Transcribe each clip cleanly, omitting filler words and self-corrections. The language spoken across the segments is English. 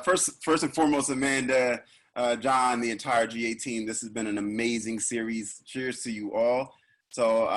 first and foremost, Amanda, John, the entire GA team, this has been an amazing series. Cheers to you all. So,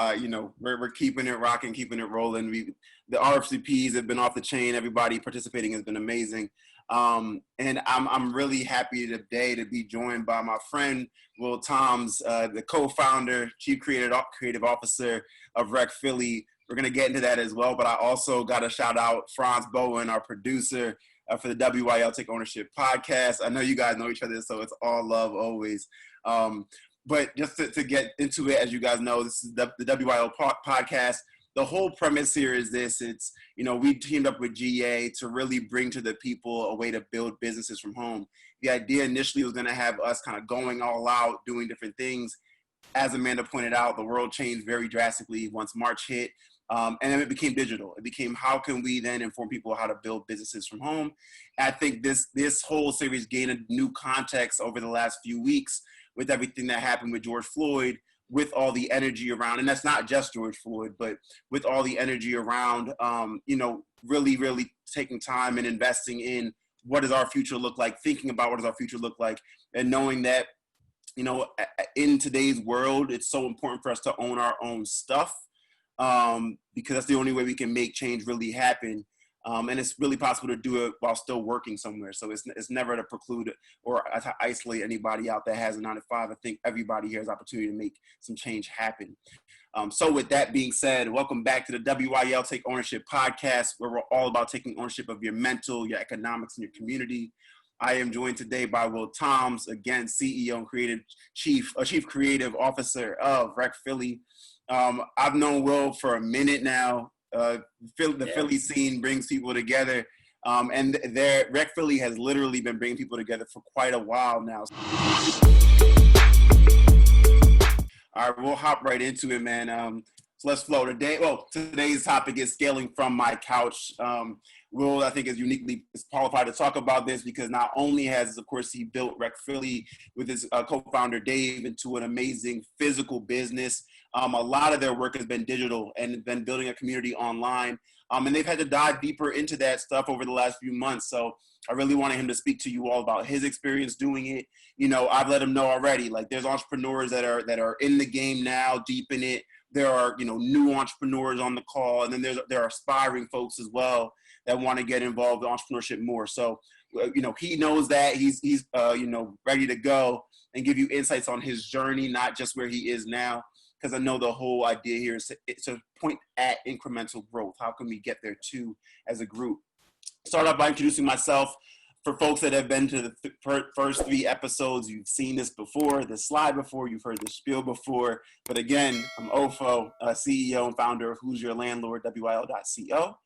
we're keeping it rocking, keeping it rolling. The RFCPs have been off the chain. Everybody participating has been amazing. And I'm really happy today to be joined by my friend, Will Toms, the co-founder, chief creative officer of Rec Philly. We're going to get into that as well. But I also got to shout out Franz Bowen, our producer for the WYL Take Ownership podcast. I know you guys know each other, so it's all love always. But just to get into it, as you guys know, this is the WYL podcast. The whole premise here is this. It's, we teamed up with GA to really bring to the people a way to build businesses from home. The idea initially was going to have us kind of going all out, doing different things. As Amanda pointed out, the world changed very drastically once March hit. And then it became digital. It became, how can we then inform people how to build businesses from home? And I think this whole series gained a new context over the last few weeks with everything that happened with George Floyd, with all the energy around, and that's not just George Floyd, but with all the energy around, really, really taking time and investing in what does our future look like, thinking about what does our future look like, and knowing that, in today's world, it's so important for us to own our own stuff, because that's the only way we can make change really happen. And it's really possible to do it while still working somewhere. So it's never to preclude or to isolate anybody out that has a 9-to-5. I think everybody here has opportunity to make some change happen. So with that being said, welcome back to the WYL Take Ownership podcast, where we're all about taking ownership of your mental, your economics, and your community. I am joined today by Will Toms, again, CEO and chief creative officer of Rec Philly. I've known Will for a minute now. Philly scene brings people together, and Rec Philly has literally been bringing people together for quite a while now. All right, we'll hop right into it, man. So let's flow. Today's topic is scaling from my couch. Will, I think, is uniquely qualified to talk about this because not only has, of course, he built Rec Philly with his co-founder Dave into an amazing physical business. A lot of their work has been digital and been building a community online. And they've had to dive deeper into that stuff over the last few months. So I really wanted him to speak to you all about his experience doing it. I've let him know already, like there's entrepreneurs that are in the game now, deep in it. There are, new entrepreneurs on the call. And then there are aspiring folks as well that want to get involved in entrepreneurship more. So, he knows that he's ready to go and give you insights on his journey, not just where he is now. Because I know the whole idea here is to point at incremental growth. How can we get there too as a group? Start off by introducing myself. For folks that have been to the first 3 episodes, you've seen this before, this slide before, you've heard the spiel before. But again, I'm Ofo, CEO and founder of Who's Your Landlord, WYL.co.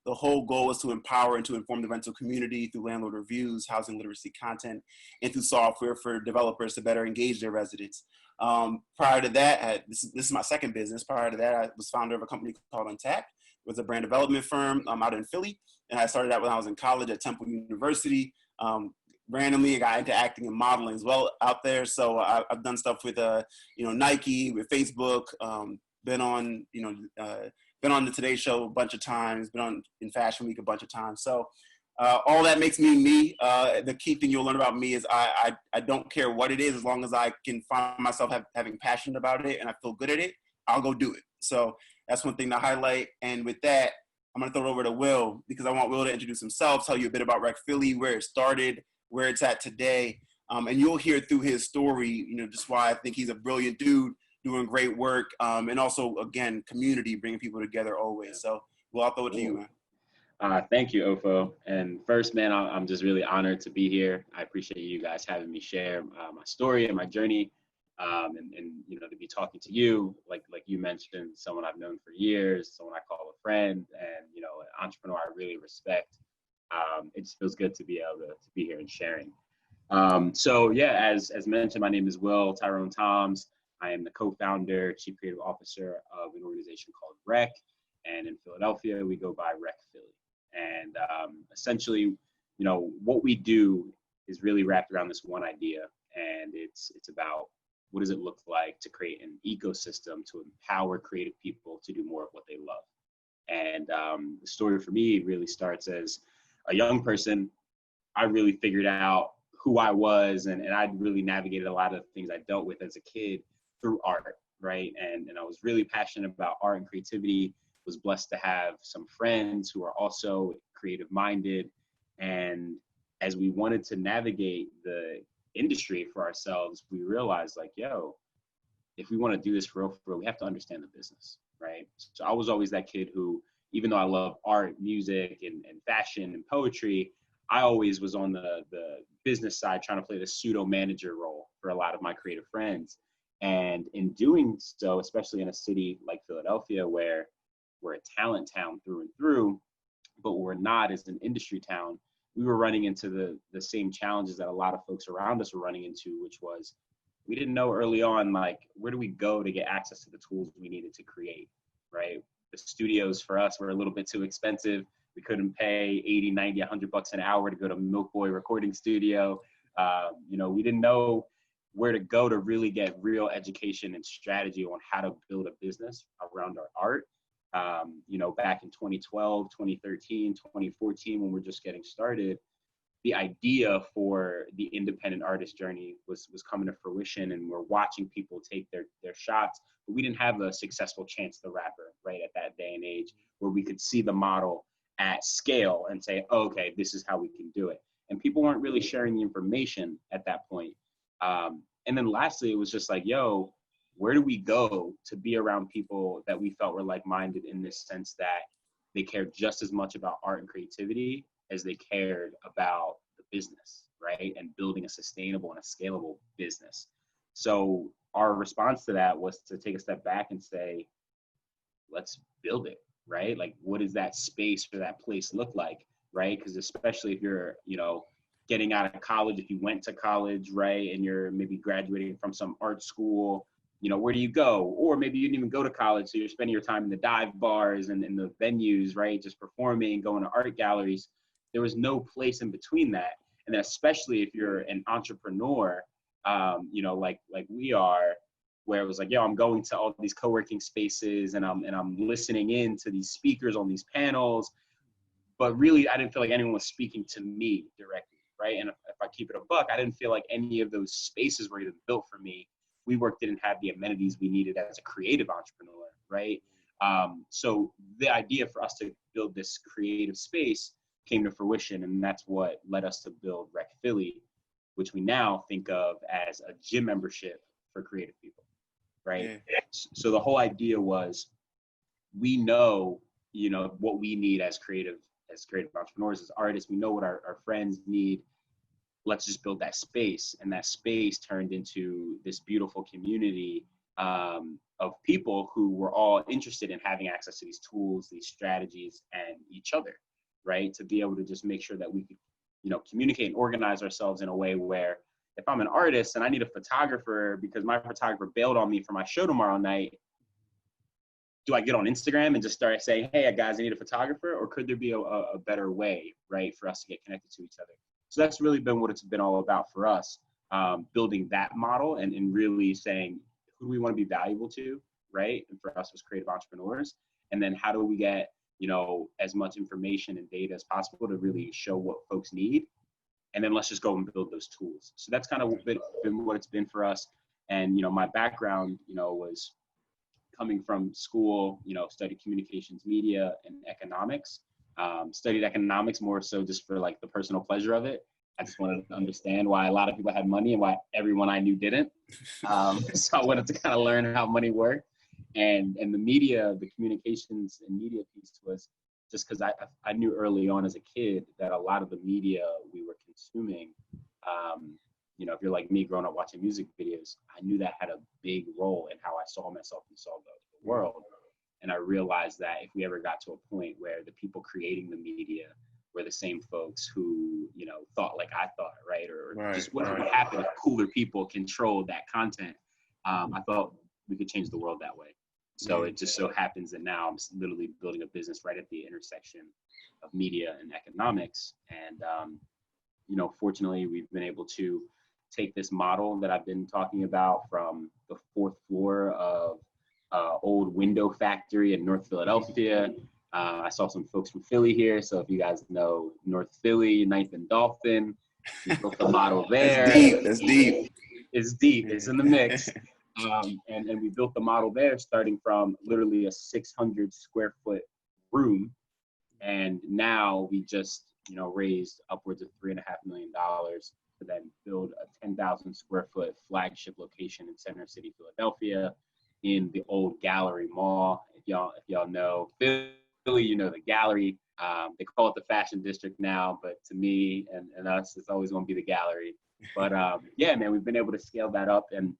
The whole goal is to empower and to inform the rental community through landlord reviews, housing literacy content, and through software for developers to better engage their residents. Prior to that, this is my second business. Prior to that, I was founder of a company called Untitled. It was a brand development firm out in Philly. And I started that when I was in college at Temple University. Randomly, I got into acting and modeling as well out there. So I've done stuff with, Nike, with Facebook, been on the Today Show a bunch of times, been on in Fashion Week a bunch of times. So all that makes me me. The key thing you'll learn about me is I don't care what it is, as long as I can find myself having passion about it and I feel good at it, I'll go do it. So that's one thing to highlight. And with that, I'm going to throw it over to Will because I want Will to introduce himself, tell you a bit about Rec Philly, where it started, where it's at today. And you'll hear through his story, just why I think he's a brilliant dude doing great work. And also, again, community, bringing people together always. So, Will, I'll throw it to you, man. Thank you, Ofo. And first, man, I'm just really honored to be here. I appreciate you guys having me share my story and my journey. And to be talking to you, like you mentioned, someone I've known for years, someone I call a friend, and an entrepreneur I really respect. It just feels good to be able to be here and sharing. As mentioned, my name is Will Tyrone Toms. I am the co-founder, chief creative officer of an organization called Rec, and in Philadelphia we go by Rec Philly. And essentially, what we do is really wrapped around this one idea, and it's about what does it look like to create an ecosystem to empower creative people to do more of what they love. And the story for me really starts as a young person. I really figured out who I was, and I really navigated a lot of things I dealt with as a kid through art, right? And I was really passionate about art and creativity, was blessed to have some friends who are also creative minded. And as we wanted to navigate the industry for ourselves, we realized like, yo, if we want to do this for real, we have to understand the business, right? So I was always that kid who, even though I love art, music, and fashion and poetry, I always was on the business side trying to play the pseudo manager role for a lot of my creative friends. And in doing so, especially in a city like Philadelphia, where we're a talent town through and through, but we're not as an industry town, we were running into the same challenges that a lot of folks around us were running into, which was we didn't know early on, like, where do we go to get access to the tools we needed to create, right? The studios for us were a little bit too expensive. We couldn't pay 80, 90, 100 bucks an hour to go to Milk Boy recording studio. We didn't know where to go to really get real education and strategy on how to build a business around our art. Back in 2012, 2013, 2014, when we're just getting started, the idea for the independent artist journey was coming to fruition, and we're watching people take their shots, but we didn't have a successful Chance the Rapper, right, at that day and age, where we could see the model at scale and say, oh, okay, this is how we can do it. And people weren't really sharing the information at that point. And then lastly, it was just like, yo, where do we go to be around people that we felt were like-minded, in this sense that they cared just as much about art and creativity as they cared about the business, right? And building a sustainable and a scalable business. So our response to that was to take a step back and say, let's build it, right? Like, what does that space for that place look like, right? Because especially if you're, getting out of college, if you went to college, right, and you're maybe graduating from some art school, where do you go? Or maybe you didn't even go to college, so you're spending your time in the dive bars and in the venues, right, just performing, going to art galleries. There was no place in between that. And then especially if you're an entrepreneur, like we are, where it was like, yo, I'm going to all these co-working spaces and I'm listening in to these speakers on these panels, but really I didn't feel like anyone was speaking to me directly, right? And if I keep it a buck, I didn't feel like any of those spaces were even built for me. WeWork didn't have the amenities we needed as a creative entrepreneur, right? So the idea for us to build this creative space came to fruition, and that's what led us to build Rec Philly, which we now think of as a gym membership for creative people, right? Yeah. So the whole idea was, we know, what we need as creative entrepreneurs, as artists. We know what our friends need. Let's just build that space. And that space turned into this beautiful community of people who were all interested in having access to these tools, these strategies, and each other, right? To be able to just make sure that we could, communicate and organize ourselves in a way where, if I'm an artist and I need a photographer because my photographer bailed on me for my show tomorrow night, do I get on Instagram and just start saying, hey guys, I need a photographer? Or could there be a better way, right, for us to get connected to each other? So that's really been what it's been all about for us, building that model and really saying, who do we want to be valuable to, right? And for us as creative entrepreneurs, and then how do we get, as much information and data as possible to really show what folks need, and then let's just go and build those tools. So that's kind of been what it's been for us. And, my background, was coming from school, studied communications, media, and economics. Studied economics more so just for like the personal pleasure of it. I just wanted to understand why a lot of people had money and why everyone I knew didn't. So I wanted to kind of learn how money worked. And the media, the communications and media piece was just because I knew early on as a kid that a lot of the media we were consuming, if you're like me growing up watching music videos, I knew that had a big role in how I saw myself and saw the world. And I realized that if we ever got to a point where the people creating the media were the same folks who, thought like I thought, right? Or just what would happen if cooler people controlled that content. I thought we could change the world that way. So it just so happens that now I'm literally building a business right at the intersection of media and economics. And, fortunately, we've been able to take this model that I've been talking about from the 4th floor of old window factory in North Philadelphia. I saw some folks from Philly here, so if you guys know North Philly, 9th and Dolphin. We built the model there. That's deep. It's deep. It's in the mix. And we built the model there starting from literally a 600 square foot room. And now we just, raised upwards of $3.5 million to then build a 10,000 square foot flagship location in Center City, Philadelphia, in the old Gallery Mall. If y'all know Philly, the Gallery. They call it the Fashion District now, but to me and us, it's always going to be the Gallery. But yeah, man, we've been able to scale that up, and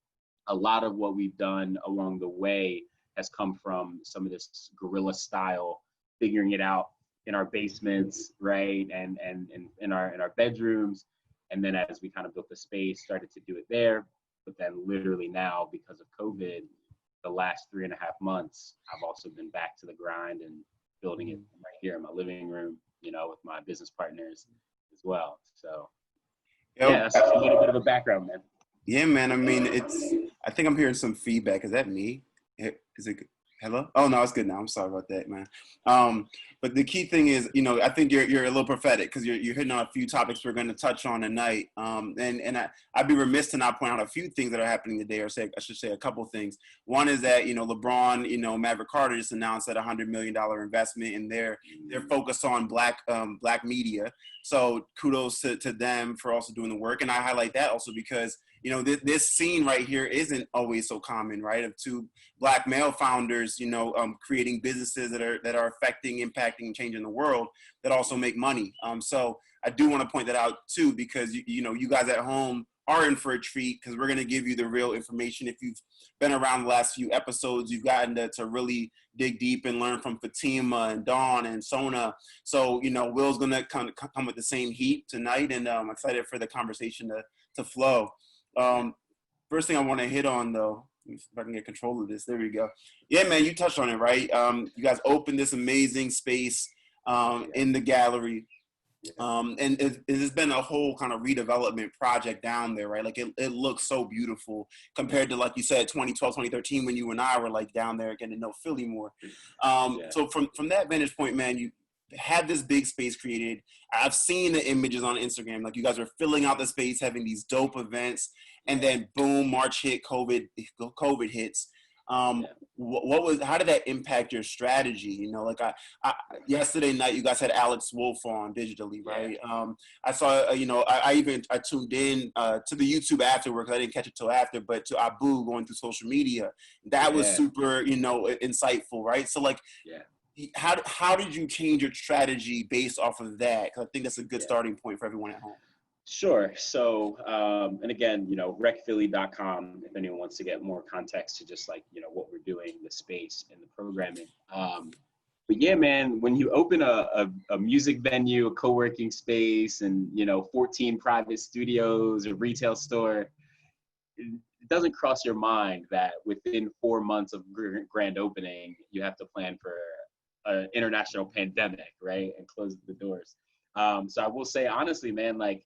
a lot of what we've done along the way has come from some of this guerrilla style, figuring it out in our basements, right, and in our bedrooms, and then as we kind of built the space, started to do it there. But then literally now, because of COVID, the last 3.5 months, I've also been back to the grind and building it right here in my living room, with my business partners as well. So yeah, that's a little bit of a background, man. Yeah, man. I mean, I think I'm hearing some feedback. Is that me? Is it good? Hello? Oh, no, it's good now. I'm sorry about that, man. But the key thing is, I think you're a little prophetic because you're hitting on a few topics we're going to touch on tonight. And I'd be remiss to not point out a few things that are happening today, or I should say a couple of things. One is that, LeBron, Maverick Carter just announced that $100 million investment, and they're focused on black media. So kudos to them for also doing the work. And I highlight that also because, this scene right here isn't always so common, right? Of two black male founders, creating businesses that are affecting, impacting, and changing the world that also make money. So I do want to point that out too, because you guys at home are in for a treat, because we're going to give you the real information. If you've been around the last few episodes, you've gotten to really dig deep and learn from Fatima and Dawn and Sona. So, Will's going to come with the same heat tonight, and I'm excited for the conversation to flow. First thing I want to hit on, though, if I can get control of this. There we go. Yeah, man, you touched on it, right? You guys opened this amazing space in the gallery. And it has been a whole kind of redevelopment project down there, right? Like it looks so beautiful compared to, like you said, 2012, 2013, when you and I were like down there getting to know Philly more. So from that vantage point, man, you had this big space created. I've seen the images on Instagram. Like, you guys are filling out the space, having these dope events, and then boom, March hit, COVID hits. How did that impact your strategy? Like I yesterday night, you guys had Alex Wolf on digitally, right? I saw, I tuned in to the YouTube afterward, because I didn't catch it till after, but to Abu going through social media, that was super, insightful, right? So like, how did you change your strategy based off of that? Because I think that's a good starting point for everyone at home. Sure. So, and again, recphilly.com, if anyone wants to get more context to just like, what we're doing, the space and the programming. But yeah, man, when you open a music venue, a co-working space, and, 14 private studios, a retail store, it doesn't cross your mind that within 4 months of grand opening, you have to plan for an international pandemic, right? And close the doors. So I will say, honestly, man, like,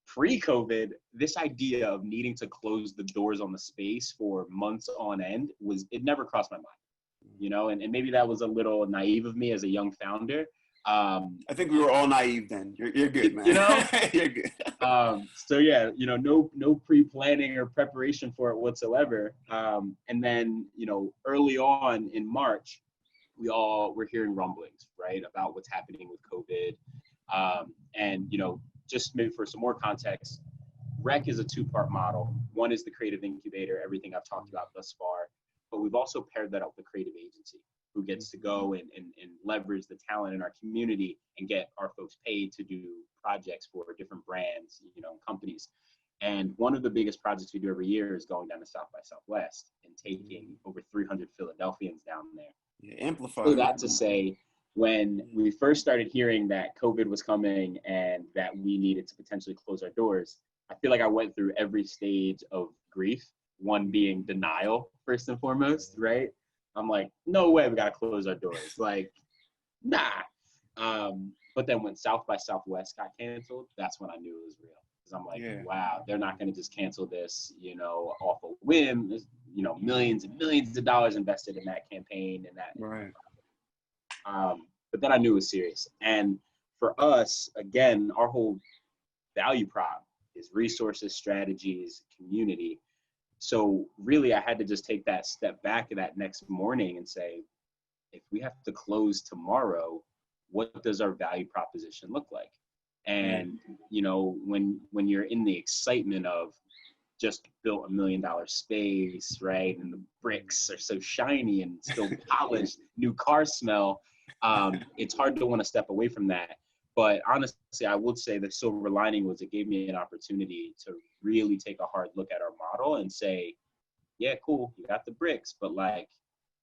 pre-COVID, this idea of needing to close the doors on the space for months on end it never crossed my mind, and maybe that was a little naive of me as a young founder. I think we were all naive then. You're good, man. You're good. So yeah, no pre-planning or preparation for it whatsoever. And then, early on in March, we all were hearing rumblings, right, about what's happening with COVID. And, just maybe for some more context, Rec is a two-part model. One is the creative incubator, everything I've talked about thus far, but we've also paired that up with creative agency, who gets to go and leverage the talent in our community and get our folks paid to do projects for different brands, companies. And one of the biggest projects we do every year is going down to South by Southwest and taking over 300 Philadelphians down there. Yeah, amplify. So that to say, when we first started hearing that COVID was coming and that we needed to potentially close our doors, I feel like I went through every stage of grief, one being denial, first and foremost, right? I'm like, no way, we got to close our doors. Like, nah. But then when South by Southwest got canceled, that's when I knew it was real. Because I'm like, wow, they're not going to just cancel this, off a whim. There's, millions and millions of dollars invested in that campaign and that. Right. But then I knew it was serious. And for us, again, our whole value prop is resources, strategies, community. So really, I had to just take that step back that next morning and say, if we have to close tomorrow, what does our value proposition look like? And, you know, when you're in the excitement of just built $1 million space, right? And the bricks are so shiny and still polished, new car smell, it's hard to want to step away from that. But honestly, I would say the silver lining was it gave me an opportunity to really take a hard look at our model and say, yeah, cool, you got the bricks, but like,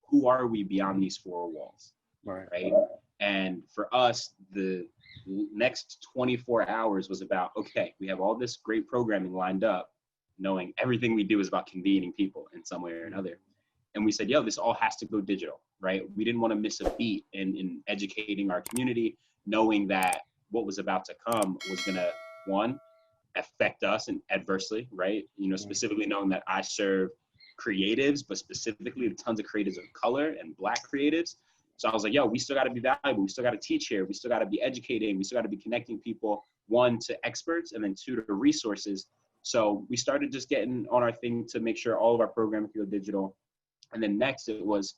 who are we beyond these four walls, right? And for us, the next 24 hours was about, okay, we have all this great programming lined up, knowing everything we do is about convening people in some way or another. And we said, yo, this all has to go digital, right? We didn't want to miss a beat in educating our community, knowing that what was about to come was going to, one, affect us and adversely, right? You know, specifically knowing that I serve creatives, but specifically tons of creatives of color and Black creatives. So I was like, yo, we still got to be valuable. We still got to teach here. We still got to be educating. We still got to be connecting people, one, to experts, and then two, to resources. So we started just getting on our thing to make sure all of our programming could go digital. And then next it was,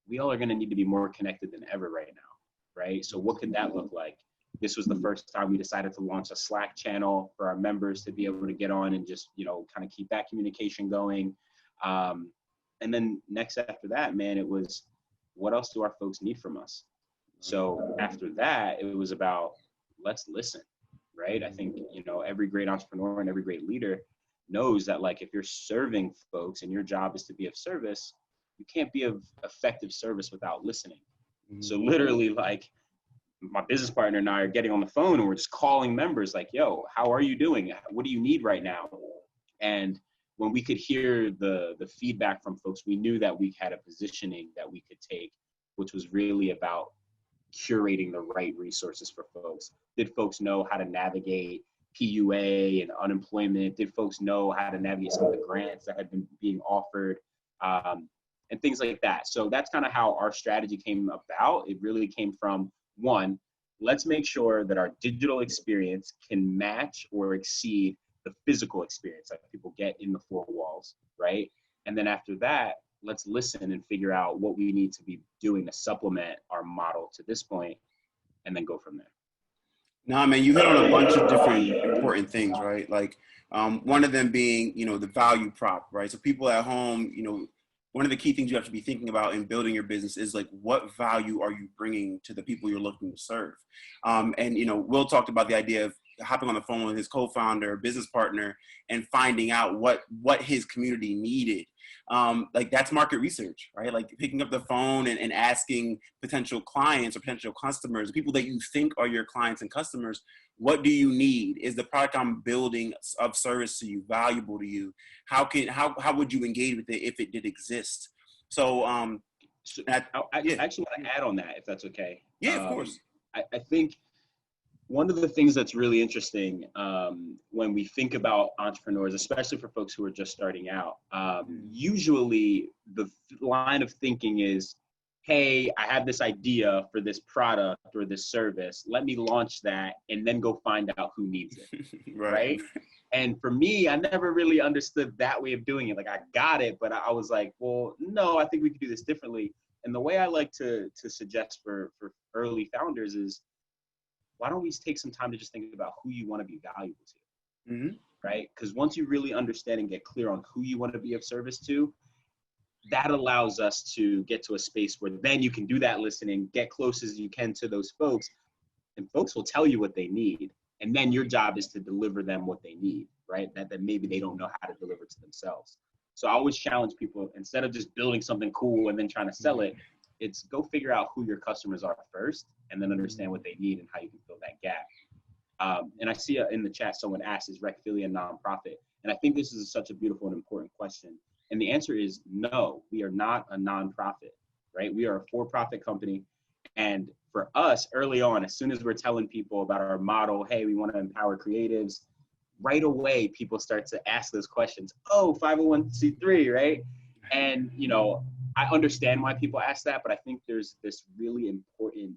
we all are going to need to be more connected than ever right now, right? So what could that look like? This was the first time we decided to launch a Slack channel for our members to be able to get on and just, you know, kind of keep that communication going. And then next after that, man, it was, what else do our folks need from us? So after that, it was about, let's listen, right? I think, you know, every great entrepreneur and every great leader knows that, like, if you're serving folks and your job is to be of service, you can't be of effective service without listening. So literally, like, my business partner and I are getting on the phone and we're just calling members like, yo, how are you doing? What do you need right now? And when we could hear the feedback from folks, we knew that we had a positioning that we could take, which was really about curating the right resources for folks. Did folks know how to navigate PUA and unemployment? Did folks know how to navigate some of the grants that had been being offered? And things like that. So that's kind of how our strategy came about. It really came from, one, let's make sure that our digital experience can match or exceed the physical experience that people get in the four walls, right? And then after that, let's listen and figure out what we need to be doing to supplement our model to this point, and then go from there. No, man, you hit on a bunch of different important things, right? Like one of them being, you know, the value prop, right? So people at home, you know, one of the key things you have to be thinking about in building your business is like, what value are you bringing to the people you're looking to serve? And, you know, Will talked about the idea of hopping on the phone with his co-founder, business partner, and finding out what his community needed. Like that's market research, right? Like picking up the phone and asking potential clients or potential customers, people that you think are your clients and customers, what do you need? Is the product I'm building of service to you valuable to you? How would you engage with it if it did exist? So I actually want to add on that, if that's okay. Yeah, of course. I think one of the things that's really interesting when we think about entrepreneurs, especially for folks who are just starting out, usually the line of thinking is, hey, I have this idea for this product or this service. Let me launch that and then go find out who needs it, right? And for me, I never really understood that way of doing it. Like, I got it, but I was like, well, no, I think we could do this differently. And the way I like to suggest for early founders is, why don't we take some time to just think about who you want to be valuable to, right? Because once you really understand and get clear on who you want to be of service to, that allows us to get to a space where then you can do that listening, get close as you can to those folks, and folks will tell you what they need. And then your job is to deliver them what they need, right? That maybe they don't know how to deliver to themselves. So I always challenge people, instead of just building something cool and then trying to sell it, it's go figure out who your customers are first and then understand what they need and how you can fill that gap. And I see in the chat, someone asked, is Rec Philly a nonprofit? And I think this is such a beautiful and important question. And the answer is no, we are not a nonprofit, right? We are a for-profit company. And for us, early on, as soon as we're telling people about our model, hey, we want to empower creatives, right away, people start to ask those questions. Oh, 501c3, right? And, you know, I understand why people ask that, but I think there's this really important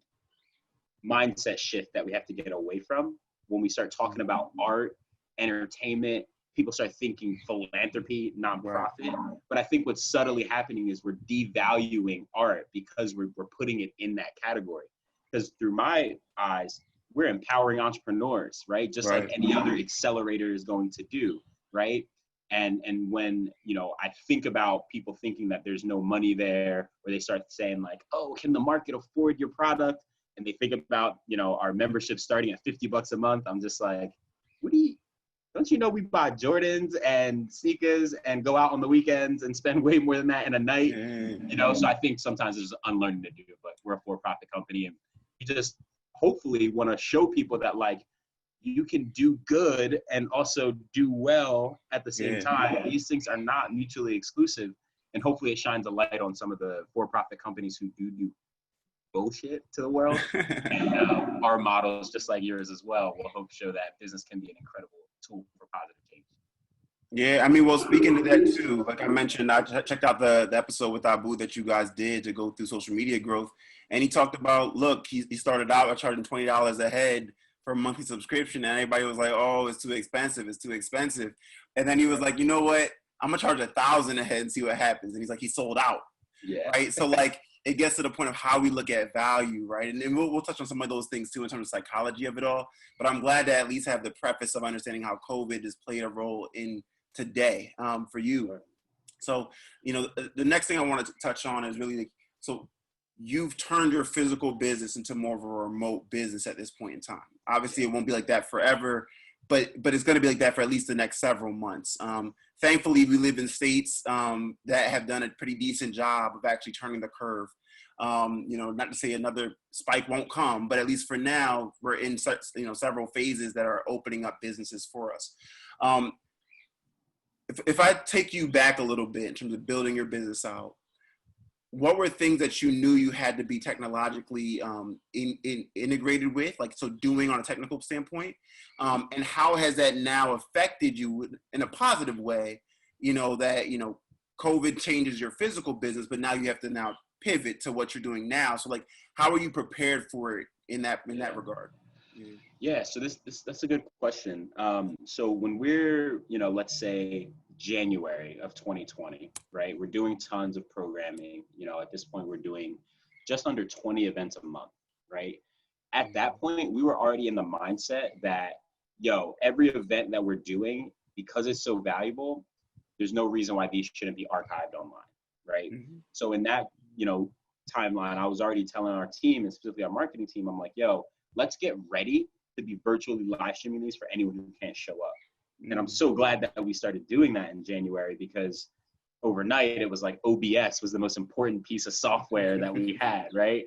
mindset shift that we have to get away from when we start talking about art, entertainment. People start thinking philanthropy, nonprofit. Right. But I think what's subtly happening is we're devaluing art because we're putting it in that category. Because through my eyes, we're empowering entrepreneurs, right? Just like any other accelerator is going to do, right? And when, you know, I think about people thinking that there's no money there, or they start saying like, oh, can the market afford your product? And they think about, you know, our membership starting at $50 a month. I'm just like, don't you know we buy Jordans and sneakers and go out on the weekends and spend way more than that in a night? You know, so I think sometimes there's unlearning to do, but we're a for-profit company, and we just hopefully want to show people that like you can do good and also do well at the same time. These things are not mutually exclusive, and hopefully it shines a light on some of the for-profit companies who do bullshit to the world. And our models, just like yours as well, will hope show that business can be an incredible tool for positive change. Yeah, I mean, well, speaking of that too, like I mentioned, I checked out the episode with Abu that you guys did to go through social media growth, and he talked about, look, he started out by charging $20 a head for a monthly subscription, and everybody was like, oh, it's too expensive, and then he was like, you know what, I'm gonna charge $1,000 a head and see what happens, and he's like, he sold out. Right, so like it gets to the point of how we look at value, right? And we'll touch on some of those things too in terms of psychology of it all. But I'm glad to at least have the preface of understanding how COVID has played a role in today for you. So, you know, the next thing I wanted to touch on is really, so you've turned your physical business into more of a remote business at this point in time. Obviously, it won't be like that forever, but it's going to be like that for at least the next several months. Thankfully, we live in states that have done a pretty decent job of actually turning the curve. You know, not to say another spike won't come, but at least for now, we're in such, you know, several phases that are opening up businesses for us. If I take you back a little bit in terms of building your business out, what were things that you knew you had to be technologically integrated with, like, so doing on a technical standpoint, and how has that now affected you in a positive way? You know, that, you know, COVID changes your physical business, but now you have to now pivot to what you're doing now. So like, how are you prepared for it in that regard? Yeah, so that's a good question. So when we're, you know, let's say January of 2020, right? We're doing tons of programming. You know, at this point, we're doing just under 20 events a month, right? At that point, we were already in the mindset that, yo, every event that we're doing, because it's so valuable, there's no reason why these shouldn't be archived online, right? So in that, you know, timeline, I was already telling our team, and specifically our marketing team, I'm like, yo, let's get ready to be virtually live streaming these for anyone who can't show up. And I'm so glad that we started doing that in January, because overnight it was like OBS was the most important piece of software that we had, right?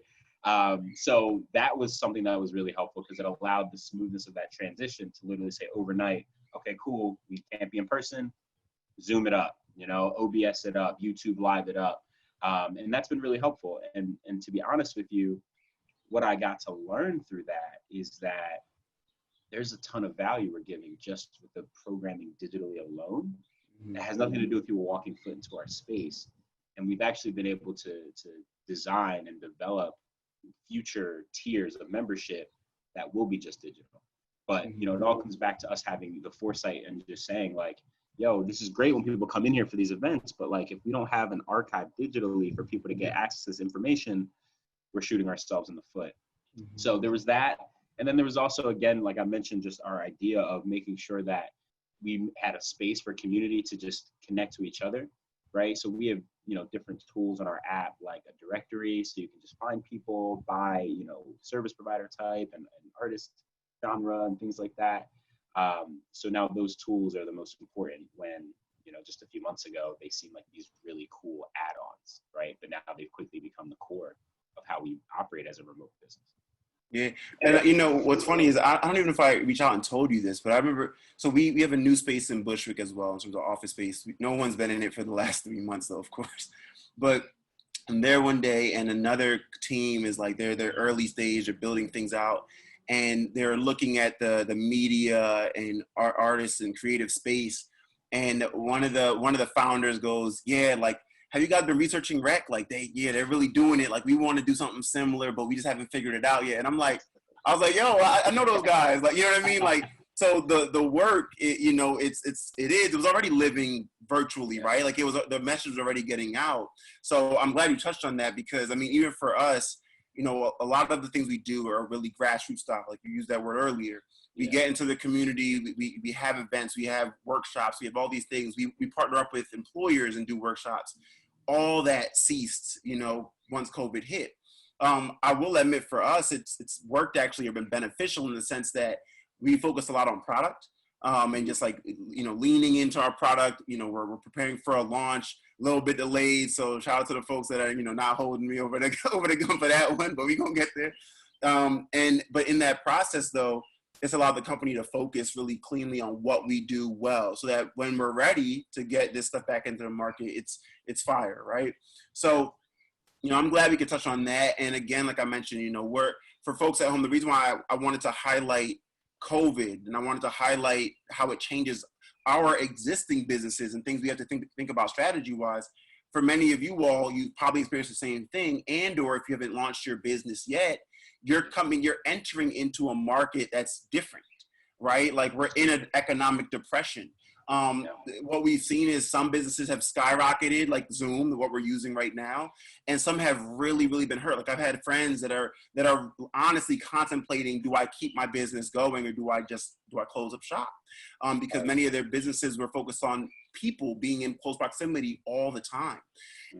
So that was something that was really helpful, because it allowed the smoothness of that transition to literally say overnight, okay, cool, we can't be in person, Zoom it up, you know, OBS it up, YouTube Live it up. And that's been really helpful. And to be honest with you, what I got to learn through that is that there's a ton of value we're giving just with the programming digitally alone. It has nothing to do with people walking foot into our space. And we've actually been able to design and develop future tiers of membership that will be just digital. But, you know, it all comes back to us having the foresight and just saying like, yo, this is great when people come in here for these events, but like, if we don't have an archive digitally for people to get access to this information, we're shooting ourselves in the foot. So there was that. And then there was also, again, like I mentioned, just our idea of making sure that we had a space for community to just connect to each other, right? So we have, you know, different tools on our app, like a directory, so you can just find people by, you know, service provider type and artist genre and things like that. So now those tools are the most important when, you know, just a few months ago, they seemed like these really cool add-ons, right? But now they've quickly become the core of how we operate as a remote business. Yeah. And you know, what's funny is I don't even know if I reached out and told you this, but I remember, so we have a new space in Bushwick as well in terms of office space. No one's been in it for the last 3 months though, of course. But I'm there one day and another team is like, they're early stage, they're building things out. And they're looking at the media and artists and creative space. And one of the founders goes, yeah, like, have you guys been researching rec? Like they're really doing it. Like we want to do something similar, but we just haven't figured it out yet. And I'm like, I was like, yo, I know those guys. Like, you know what I mean? Like, so the work, it was already living virtually, right? Like the message was already getting out. So I'm glad you touched on that because I mean, even for us, a lot of the things we do are really grassroots stuff. Like you used that word earlier. We get into the community. We have events. We have workshops. We have all these things. We partner up with employers and do workshops. All that ceased, once COVID hit. I will admit for us, it's worked actually or been beneficial in the sense that we focus a lot on product and just like, leaning into our product. We're preparing for a launch, a little bit delayed. So shout out to the folks that are, not holding me over the gun for that one, but we're going to get there. But in that process though, it's allowed the company to focus really cleanly on what we do well so that when we're ready to get this stuff back into the market, it's fire, right? So, I'm glad we could touch on that. And again, like I mentioned, for folks at home, the reason why I wanted to highlight COVID and I wanted to highlight how it changes our existing businesses and things we have to think about strategy-wise. For many of you all, you've probably experienced the same thing, and or if you haven't launched your business yet, you're entering into a market that's different, right? Like we're in an economic depression. What we've seen is some businesses have skyrocketed, like Zoom, what we're using right now, and some have really, really been hurt. Like I've had friends that are honestly contemplating, do I keep my business going or do I close up shop? Because many of their businesses were focused on people being in close proximity all the time.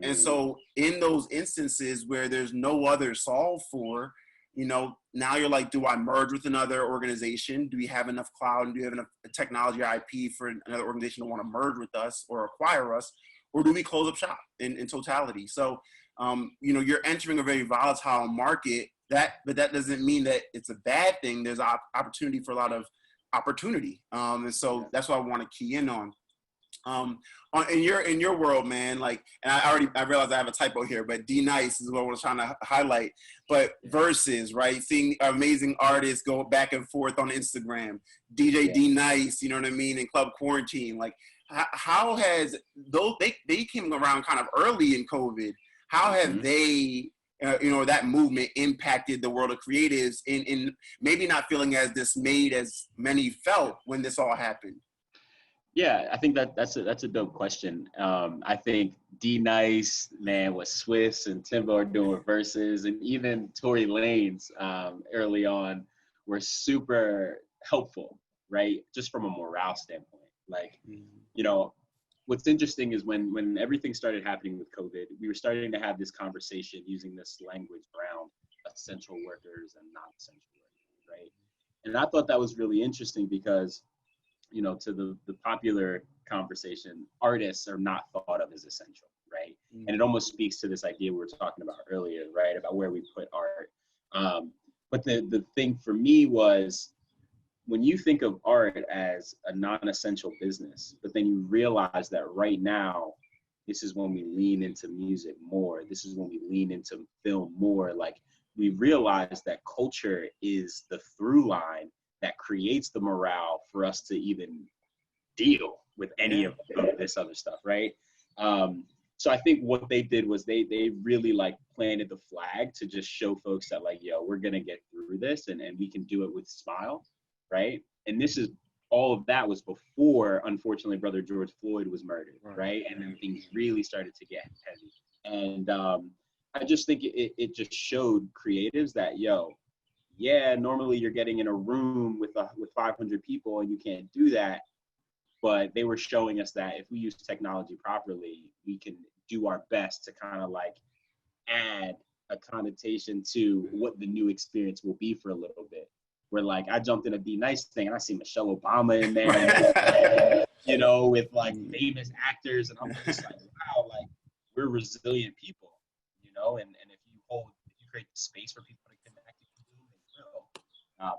And so in those instances where there's no other solve for, now you're like, do I merge with another organization? Do we have enough cloud and do we have enough technology or IP for another organization to want to merge with us or acquire us? Or do we close up shop in totality? So, you're entering a very volatile market but that doesn't mean that it's a bad thing. There's opportunity for a lot of opportunity. And so that's what I want to key in on. In your world, man, like, and I realized I have a typo here, but D Nice is what I was trying to highlight. But Verzuz, right? Seeing amazing artists go back and forth on Instagram, DJ D Nice, you know what I mean, and Club Quarantine. Like, how has they came around kind of early in COVID? How have they, that movement impacted the world of creatives in maybe not feeling as dismayed as many felt when this all happened? Yeah, I think that's a dope question. I think D Nice, man, what Swiss and Timbo are doing with Verzuz, and even Tory Lanez early on were super helpful, right? Just from a morale standpoint. Like, what's interesting is when everything started happening with COVID, we were starting to have this conversation using this language around essential workers and non-essential workers, right? And I thought that was really interesting because to the popular conversation, artists are not thought of as essential, right? And it almost speaks to this idea we were talking about earlier, right? About where we put art. But the thing for me was when you think of art as a non-essential business, but then you realize that right now, this is when we lean into music more. This is when we lean into film more. Like we realize that culture is the through line that creates the morale for us to even deal with any of this other stuff, right? So I think what they did was they really like planted the flag to just show folks that like, yo, we're gonna get through this and we can do it with smile, right? And this is all of that was before, unfortunately, Brother George Floyd was murdered, right? And then things really started to get heavy. And I just think it just showed creatives that, yo, yeah, normally you're getting in a room with 500 people and you can't do that. But they were showing us that if we use technology properly, we can do our best to kind of like add a connotation to what the new experience will be for a little bit. Where like I jumped in a D Nice thing and I see Michelle Obama in there, with like famous actors. And I'm just like, wow, like we're resilient people, and if you create the space for people to connect,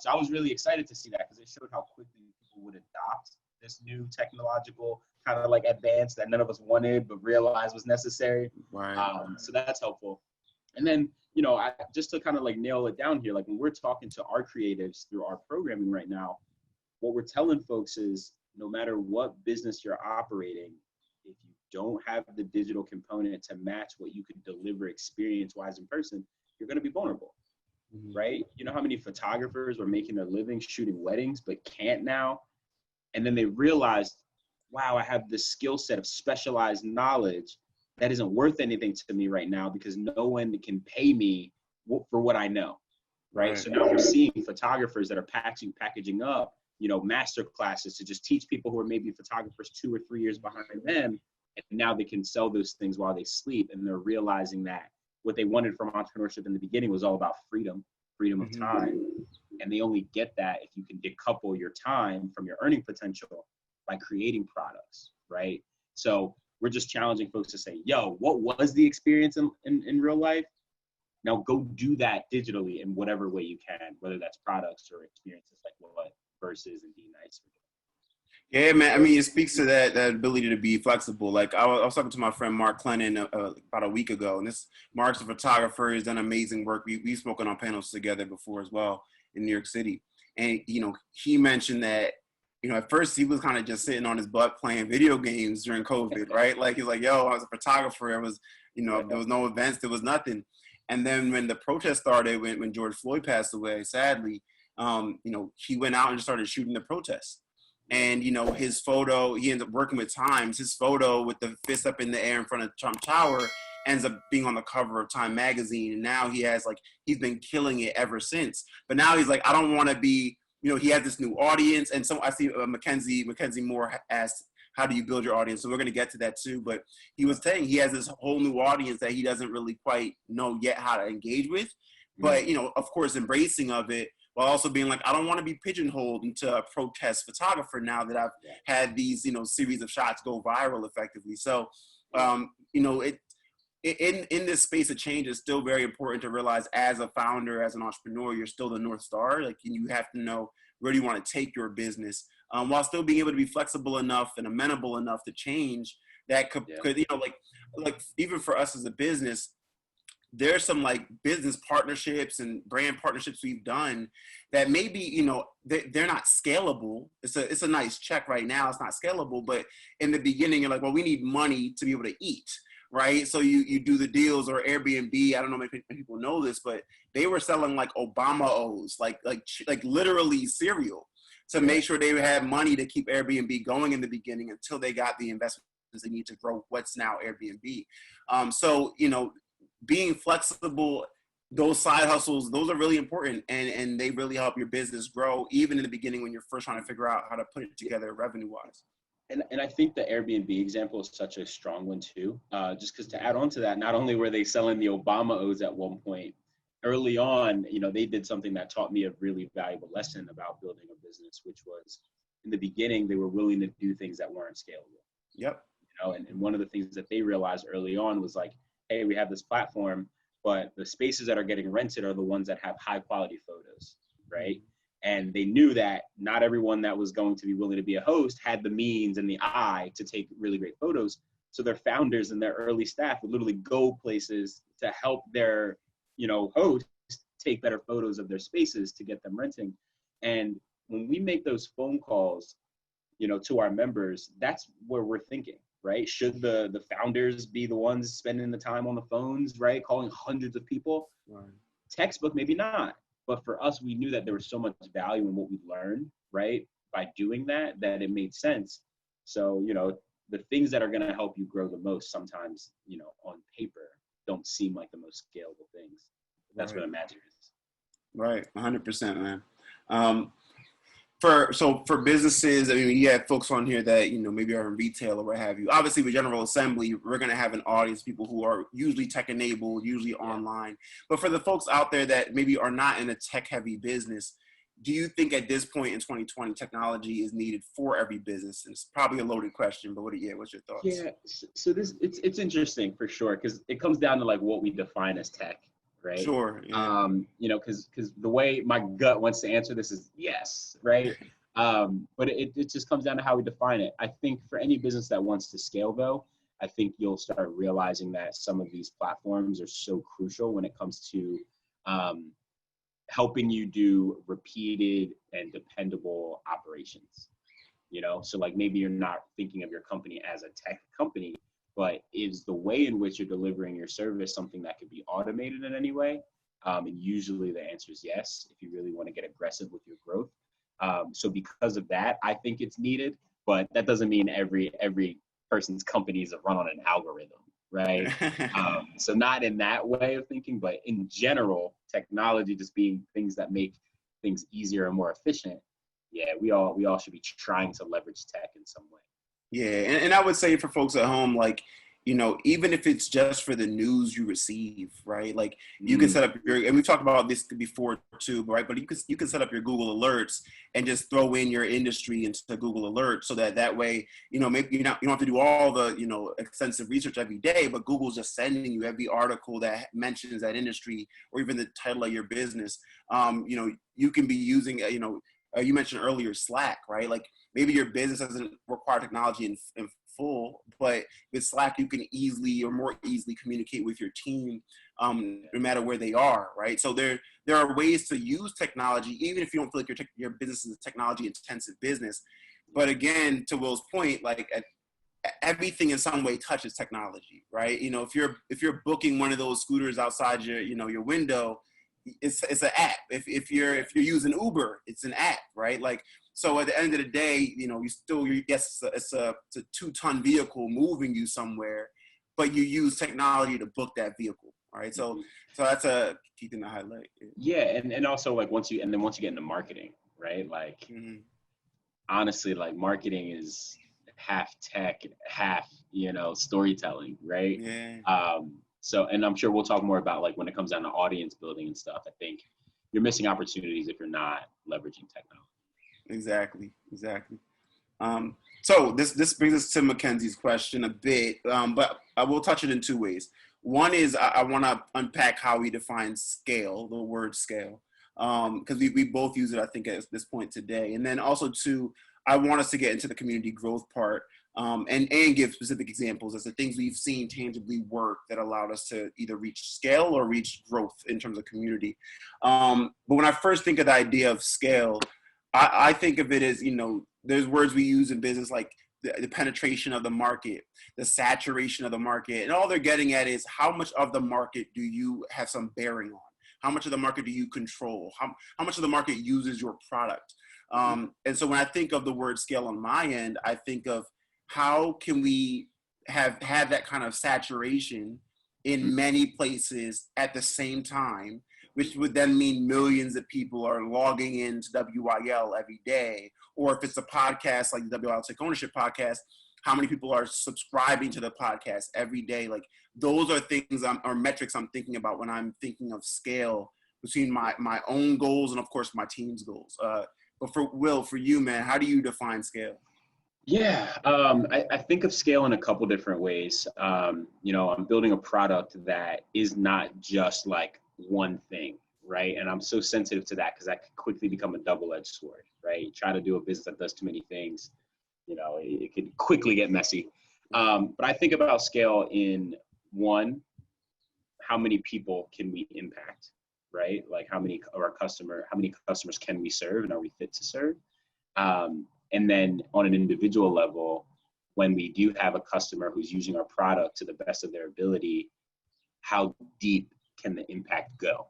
so I was really excited to see that because it showed how quickly people would adopt this new technological kind of like advance that none of us wanted but realized was necessary. Right. So that's helpful. And then, I just to kind of like nail it down here, like when we're talking to our creatives through our programming right now, what we're telling folks is no matter what business you're operating, if you don't have the digital component to match what you could deliver experience-wise in person, you're going to be vulnerable. right? You know how many photographers were making their living shooting weddings, but can't now? And then they realized, wow, I have this skill set of specialized knowledge that isn't worth anything to me right now because no one can pay me for what I know, right? So now we're seeing photographers that are packaging up, master classes to just teach people who are maybe photographers 2 or 3 years behind them. And now they can sell those things while they sleep. And they're realizing that what they wanted from entrepreneurship in the beginning was all about freedom of time. And they only get that if you can decouple your time from your earning potential by creating products, right? So we're just challenging folks to say, yo, what was the experience in real life? Now go do that digitally in whatever way you can, whether that's products or experiences like what Verzuz and D-Nice are doing. Yeah, man. I mean, it speaks to that ability to be flexible. Like I was talking to my friend Mark Clennon about a week ago, and Mark's a photographer. He's done amazing work. We've spoken on panels together before as well in New York City. And, he mentioned that, at first he was kind of just sitting on his butt playing video games during COVID, right? Like he's like, yo, I was a photographer. It was, there was no events. There was nothing. And then when the protest started, when George Floyd passed away, sadly, he went out and just started shooting the protests. And, his photo, he ended up working with Times. His photo with the fist up in the air in front of Trump Tower ends up being on the cover of Time magazine. And now he's been killing it ever since. But now he's like, I don't want to be, he has this new audience. And so I see Mackenzie Moore asked, how do you build your audience? So we're going to get to that too. But he was saying he has this whole new audience that he doesn't really quite know yet how to engage with. But, of course, embracing of it, while also being like, I don't want to be pigeonholed into a protest photographer now that I've had these, series of shots go viral effectively. So, in this space of change, it's still very important to realize as a founder, as an entrepreneur, you're still the North Star. Like, you have to know where do you want to take your business, while still being able to be flexible enough and amenable enough to change that could like even for us as a business, there's some like business partnerships and brand partnerships we've done that maybe, they're not scalable. It's a nice check right now. It's not scalable, but in the beginning, you're like, well, we need money to be able to eat, right? So you do the deals, or Airbnb. I don't know if people know this, but they were selling like Obama O's, like literally cereal to make sure they would have money to keep Airbnb going in the beginning until they got the investments they need to grow what's now Airbnb. So, being flexible, those side hustles, those are really important, and they really help your business grow, even in the beginning when you're first trying to figure out how to put it together revenue-wise. And I think the Airbnb example is such a strong one too, just because to add on to that, not only were they selling the Obama O's at one point, early on, they did something that taught me a really valuable lesson about building a business, which was in the beginning, they were willing to do things that weren't scalable. Yep. And one of the things that they realized early on was like, hey, we have this platform, but the spaces that are getting rented are the ones that have high quality photos, right? And they knew that not everyone that was going to be willing to be a host had the means and the eye to take really great photos. So their founders and their early staff would literally go places to help their, hosts take better photos of their spaces to get them renting. And when we make those phone calls, to our members, that's where we're thinking. Right? Should the founders be the ones spending the time on the phones, right? Calling hundreds of people? Right. Textbook, maybe not. But for us, we knew that there was so much value in what we learned, right? By doing that it made sense. So, the things that are going to help you grow the most sometimes, on paper, don't seem like the most scalable things. That's where the magic is. Right. 100%, man. For businesses, I mean, you have folks on here that, maybe are in retail or what have you. Obviously, with General Assembly, we're going to have an audience, people who are usually tech-enabled, usually online. But for the folks out there that maybe are not in a tech-heavy business, do you think at this point in 2020, technology is needed for every business? And it's probably a loaded question, but what's your thoughts? Yeah, so it's interesting for sure, because it comes down to like what we define as tech. Right. Sure. Yeah. Because the way my gut wants to answer this is yes. Right. But it just comes down to how we define it. I think for any business that wants to scale, though, I think you'll start realizing that some of these platforms are so crucial when it comes to helping you do repeated and dependable operations. So like maybe you're not thinking of your company as a tech company, but is the way in which you're delivering your service something that could be automated in any way? And usually the answer is yes, if you really want to get aggressive with your growth. So because of that, I think it's needed, but that doesn't mean every person's companies are run on an algorithm, right? So not in that way of thinking, but in general, technology just being things that make things easier and more efficient. Yeah, we all should be trying to leverage tech in some way. Yeah, and I would say for folks at home, like, even if it's just for the news you receive, right? Like you can set up your, and we've talked about this before too, right? But you can set up your Google Alerts and just throw in your industry into Google Alerts, so that way, maybe you don't have to do all the, extensive research every day, but Google's just sending you every article that mentions that industry or even the title of your business. You can be using, you mentioned earlier Slack, right? Like maybe your business doesn't require technology in full, but with Slack you can more easily communicate with your team, no matter where they are, right? So there are ways to use technology, even if you don't feel like your business is a technology intensive business. But again, to Will's point, like everything in some way touches technology, right? If you're booking one of those scooters outside your window, it's an app. If you're using Uber, it's an app, right? Like, so at the end of the day, yes, it's a 2-ton vehicle moving you somewhere, but you use technology to book that vehicle, all right? So that's a key thing to highlight. Yeah, and also like once you get into marketing, right? Like honestly, like marketing is half tech, half storytelling, right? Yeah. So, and I'm sure we'll talk more about like when it comes down to audience building and stuff. I think you're missing opportunities if you're not leveraging technology. Exactly. So this brings us to Mackenzie's question a bit, but I will touch it in 2 ways. One is I want to unpack how we define scale, the word scale, because we both use it, I think, at this point today. And then also, 2, I want us to get into the community growth part, and give specific examples as the things we've seen tangibly work that allowed us to either reach scale or reach growth in terms of community. But when I first think of the idea of scale, I think of it as, there's words we use in business like the penetration of the market, the saturation of the market, and all they're getting at is how much of the market do you have some bearing on? How much of the market do you control? How much of the market uses your product? And so when I think of the word scale on my end, I think of how can we have that kind of saturation in many places at the same time, which would then mean millions of people are logging into WYL every day. Or if it's a podcast like the WYL Take Ownership podcast, how many people are subscribing to the podcast every day? Like those are things or metrics I'm thinking about when I'm thinking of scale between my own goals and of course my team's goals. But for you, man, how do you define scale? Yeah, I think of scale in a couple different ways. I'm building a product that is not just like one thing, right? And I'm so sensitive to that because that could quickly become a double-edged sword, right? You try to do a business that does too many things, it could quickly get messy. But I think about scale in one, how many people can we impact, right? Like how many customers can we serve and are we fit to serve? And then on an individual level, when we do have a customer who's using our product to the best of their ability, how deep can the impact go,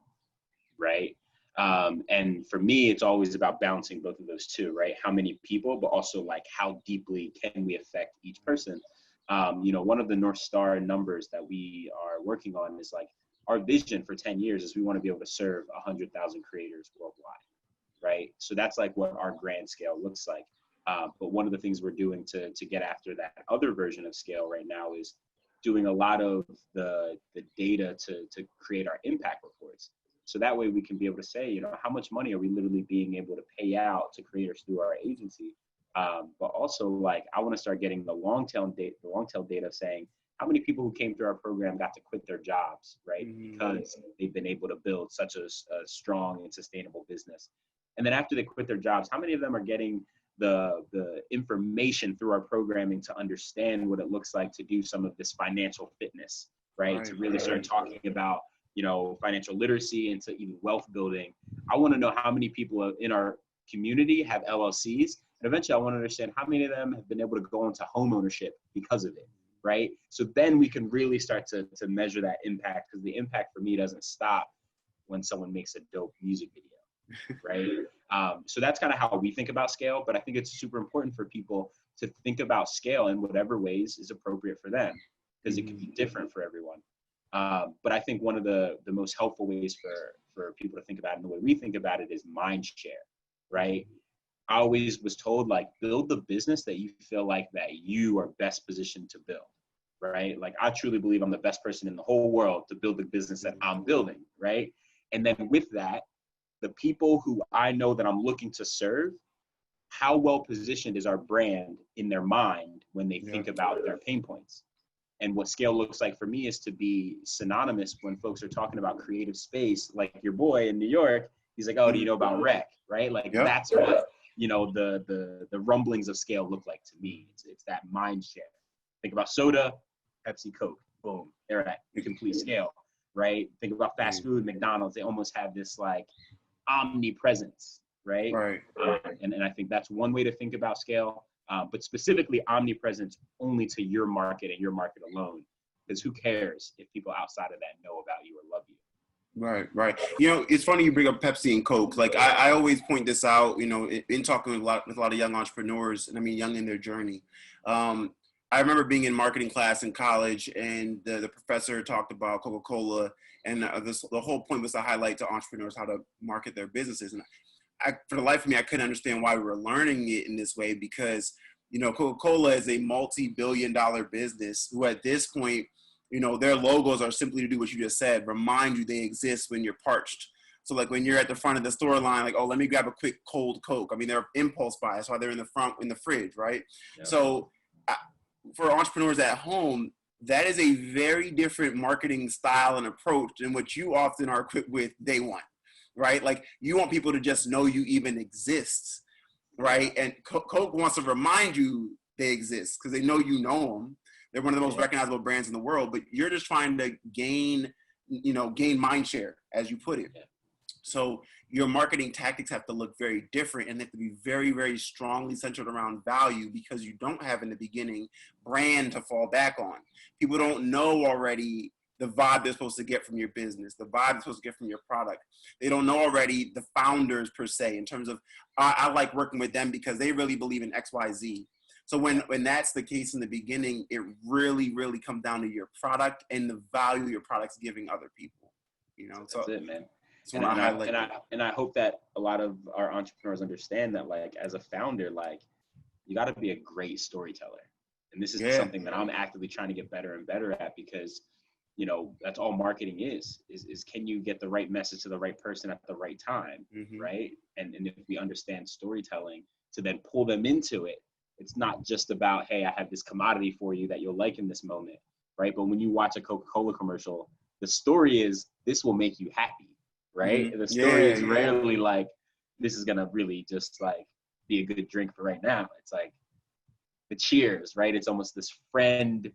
right? And for me, it's always about balancing both of those two, right? How many people, but also like how deeply can we affect each person? One of the North Star numbers that we are working on is like our vision for 10 years is we want to be able to serve 100,000 creators worldwide, right? So that's like what our grand scale looks like. But one of the things we're doing to get after that other version of scale right now is doing a lot of the data to create our impact reports. So that way we can be able to say, how much money are we literally being able to pay out to creators through our agency? But also like, I want to start getting the long tail data of saying how many people who came through our program got to quit their jobs, right? Because they've been able to build such a strong and sustainable business. And then after they quit their jobs, how many of them are getting the information through our programming to understand what it looks like to do some of this financial fitness, right? To really start talking about, financial literacy and to even wealth building. I want to know how many people in our community have LLCs. And eventually I want to understand how many of them have been able to go into home ownership because of it, right? So then we can really start to measure that impact, because the impact for me doesn't stop when someone makes a dope music video, right? So that's kind of how we think about scale, but I think it's super important for people to think about scale in whatever ways is appropriate for them, because it can be different for everyone. But I think one of the most helpful ways for people to think about it, and the way we think about it, is mind share, right? I always was told, like, build the business that you feel like that you are best positioned to build, right? Like, I truly believe I'm the best person in the whole world to build the business that I'm building, right? And then with that, the people who I know that I'm looking to serve, how well positioned is our brand in their mind when they think about their pain points? And what scale looks like for me is to be synonymous when folks are talking about creative space, like your boy in New York, he's like, oh, do you know about rec, right? Like that's what, you know, the rumblings of scale look like to me. It's that mind share. Think about soda, Pepsi, Coke, boom, they're at complete scale, right? Think about fast food, McDonald's, they almost have this like omnipresence, right? And I think that's one way to think about scale. But specifically omnipresence only to your market and your market alone, because who cares if people outside of that know about you or love you? Right. You know, it's funny you bring up Pepsi and Coke. Like I always point this out, you know, in talking with a lot of young entrepreneurs, and I mean young in their journey. I remember being in marketing class in college, and the professor talked about Coca-Cola, and the whole point was to highlight to entrepreneurs how to market their businesses. And for the life of me, I couldn't understand why we were learning it in this way, because, you know, Coca-Cola is a multi-billion-dollar business who at this point, you know, their logos are simply to do what you just said, remind you they exist when you're parched. So like when you're at the front of the store line, like, oh, let me grab a quick cold Coke. I mean, they're impulse buy. That's why they're in the front, in the fridge, right? Yeah. So for entrepreneurs at home, that is a very different marketing style and approach than what you often are equipped with day one. Right? Like you want people to just know you even exist, right? And Coke wants to remind you they exist because they know you know them. They're one of the most recognizable brands in the world, but you're just trying to gain mind share, as you put it. So your marketing tactics have to look very different, and they have to be very, very strongly centered around value, because you don't have in the beginning brand to fall back on. People don't know already the vibe they're supposed to get from your business, the vibe they're supposed to get from your product. They don't know already the founders per se, in terms of, I like working with them because they really believe in X, Y, Z. So when that's the case in the beginning, it really, really comes down to your product and the value your product's giving other people. You know, so that's it, man. And I hope that a lot of our entrepreneurs understand that, like, as a founder, like, you got to be a great storyteller. And this is something that I'm actively trying to get better and better at, because, you know, that's all marketing is can you get the right message to the right person at the right time, right? And if we understand storytelling to then pull them into it, it's not just about, hey, I have this commodity for you that you'll like in this moment, right? But when you watch a Coca-Cola commercial, the story is, this will make you happy, right? The story is rarely like, this is gonna really just like be a good drink for right now. It's like the cheers, right? It's almost this friend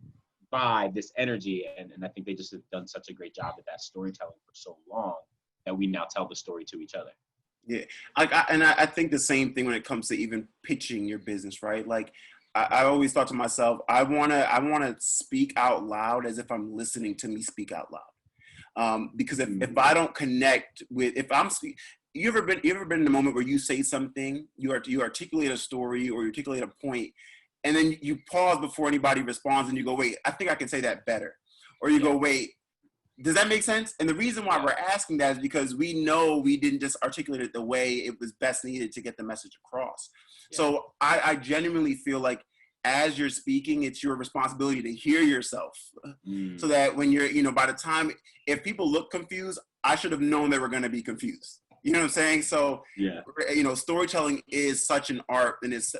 vibe, this energy, and I think they just have done such a great job at that storytelling for so long that we now tell the story to each other. Yeah, I think the same thing when it comes to even pitching your business, right? Like I always thought to myself, I wanna speak out loud as if I'm listening to me speak out loud, because if I don't connect with, if I'm speaking. You ever been in a moment where you say something, you articulate a story or you articulate a point, and then you pause before anybody responds, and you go, wait, I think I can say that better. Or you go, wait, does that make sense? And the reason why we're asking that is because we know we didn't just articulate it the way it was best needed to get the message across. So I genuinely feel like as you're speaking, it's your responsibility to hear yourself, so that when you're, you know, by the time, if people look confused, I should have known they were going to be confused. You know what I'm saying? So, you know, storytelling is such an art, and it's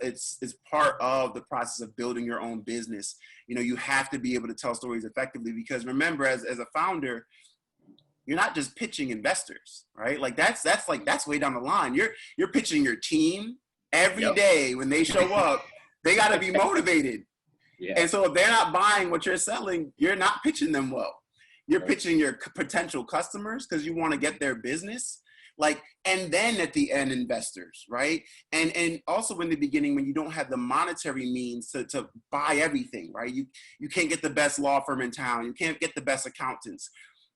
part of the process of building your own business. You know, you have to be able to tell stories effectively, because remember, as a founder, you're not just pitching investors, right? Like that's way down the line. You're pitching your team every day when they show up. They got to be motivated. And so if they're not buying what you're selling, you're not pitching them well. You're pitching your potential customers because you want to get their business. Like, and then at the end, investors, right? And also in the beginning, when you don't have the monetary means to buy everything, right? You can't get the best law firm in town. You can't get the best accountants.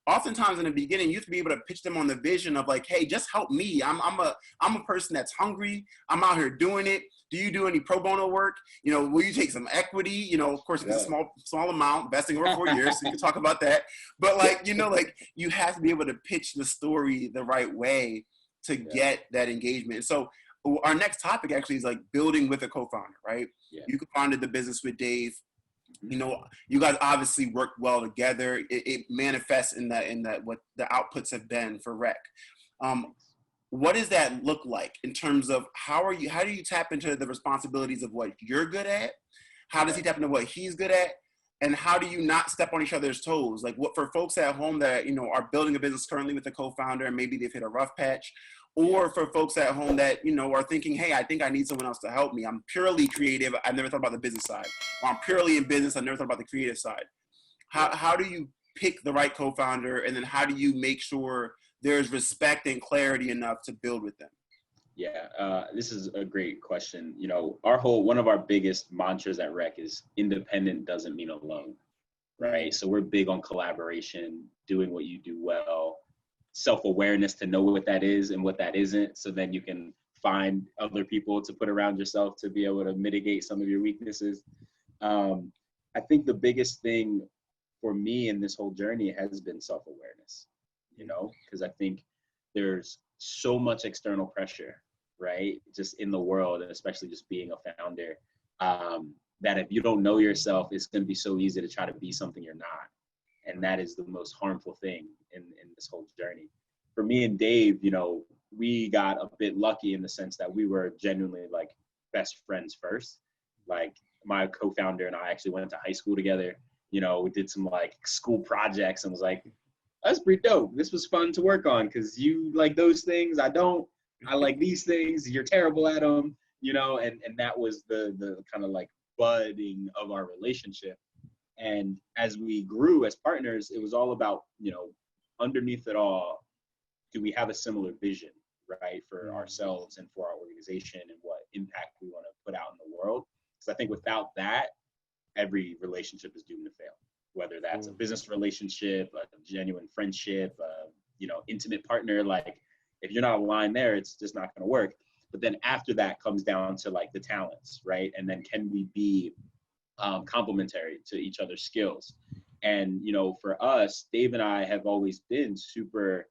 oftentimes in the beginning, you have to be able to pitch them on the vision of like, hey, just help me. I'm a person that's hungry. I'm out here doing it. Do you do any pro bono work? You know, will you take some equity? You know, of course, it's a small amount, vesting over 4 years, so you can talk about that. But like, you know, like you have to be able to pitch the story the right way to get that engagement. So our next topic actually is like building with a co-founder, right? Yeah. You co-founded the business with Dave. You know, you guys obviously work well together. It manifests in that what the outputs have been for Rec. What does that look like in terms of how do you tap into the responsibilities of what you're good at? How does he tap into what he's good at? And how do you not step on each other's toes? Like what for folks at home that, you know, are building a business currently with a co-founder and maybe they've hit a rough patch, or for folks at home that, you know, are thinking, hey, I think I need someone else to help me. I'm purely creative. I've never thought about the business side. Or I'm purely in business. I've never thought about the creative side. How do you pick the right co-founder? And then how do you make sure there's respect and clarity enough to build with them? Yeah, this is a great question. You know, one of our biggest mantras at Rec is independent doesn't mean alone, right? So we're big on collaboration, doing what you do well, self-awareness to know what that is and what that isn't, so then you can find other people to put around yourself to be able to mitigate some of your weaknesses. I think the biggest thing for me in this whole journey has been self-awareness, you know, because I think there's so much external pressure, right, just in the world, and especially just being a founder, that if you don't know yourself, it's going to be so easy to try to be something you're not. And that is the most harmful thing in this whole journey. For me and Dave, you know, we got a bit lucky in the sense that we were genuinely like best friends first. Like my co-founder and I actually went to high school together. You know, we did some like school projects and was like, that's pretty dope. This was fun to work on because you like those things. I don't. I like these things. You're terrible at them, you know, and that was the kind of like budding of our relationship. And as we grew as partners, it was all about, you know, underneath it all, do we have a similar vision, right, for ourselves and for our organization and what impact we want to put out in the world? Because I think without that, every relationship is doomed to fail, whether that's a business relationship, a genuine friendship, you know, intimate partner. Like if you're not aligned there, it's just not going to work. But then after that comes down to like the talents, right? And then can we be complementary to each other's skills? And, you know, for us, Dave and I have always been super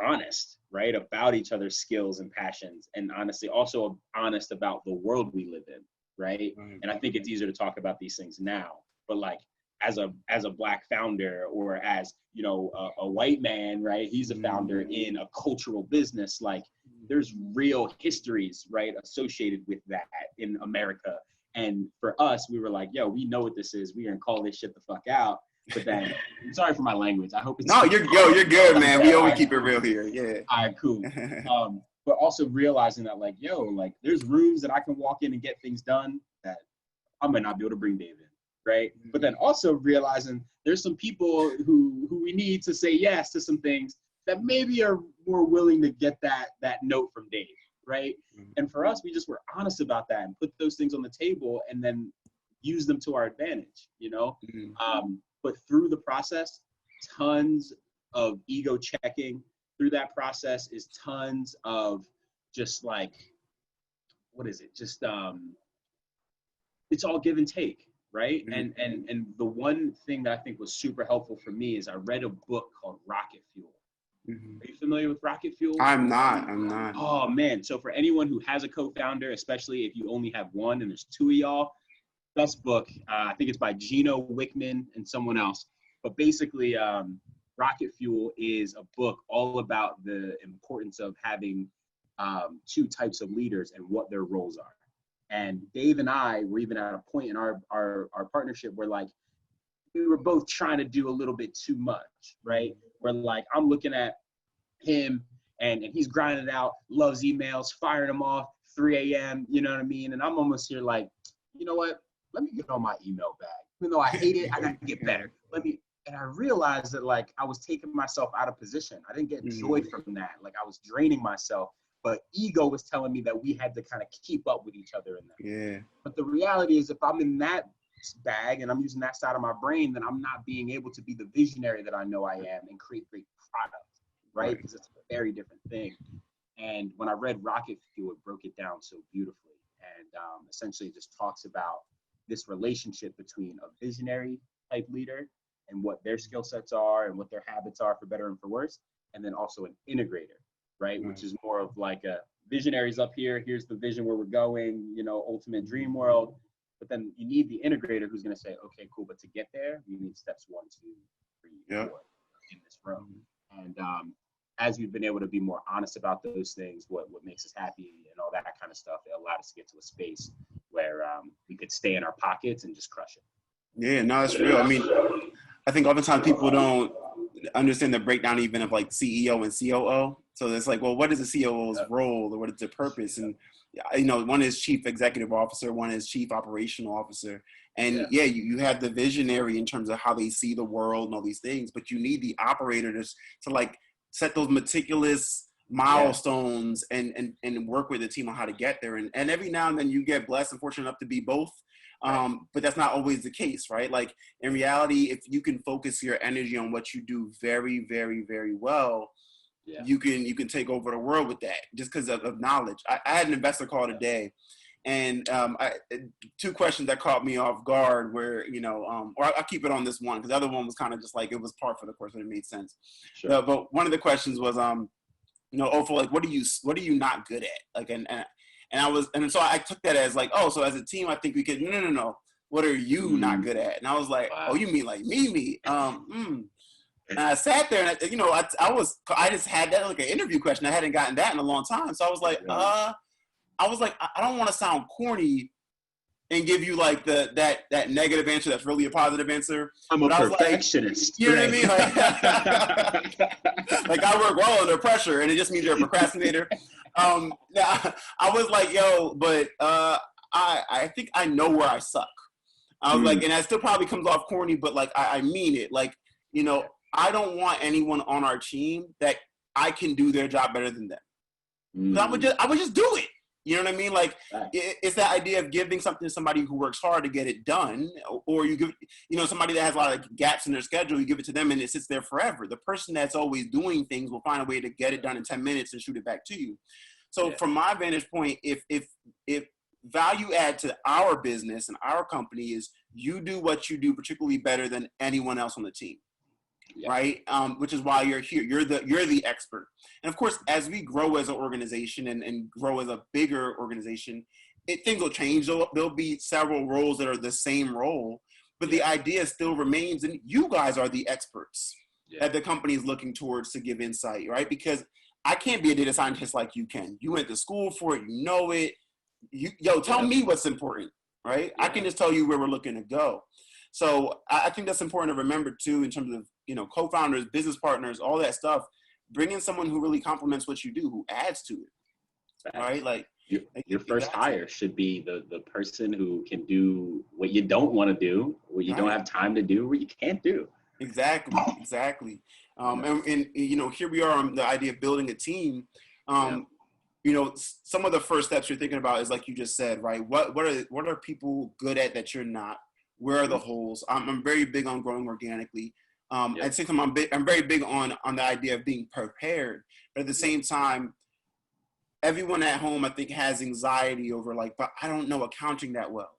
honest, right, about each other's skills and passions, and honestly also honest about the world we live in, right? And I think it's easier to talk about these things now, but like as a Black founder, or as, you know, a white man, right, he's a founder in a cultural business, like there's real histories, right, associated with that in America. And for us, we were like, yo, we know what this is. We're going to call this shit the fuck out. But then, I'm sorry for my language. I hope it's... No, you're good, man. We always keep it real here. Yeah. All right, cool. But also realizing that, like, yo, like, there's rooms that I can walk in and get things done that I might not be able to bring Dave in, right? But then also realizing there's some people who we need to say yes to some things that maybe are more willing to get that note from Dave. Right. And for us, we just were honest about that and put those things on the table and then use them to our advantage, you know. But through the process, tons of ego checking. Through that process is tons of just like, what is it? Just it's all give and take, right? And the one thing that I think was super helpful for me is I read a book called Rocket Fuel. Are you familiar with Rocket Fuel? I'm not. Oh, man. So for anyone who has a co-founder, especially if you only have one and there's two of y'all, best book. I think it's by Gino Wickman and someone else. But basically, Rocket Fuel is a book all about the importance of having two types of leaders and what their roles are. And Dave and I were even at a point in our partnership where, like, we were both trying to do a little bit too much, right? Where, like, I'm looking at him and he's grinding it out, loves emails, firing them off 3 a.m., you know what I mean? And I'm almost here like, you know what? Let me get on my email bag. Even though I hate it, I got to get better. And I realized that, like, I was taking myself out of position. I didn't get joy from that. Like, I was draining myself. But ego was telling me that we had to kind of keep up with each other in that. Yeah. But the reality is, if I'm in that bag and I'm using that side of my brain, then I'm not being able to be the visionary that I know I am and create great product, right? Because it's a very different thing. And when I read Rocket Fuel, it broke it down so beautifully, and essentially just talks about this relationship between a visionary type leader and what their skill sets are and what their habits are, for better and for worse, and then also an integrator, right? Which is more of like a visionary's up here, here's the vision where we're going, you know, ultimate dream world. But then you need the integrator who's going to say, okay, cool, but to get there, you need steps 1, 2, 3, 4 in this room. And as we've been able to be more honest about those things, what makes us happy and all that kind of stuff, it allowed us to get to a space where we could stay in our pockets and just crush it. Yeah, no, it's real. I mean, I think oftentimes people don't understand the breakdown even of like CEO and COO. So it's like, well, what is the COO's role or what is the purpose? And, you know, one is chief executive officer, one is chief operational officer. And you have the visionary in terms of how they see the world and all these things, but you need the operator to like set those meticulous milestones and work with the team on how to get there. And every now and then you get blessed and fortunate enough to be both. But that's not always the case, right? Like in reality, if you can focus your energy on what you do very, very, very well, you can take over the world with that just because of knowledge. I had an investor call today, and 2 questions that caught me off guard where, you know, or I'll keep it on this one because the other one was kind of just like, it was par for the course and it made sense. Sure. But one of the questions was, you know, Ofo, like, what are you not good at? Like, and so I took that as like, oh, so as a team, I think we could, no. What are you not good at? And I was like, oh, you mean like me? And I sat there and, you know, I just had that like an interview question. I hadn't gotten that in a long time. So I was like, I don't want to sound corny and give you like that negative answer that's really a positive answer. I'm a perfectionist. Like, you know what I mean? Like I work well under pressure, and it just means you're a procrastinator. I was like, yo, but I think I know where I suck. I was like, and that still probably comes off corny, but like I mean it. Like, you know, I don't want anyone on our team that I can do their job better than them. I would just do it. You know what I mean? Like, it's that idea of giving something to somebody who works hard to get it done, or you give, you know, somebody that has a lot of gaps in their schedule, you give it to them and it sits there forever. The person that's always doing things will find a way to get it done in 10 minutes and shoot it back to you. So from my vantage point, if value add to our business and our company is you do what you do particularly better than anyone else on the team. Right? Which is why you're here. You're the expert. And of course, as we grow as an organization and grow as a bigger organization, things will change. There'll be several roles that are the same role, but the idea still remains, and you guys are the experts that the company is looking towards to give insight, right? Because I can't be a data scientist like you can. You went to school for it. You know it. Tell me what's important, right? I can just tell you where we're looking to go. So I think that's important to remember too, in terms of, you know, co-founders, business partners, all that stuff. Bring in someone who really complements what you do, who adds to it, right? Like your first hire should be the person who can do what you don't want to do, what you don't have time to do, what you can't do. Exactly. And you know, here we are on the idea of building a team. You know, some of the first steps you're thinking about is like you just said, right? What are people good at that you're not? Where are the holes? I'm very big on growing organically. At the same time, I'm very big on the idea of being prepared. But at the same time, everyone at home, I think, has anxiety over like, but I don't know accounting that well.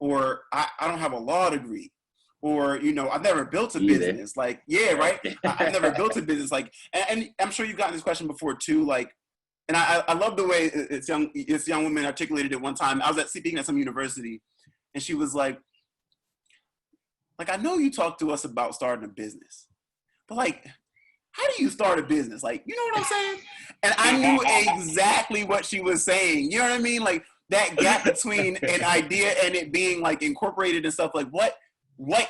Or I don't have a law degree. Or, you know, I've never built a business. Like, right? I've never built a business. Like, and I'm sure you've gotten this question before too. Like, and I love the way this young woman articulated it one time. I was speaking at some university, and she was like, I know you talked to us about starting a business, but like, how do you start a business? Like, you know what I'm saying? And I knew exactly what she was saying. You know what I mean? Like that gap between an idea and it being like incorporated and stuff. Like what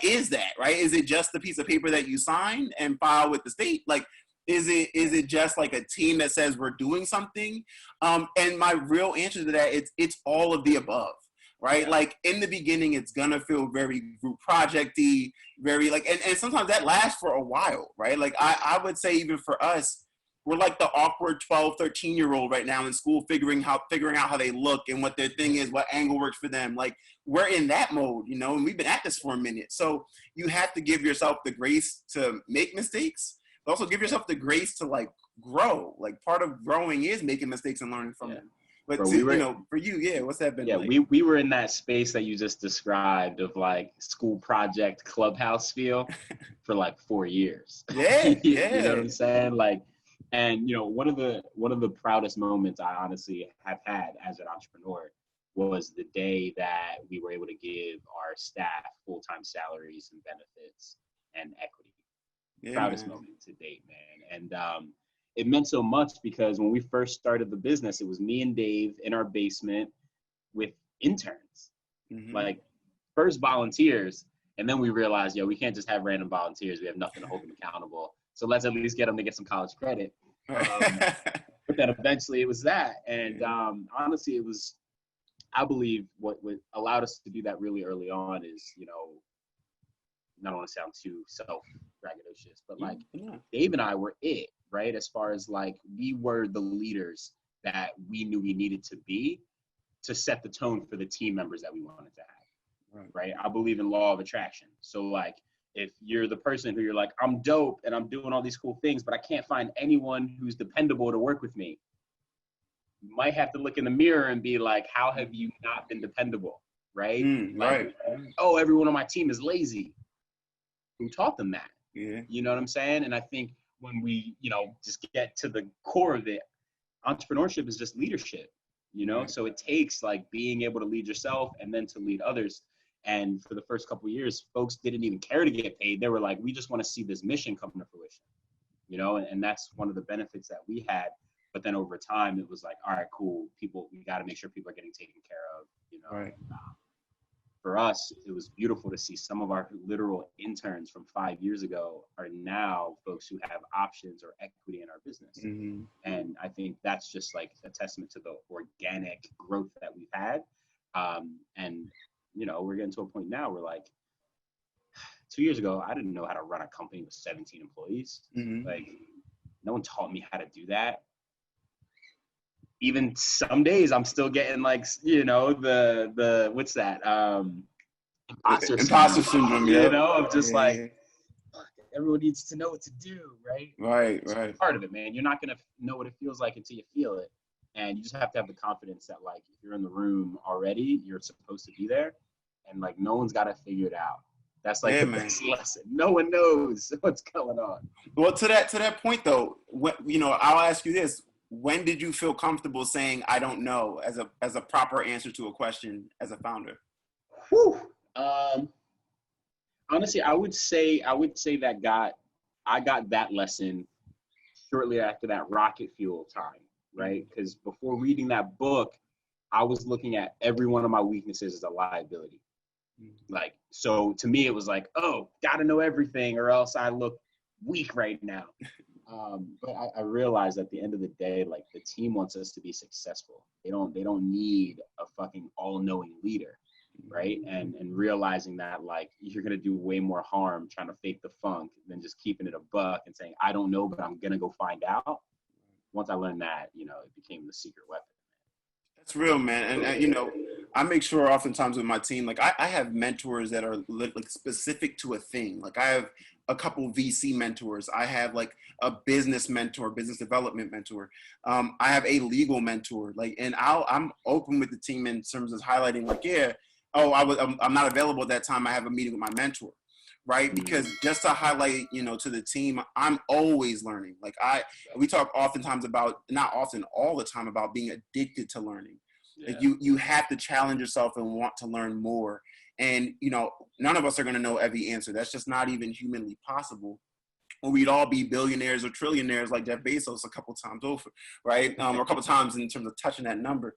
is that, right? Is it just the piece of paper that you sign and file with the state? Like, is it just like a team that says we're doing something? And my real answer to that, it's all of the above. Right? Like in the beginning, it's gonna feel very group project-y, very like, and sometimes that lasts for a while, right? Like I would say even for us, we're like the awkward 12, 13-year-old right now in school, figuring out how they look and what their thing is, what angle works for them. Like, we're in that mode, you know, and we've been at this for a minute. So you have to give yourself the grace to make mistakes, but also give yourself the grace to like grow. Like, part of growing is making mistakes and learning from them. But Bro, you know, for you, yeah, what's that been like? we were in that space that you just described of like school project clubhouse feel for like 4 years. Yeah, You know what I'm saying? Like, and you know, one of the proudest moments I honestly have had as an entrepreneur was the day that we were able to give our staff full-time salaries and benefits and equity. Proudest moment to date, man. And it meant so much because when we first started the business, it was me and Dave in our basement with interns, like first volunteers. And then we realized, we can't just have random volunteers. We have nothing to hold them accountable. So let's at least get them to get some college credit. But then eventually it was that. And honestly, it was, I believe what allowed us to do that really early on is, you know, I don't want to sound too self-braggadocious, but like Dave and I were it, right? As far as like, we were the leaders that we knew we needed to be to set the tone for the team members that we wanted to have, right? I believe in law of attraction. So like, if you're the person who you're like, I'm dope and I'm doing all these cool things, but I can't find anyone who's dependable to work with me, you might have to look in the mirror and be like, how have you not been dependable, right? Oh, everyone on my team is lazy. Who taught them that? You know what I'm saying? And I think when we, you know, just get to the core of it, entrepreneurship is just leadership, you know? So it takes like being able to lead yourself and then to lead others. And for the first couple of years, folks didn't even care to get paid. They were like, we just want to see this mission come to fruition, you know? And that's one of the benefits that we had. But then over time, it was like, all right, cool. We got to make sure people are getting taken care of, you know? For us, it was beautiful to see some of our literal interns from 5 years ago are now folks who have options or equity in our business. And I think that's just like a testament to the organic growth that we've had. And, you know, we're getting to a point now where like 2 years ago, I didn't know how to run a company with 17 employees. Like, no one taught me how to do that. Even some days I'm still getting like, you know, the what's that? Imposter syndrome, you know, of just like, everyone needs to know what to do, right? Right. Part of it, man. You're not going to know what it feels like until you feel it. And you just have to have the confidence that like, if you're in the room already, you're supposed to be there. And like, no one's got to figure it out. That's like the best lesson. No one knows what's going on. Well, to that point though, you know, I'll ask you this. When did you feel comfortable saying "I don't know" as a proper answer to a question as a founder? Honestly, I would say that I got that lesson shortly after that rocket fuel time, right? Because before reading that book, I was looking at every one of my weaknesses as a liability. Like, so to me, it was like, oh, gotta know everything or else I look weak right now. But I realized at the end of the day, like, the team wants us to be successful. They don't need a fucking all-knowing leader, right? And realizing that like, you're gonna do way more harm trying to fake the funk than just keeping it a buck and saying, I don't know, but I'm gonna go find out. Once I learned that, you know, it became the secret weapon. That's real, man. And you know, I make sure oftentimes with my team, like I have mentors that are like specific to a thing. Like I have a couple VC mentors. I have like a business mentor, business development mentor. I have a legal mentor. Like, and I'm open with the team in terms of highlighting like, I'm not available at that time. I have a meeting with my mentor, right? Because just to highlight, you know, to the team, I'm always learning. Like we talk oftentimes about, not often, all the time, about being addicted to learning. Like you have to challenge yourself and want to learn more. And, you know, none of us are going to know every answer. That's just not even humanly possible. Or we'd all be billionaires or trillionaires like Jeff Bezos a couple times over, right? Or a couple times in terms of touching that number.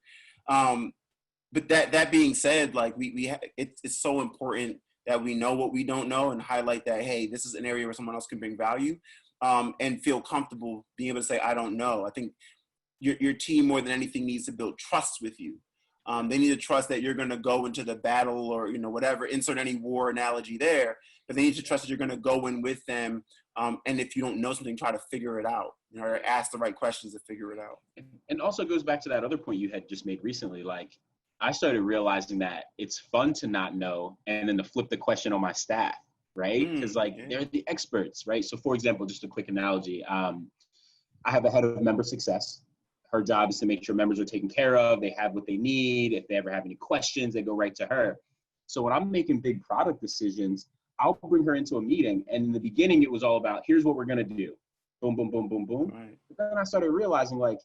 But that being said, like it's so important that we know what we don't know and highlight that, hey, this is an area where someone else can bring value, and feel comfortable being able to say, I don't know. I think your team more than anything needs to build trust with you. They need to trust that you're going to go into the battle or, you know, whatever, insert any war analogy there, but they need to trust that you're going to go in with them And if you don't know something, try to figure it out, or ask the right questions to figure it out. And also goes back to that other point you had just made recently. Like, I started realizing that it's fun to not know and then to flip the question on my staff, right? Because they're the experts, right? So for example, just a quick analogy. I have a head of member success. Her job is to make sure members are taken care of. They have what they need. If they ever have any questions, they go right to her. So when I'm making big product decisions, I'll bring her into a meeting. And in the beginning, it was all about, here's what we're going to do. Boom, boom, boom, boom, boom. Right. But then I started realizing, like,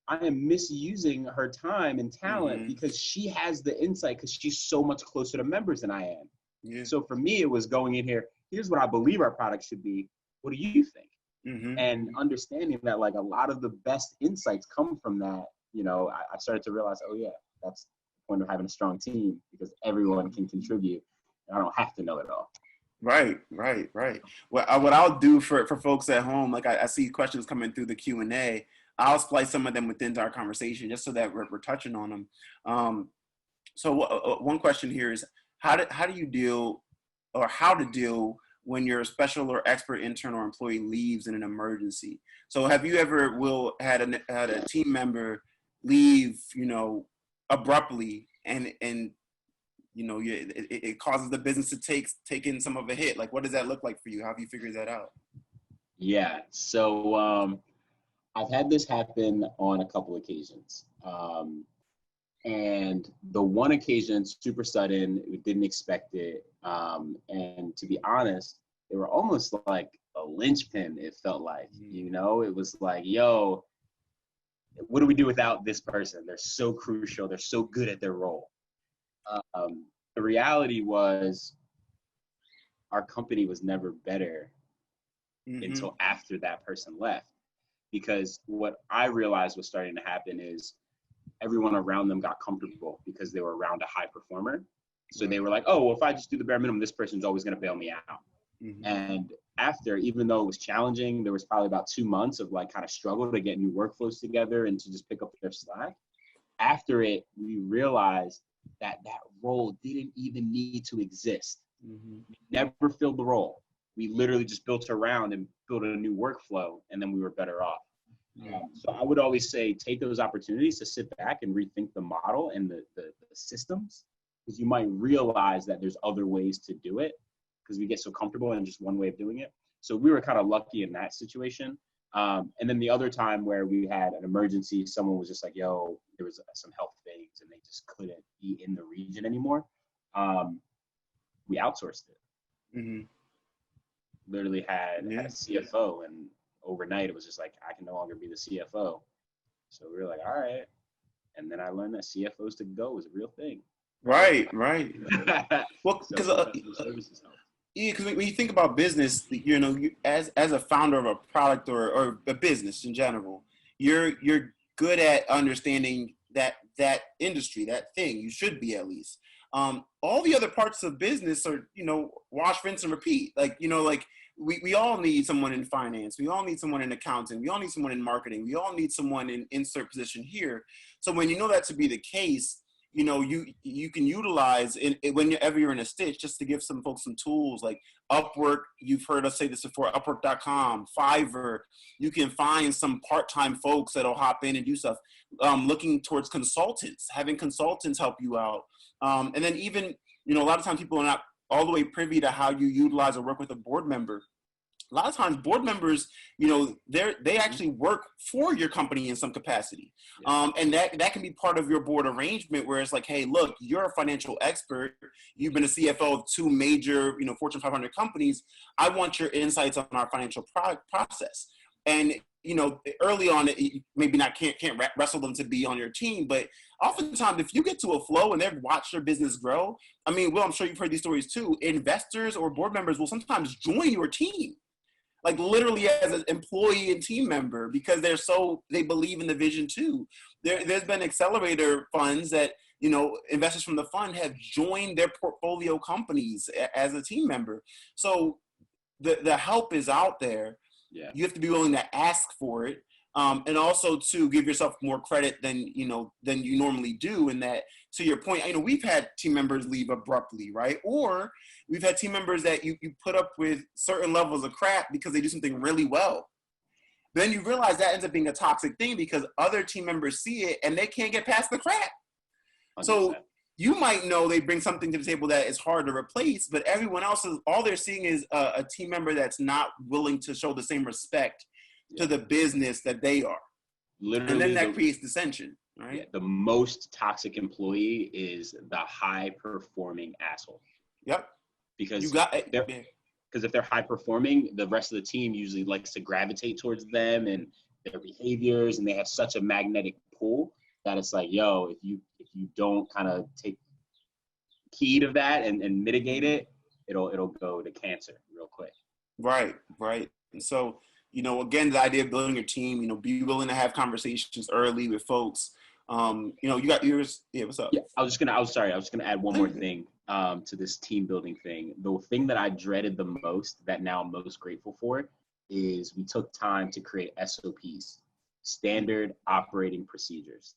I am misusing her time and talent because she has the insight because she's so much closer to members than I am. Yeah. So for me, it was going in here, here's what I believe our product should be. What do you think? And understanding that, like, a lot of the best insights come from that. I started to realize, oh yeah, that's the point of having a strong team, because everyone can contribute. I don't have to know it all. Right. Well, what I'll do for folks at home, like I see questions coming through the Q&A, I'll splice some of them within our conversation just so that we're touching on them. So one question here is, how do you deal, or how to deal when your special or expert intern or employee leaves in an emergency? So have you ever had a team member leave, abruptly, and it causes the business to take in some of a hit? Like, what does that look like for you? How have you figured that out? Yeah. So I've had this happen on a couple occasions. And the one occasion, super sudden, we didn't expect it. And to be honest, they were almost like a linchpin, it felt like. It was like, yo, what do we do without this person? They're so crucial. They're so good at their role. The reality was, our company was never better until after that person left. Because what I realized was starting to happen is everyone around them got comfortable because they were around a high performer. So they were like, oh, well, if I just do the bare minimum, this person's always going to bail me out. And after, even though it was challenging, there was probably about 2 months of like kind of struggle to get new workflows together and to just pick up their slack. After it, we realized that role didn't even need to exist. We never filled the role. We literally just built around and built a new workflow, and then we were better off. So I would always say, take those opportunities to sit back and rethink the model and the systems, because you might realize that there's other ways to do it, because we get so comfortable in just one way of doing it. So we were kind of lucky in that situation. And then the other time where we had an emergency, someone was just like, yo, there was some health things and they just couldn't be in the region anymore. We outsourced it. Literally had a CFO, and overnight it was just like, I can no longer be the CFO. So we were like, all right. And then I learned that CFOs to go is a real thing. Right. Well, because when you think about business, as a founder of a product or a business in general, you're good at understanding that industry, that thing. You should be, at least. All the other parts of business are, wash, rinse, and repeat. We all need someone in finance. We all need someone in accounting. We all need someone in marketing. We all need someone in insert position here. So when you know that to be the case, you can utilize whenever you're in a stitch, just to give some folks some tools like Upwork. You've heard us say this before, Upwork.com, Fiverr. You can find some part-time folks that'll hop in and do stuff. Looking towards consultants, having consultants help you out. And then even, a lot of times people are not all the way privy to how you utilize or work with a board member. A lot of times board members, they actually work for your company in some capacity. And that can be part of your board arrangement, where it's like, hey, look, you're a financial expert. You've been a CFO of 2 major, Fortune 500 companies. I want your insights on our financial process. And, early on, maybe can't wrestle them to be on your team, but oftentimes if you get to a flow and they've watched your business grow, I'm sure you've heard these stories too. Investors or board members will sometimes join your team, like literally as an employee and team member, because they believe in the vision too. There's been accelerator funds that, investors from the fund have joined their portfolio companies as a team member. So the help is out there. Yeah. You have to be willing to ask for it. And also to give yourself more credit than you normally do. In that, to your point, we've had team members leave abruptly, right? Or we've had team members that you put up with certain levels of crap because they do something really well. Then you realize that ends up being a toxic thing because other team members see it and they can't get past the crap. 100%. So you might know they bring something to the table that is hard to replace, but everyone else all they're seeing is a team member that's not willing to show the same respect to the business that they are. Literally, and then that creates dissension, right? Yeah, the most toxic employee is the high performing asshole. Yep. Because if they're high performing, the rest of the team usually likes to gravitate towards them and their behaviors, and they have such a magnetic pull that it's like, yo, if you don't kind of take heed of that and mitigate it, it'll go to cancer real quick. Right. And so, again, the idea of building your team, be willing to have conversations early with folks. You got yours. Yeah, what's up? Yeah, I was gonna add one more thing to this team building thing. The thing that I dreaded the most, that now I'm most grateful for, is we took time to create SOPs, standard operating procedures.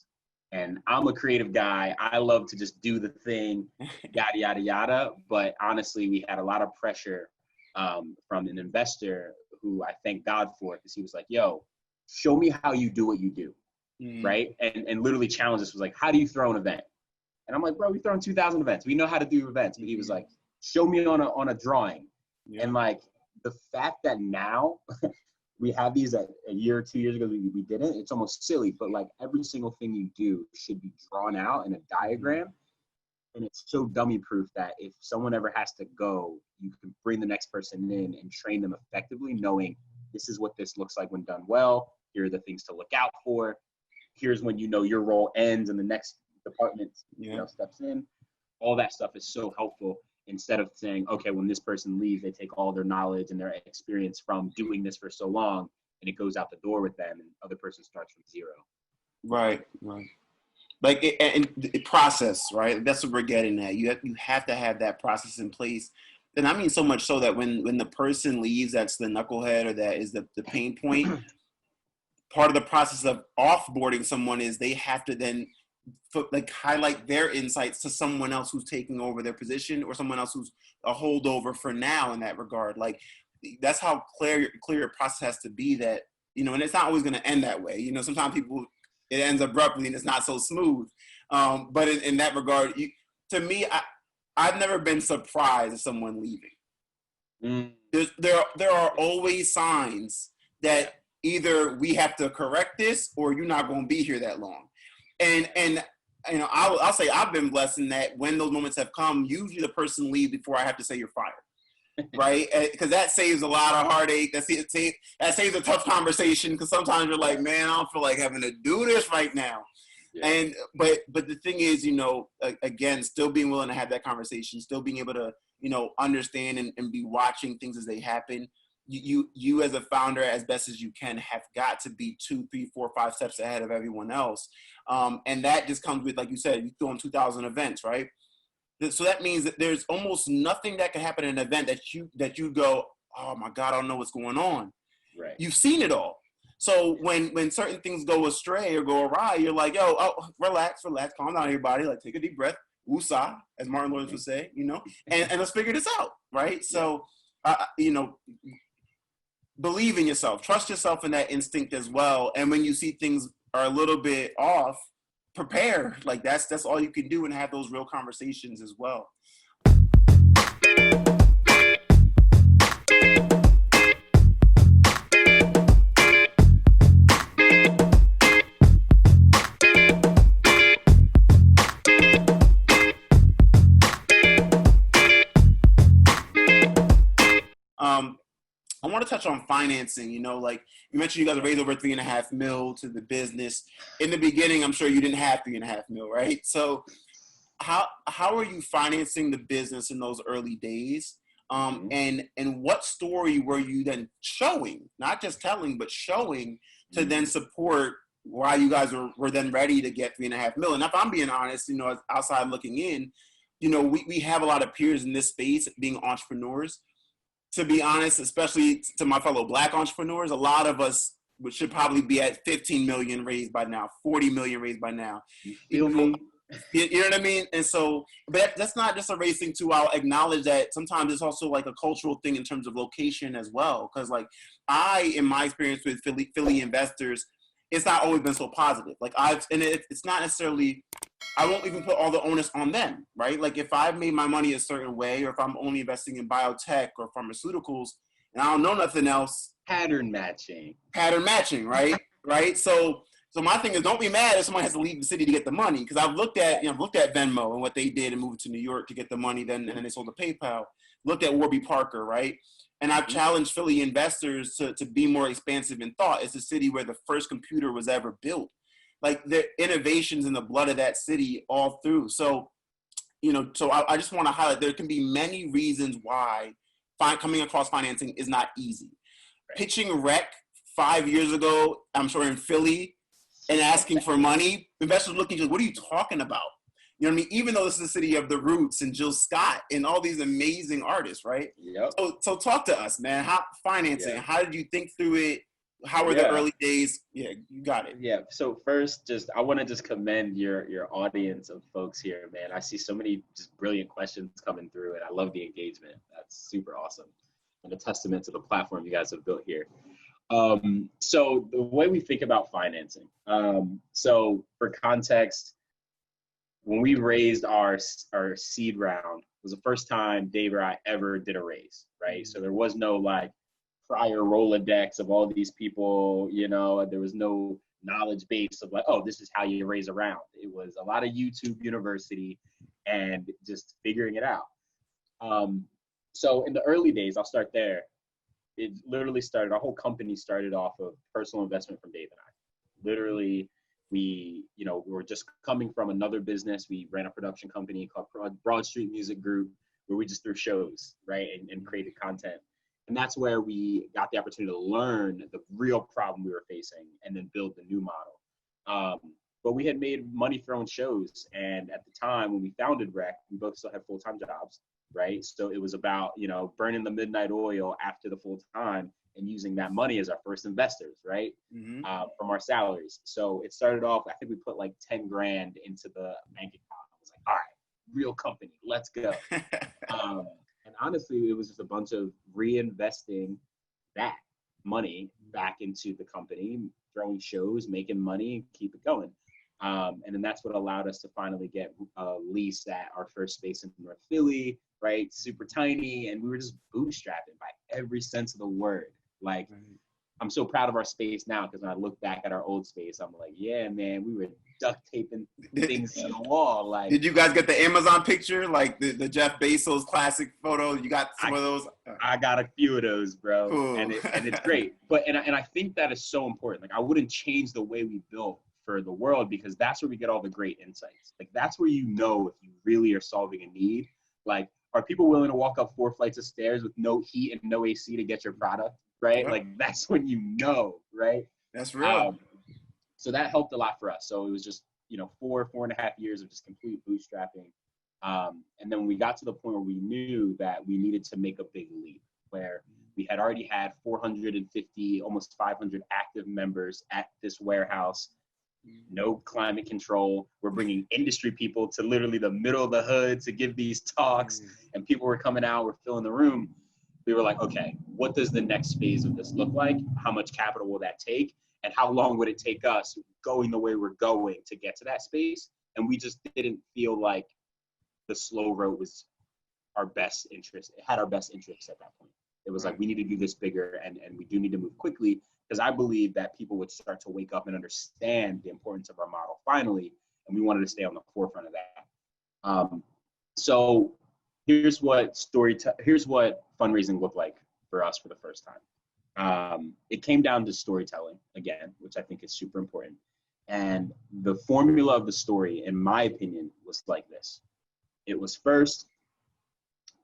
And I'm a creative guy. I love to just do the thing, yada, yada, yada. But honestly, we had a lot of pressure from an investor who I thank God for, because he was like, yo, show me how you do what you do, right? And literally challenged us, was like, how do you throw an event? And I'm like, bro, we've thrown 2,000 events. We know how to do events. But he was like, show me on a drawing. Yeah. And like, the fact that now we have these a year or 2 years ago, we didn't, it's almost silly. But like, every single thing you do should be drawn out in a diagram. And it's so dummy proof that if someone ever has to go, you can bring the next person in and train them effectively, knowing this is what this looks like when done well. Here are the things to look out for. Here's when your role ends and the next department steps in. All that stuff is so helpful, instead of saying, okay, when this person leaves, they take all their knowledge and their experience from doing this for so long, and it goes out the door with them, and the other person starts from zero. Right. Like the process, right? That's what we're getting at. You have to have that process in place. And I mean so much so that when the person leaves, that's the knucklehead, or that is the pain point. Part of the process of offboarding someone is they have to then highlight their insights to someone else who's taking over their position, or someone else who's a holdover for now in that regard. Like, that's how clear your process has to be, that, and it's not always going to end that way. Sometimes it ends abruptly and it's not so smooth. But in that regard, to me, I've never been surprised at someone leaving. There are always signs that either we have to correct this, or you're not going to be here that long. And I'll say I've been blessed in that when those moments have come, usually the person leaves before I have to say you're fired, right? Because that saves a lot of heartache. That saves a tough conversation, because sometimes you're like, man, I don't feel like having to do this right now. Yeah. And but the thing is, again, still being willing to have that conversation, still being able to understand and be watching things as they happen. You as a founder, as best as you can, have got to be 2, 3, 4, 5 steps ahead of everyone else. And that just comes with, like you said, you throw in 2,000 events, right? So that means that there's almost nothing that can happen in an event that you go, oh my God, I don't know what's going on. Right. You've seen it all. So when certain things go astray or go awry, you're like, relax, calm down, everybody. Like, take a deep breath, woosah, as Martin Lawrence would say, and let's figure this out, right? So, believe in yourself, trust yourself in that instinct as well. And when you see things are a little bit off, prepare. Like, that's all you can do, and have those real conversations as well. I want to touch on financing. Like you mentioned, you guys raised over $3.5 million to the business. In the beginning, I'm sure you didn't have $3.5 million, right? So how are you financing the business in those early days? And what story were you then showing, not just telling, but showing to then support why you guys were then ready to get $3.5 million? And if I'm being honest, as outside looking in, we have a lot of peers in this space being entrepreneurs. To be honest, especially to my fellow Black entrepreneurs, a lot of us which should probably be at 15 million raised by now, 40 million raised by now. You feel me? You know what I mean? And so, but that's not just a race thing too. I'll acknowledge that sometimes it's also like a cultural thing in terms of location as well. Because like in my experience with Philly investors, it's not always been so positive. Like it's not necessarily, I won't even put all the onus on them, right? Like if I've made my money a certain way, or if I'm only investing in biotech or pharmaceuticals, and I don't know nothing else. Pattern matching, right? Right. So my thing is, don't be mad if someone has to leave the city to get the money. Because I've looked at Venmo and what they did and moved to New York to get the money, and then they sold to PayPal. Looked at Warby Parker, right? And I've challenged Philly investors to be more expansive in thought. It's a city where the first computer was ever built. Like the innovations in the blood of that city all through. So, so I just want to highlight there can be many reasons why coming across financing is not easy. Right. Pitching rec 5 years ago, I'm sure in Philly, and asking for money, investors looking at, what are you talking about? You know what I mean? Even though this is the city of the Roots and Jill Scott and all these amazing artists, right? Yep. So talk to us, man. How financing? Yeah. How did you think through it? How were the early days? Yeah, you got it. Yeah. So first, I want to just commend your audience of folks here, man. I see so many just brilliant questions coming through, and I love the engagement. That's super awesome, and a testament to the platform you guys have built here. So the way we think about financing, so for context, when we raised our seed round, it was the first time Dave or I ever did a raise, right? So there was no like prior Rolodex of all these people, there was no knowledge base of like, oh, this is how you raise a round. It was a lot of YouTube University and just figuring it out. So in the early days, I'll start there. It literally started, our whole company started off of personal investment from Dave and I. Literally, we were just coming from another business. We ran a production company called Broad Street Music Group, where we just threw shows, right, and created content. And that's where we got the opportunity to learn the real problem we were facing and then build the new model. But we had made money throwing shows. And at the time when we founded Rec, we both still had full-time jobs, right? So it was about, burning the midnight oil after the full-time and using that money as our first investors, right? Mm-hmm. From our salaries. So it started off, I think we put like 10 grand into the bank account. I was like, all right, real company, let's go. And honestly, it was just a bunch of reinvesting that money back into the company, throwing shows, making money, keep it going. And then that's what allowed us to finally get a lease at our first space in North Philly, right? Super tiny. And we were just bootstrapping by every sense of the word. Like, I'm so proud of our space now because when I look back at our old space, I'm like, yeah, man, we were duct taping things to the wall. Like, did you guys get the Amazon picture, like the Jeff Bezos classic photo? You got some of those? I got a few of those, bro. Cool. And it's great. But and I think that is so important. Like, I wouldn't change the way we built for the world because that's where we get all the great insights. Like, that's where if you really are solving a need. Like, are people willing to walk up 4 flights of stairs with no heat and no AC to get your product? Right? Yeah. Like, that's when right? That's real. So that helped a lot for us. So it was just, 4.5 years of just complete bootstrapping. And then when we got to the point where we knew that we needed to make a big leap, where we had already had 450, almost 500 active members at this warehouse, no climate control. We're bringing industry people to literally the middle of the hood to give these talks, and people were coming out, we're filling the room. We were like, okay, what does the next phase of this look like? How much capital will that take? And how long would it take us going the way we're going to get to that space? And we just didn't feel like the slow road was our best interest. It had our best interests at that point. It was like, we need to do this bigger and we do need to move quickly because I believe that people would start to wake up and understand the importance of our model finally. And we wanted to stay on the forefront of that. So here's what fundraising looked like for us for the first time. It came down to storytelling again, which I think is super important. And the formula of the story, in my opinion, was like this. It was first,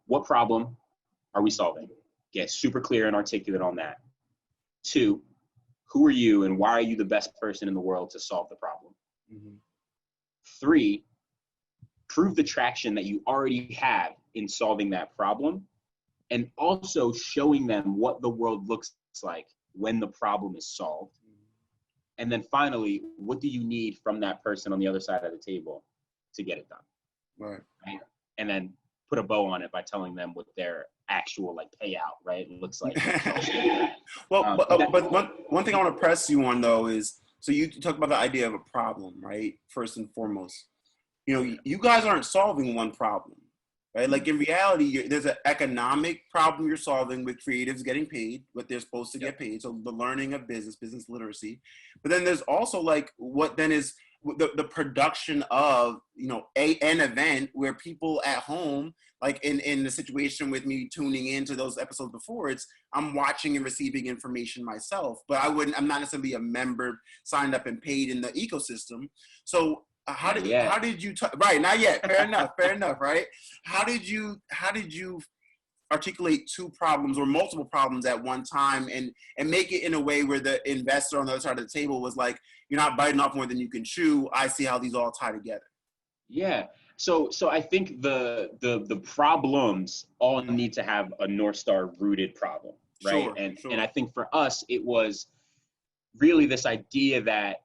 what problem are we solving? Get super clear and articulate on that. 2, who are you and why are you the best person in the world to solve the problem? Mm-hmm. 3, prove the traction that you already have in solving that problem, and also showing them what the world looks like when the problem is solved. And then finally, what do you need from that person on the other side of the table to get it done? Right. And then put a bow on it by telling them what their actual like payout, right, looks like. Well, but one thing I want to press you on though is, so you talk about the idea of a problem, right? First and foremost, you know, you guys aren't solving one problem, right? Like in reality, there's an economic problem you're solving with creatives getting paid what they're supposed to get paid. So the learning of business literacy. But then there's also like what then is the production of, you know, an event where people at home, like in the situation with me tuning into those episodes before, it's I'm watching and receiving information myself, but I'm not necessarily a member signed up and paid in the ecosystem. So how did you right, not yet, fair enough, right? How did you articulate two problems or multiple problems at one time and make it in a way where the investor on the other side of the table was like, you're not biting off more than you can chew. I see how these all tie together. Yeah. So I think the problems all need to have a North Star rooted problem, right? Sure, and I think for us, it was really this idea that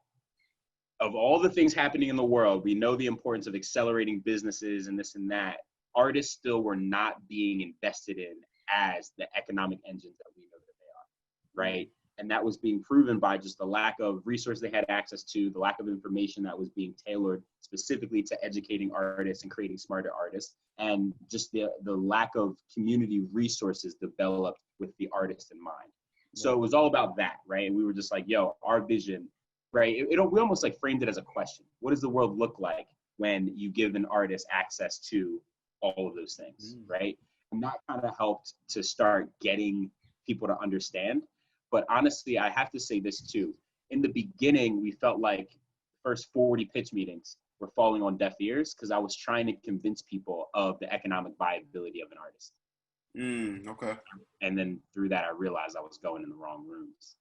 of all the things happening in the world, we know the importance of accelerating businesses and this and that. Artists still were not being invested in as the economic engines that we know that they are, right? And that was being proven by just the lack of resources they had access to, the lack of information that was being tailored specifically to educating artists and creating smarter artists, and just the lack of community resources developed with the artist in mind. So it was all about that, right? And we were just like, yo, our vision, right? We almost like framed it as a question. What does the world look like when you give an artist access to all of those things, right? And that kind of helped to start getting people to understand. But honestly, I have to say this too. In the beginning, we felt like the first 40 pitch meetings were falling on deaf ears because I was trying to convince people of the economic viability of an artist. Okay. And then through that, I realized I was going in the wrong rooms.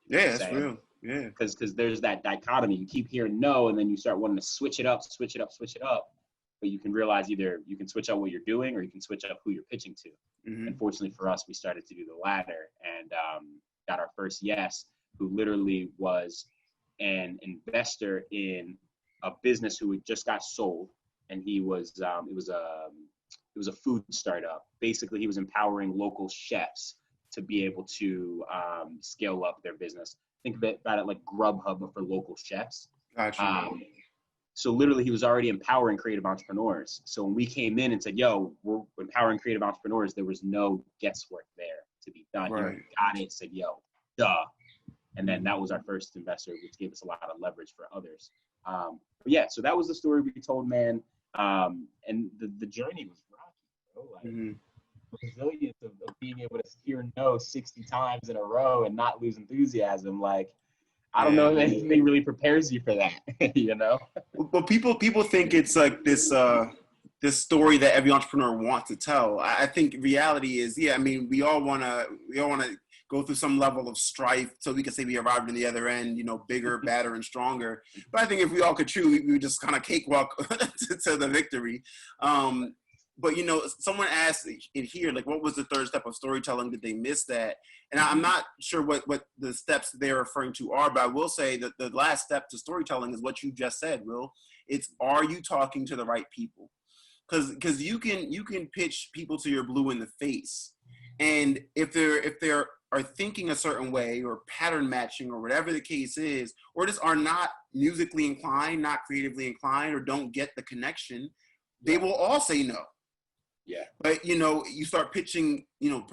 Yeah, that's real. Yeah. Because there's that dichotomy. You keep hearing no, and then you start wanting to switch it up. But you can realize either you can switch up what you're doing or you can switch up who you're pitching to. Unfortunately for us, we started to do the latter and got our first yes, who literally was an investor in a business who had just got sold. And he was, it was a food startup. Basically, he was empowering local chefs to be able to scale up their business. Think about it like Grubhub, but for local chefs. Gotcha. So literally he was already empowering creative entrepreneurs. So when we came in and said, yo, we're empowering creative entrepreneurs, there was no guesswork there to be done. Right. He got it, said, yo, duh. And then that was our first investor, which gave us a lot of leverage for others. But yeah, so that was the story we told, man. And the journey was rocky, bro. Like, resilience of being able to hear no 60 times in a row and not lose enthusiasm. Like, I don't know if anything really prepares you for that, you know? Well, people think it's like this story that every entrepreneur wants to tell. I think reality is, I mean, we all want to go through some level of strife so we can say we arrived in the other end, you know, bigger, badder, and stronger. But I think if we all could chew, we would just kind of cakewalk to the victory. But, you know, someone asked in here, like, what was the third step of storytelling? Did they miss that? And I'm not sure what the steps they're referring to are, but I will say that the last step to storytelling is what you just said, Will. It's, are you talking to the right people? Because you can pitch people to your blue in the face. And if they're are thinking a certain way or pattern matching or whatever the case is, or just are not musically inclined, not creatively inclined, or don't get the connection, they will all say no. Yeah. But, you know, you start pitching, you know,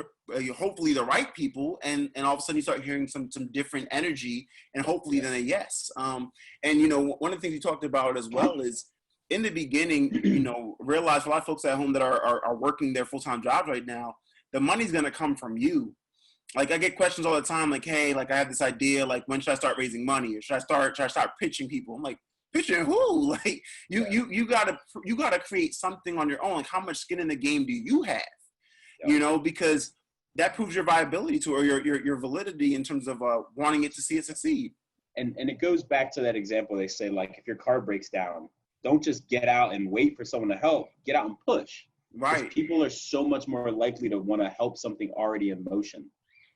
hopefully the right people, and all of a sudden you start hearing some different energy, and hopefully then a yes. And, you know, one of the things you talked about as well is in the beginning, you know, realize a lot of folks at home that are working their full-time jobs right now, the money's going to come from you. Like, I get questions all the time, like, hey, like, I have this idea, like, when should I start raising money? Or should I start pitching people? I'm like, pitching who? Like, you gotta create something on your own. Like, how much skin in the game do you have? You know, because that proves your viability to, or your validity in terms of wanting it to see it succeed. And it goes back to that example. They say, like, if your car breaks down, don't just get out and wait for someone to help. Get out and push. Right. People are so much more likely to want to help something already in motion.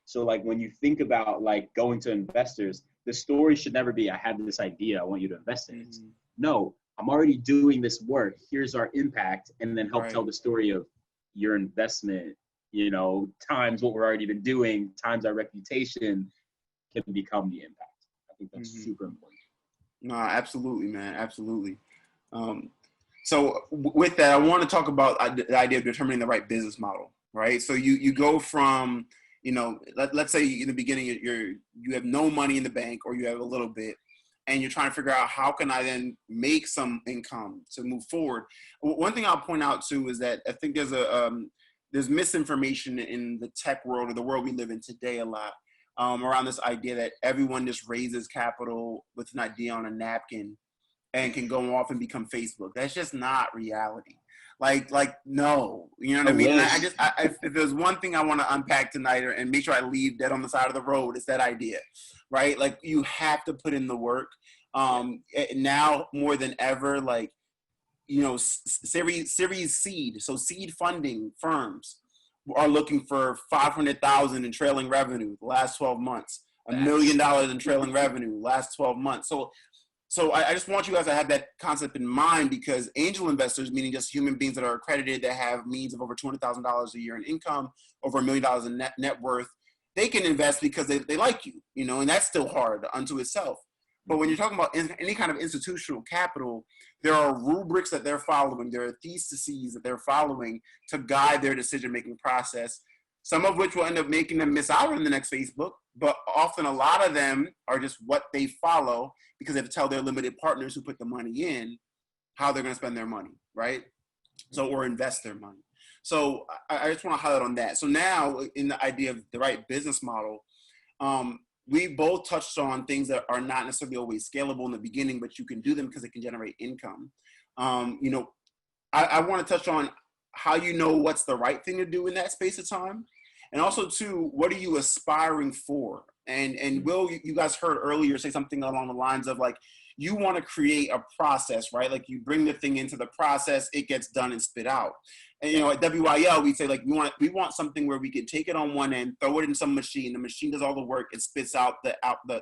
So, like, when you think about, like, going to investors, the story should never be, I have this idea, I want you to invest in it. Mm-hmm. No, I'm already doing this work. Here's our impact. And then help tell the story of your investment, you know, times what we're already been doing, times our reputation can become the impact. I think that's super important. No, absolutely, man. Absolutely. So with that, I want to talk about the idea of determining the right business model, right? So you go from, you know, let's say in the beginning, you have no money in the bank, or you have a little bit, and you're trying to figure out how can I then make some income to move forward. One thing I'll point out too is that I think there's misinformation in the tech world, or the world we live in today, a lot around this idea that everyone just raises capital with an idea on a napkin and can go off and become Facebook. That's just not reality. Like no, you know what I mean? And if there's one thing I want to unpack tonight, and make sure I leave dead on the side of the road, it's that idea, right? Like, you have to put in the work. Now more than ever, like, you know, series seed, so seed funding firms are looking for 500,000 in trailing revenue the last 12 months, $1 million in trailing revenue last 12 months. So I just want you guys to have that concept in mind, because angel investors, meaning just human beings that are accredited, that have means of over $200,000 a year in income, over $1 million in net worth, they can invest because they like you, you know, and that's still hard unto itself. But when you're talking about any kind of institutional capital, there are rubrics that they're following. There are theses that they're following to guide their decision-making process, some of which will end up making them miss out on the next Facebook, but often a lot of them are just what they follow, because they have to tell their limited partners who put the money in how they're going to spend their money, right? So, or invest their money. So I just want to highlight on that. So now, in the idea of the right business model, we both touched on things that are not necessarily always scalable in the beginning, but you can do them because it can generate income. You know, I want to touch on how you know what's the right thing to do in that space of time. And also, too, what are you aspiring for? And Will, you guys heard earlier say something along the lines of, like, you want to create a process, right? Like, you bring the thing into the process, it gets done and spit out. And, you know, at WYL, we say, like, we want something where we can take it on one end, throw it in some machine, the machine does all the work, it spits out the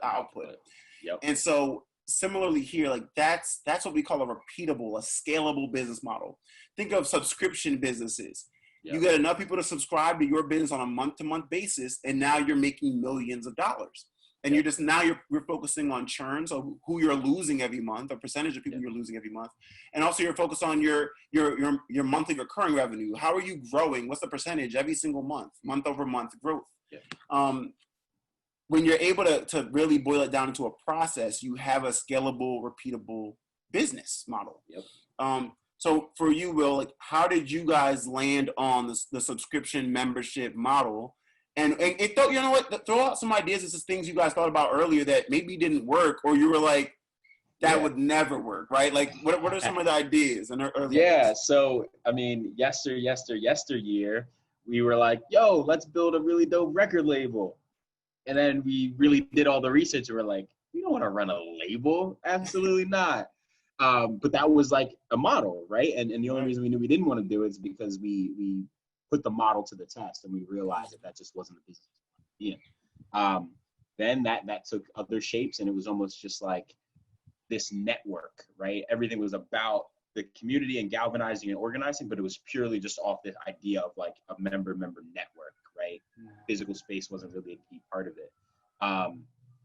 output. Yep. And so similarly here, like, that's what we call a repeatable, a scalable business model. Think of subscription businesses. Yep. You get enough people to subscribe to your business on a month-to-month basis, and now you're making millions of dollars. And you're focusing on churn, so who you're losing every month, a percentage of people you're losing every month, and also you're focused on your monthly recurring revenue. How are you growing? What's the percentage every single month over month growth? Yeah. When you're able to really boil it down into a process, you have a scalable, repeatable business model. Yep. So for you, Will, like, how did you guys land on the subscription membership model? And it thought, you know what, throw out some ideas. This is things you guys thought about earlier that maybe didn't work, or you were like, that would never work, right? Like, what are some of the ideas? So, I mean, yesteryear, we were like, yo, let's build a really dope record label. And then we really did all the research, and we're like, we don't want to run a label. Absolutely not. But that was like a model, right? And the only reason we knew we didn't want to do it is because we put the model to the test, and we realized that just wasn't the business we wanted to be in. Then that took other shapes, and it was almost just like this network, right? Everything was about the community and galvanizing and organizing, but it was purely just off this idea of like a member network, right? Physical space wasn't really a key part of it.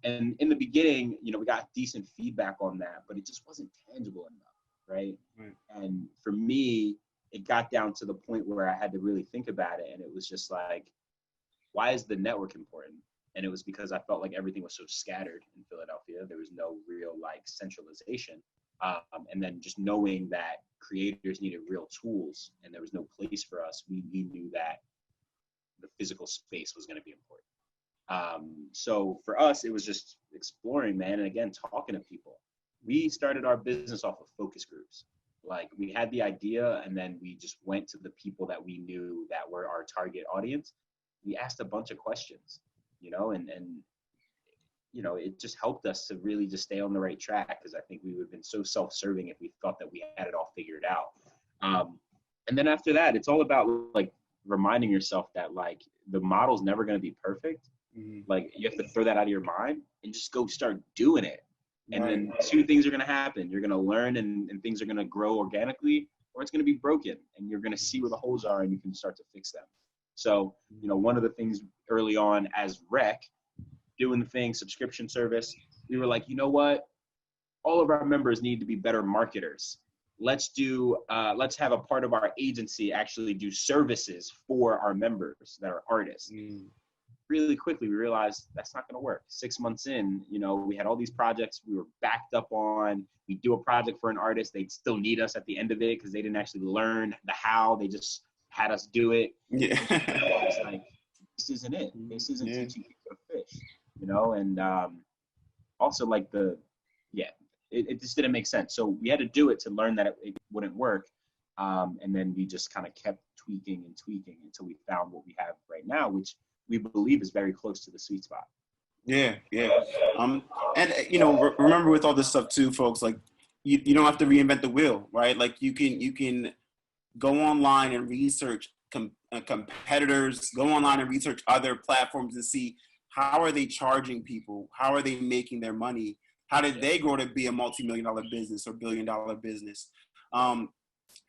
And in the beginning, you know, we got decent feedback on that, but it just wasn't tangible enough, right? And for me, it got down to the point where I had to really think about it. And it was just like, why is the network important? And it was because I felt like everything was so scattered in Philadelphia. There was no real like centralization. And then just knowing that creators needed real tools and there was no place for us, we knew that the physical space was going to be important. So for us, it was just exploring, man. And again, talking to people. We started our business off of focus groups. Like, we had the idea, and then we just went to the people that we knew that were our target audience. We asked a bunch of questions, you know, and you know, it just helped us to really just stay on the right track, because I think we would have been so self-serving if we thought that we had it all figured out. And then after that, it's all about like reminding yourself that like the model's never going to be perfect, Like, you have to throw that out of your mind and just go start doing it. And Right. then two things are going to happen. You're going to learn and things are going to grow organically, or it's going to be broken and you're going to see where the holes are and you can start to fix them. So, you know, one of the things early on as Rec, doing the thing, subscription service, we were like, you know what? All of our members need to be better marketers. Let's have a part of our agency actually do services for our members that are artists. Really quickly, we realized that's not going to work. 6 months in, you know, we had all these projects we were backed up on. We do a project for an artist. They'd still need us at the end of it because they didn't actually learn the how. They just had us do it. Yeah. It's like, this isn't it. This isn't teaching people to fish, you know? And also like it just didn't make sense. So we had to do it to learn that it wouldn't work. And then we just kind of kept tweaking until we found what we have right now, which we believe is very close to the sweet spot. Yeah. And you know, remember with all this stuff too, folks, like you don't have to reinvent the wheel, right? Like you can go online and research competitors, go online and research other platforms and see how are they charging people, how are they making their money, how did they grow to be a multi-million-dollar business or billion-dollar business.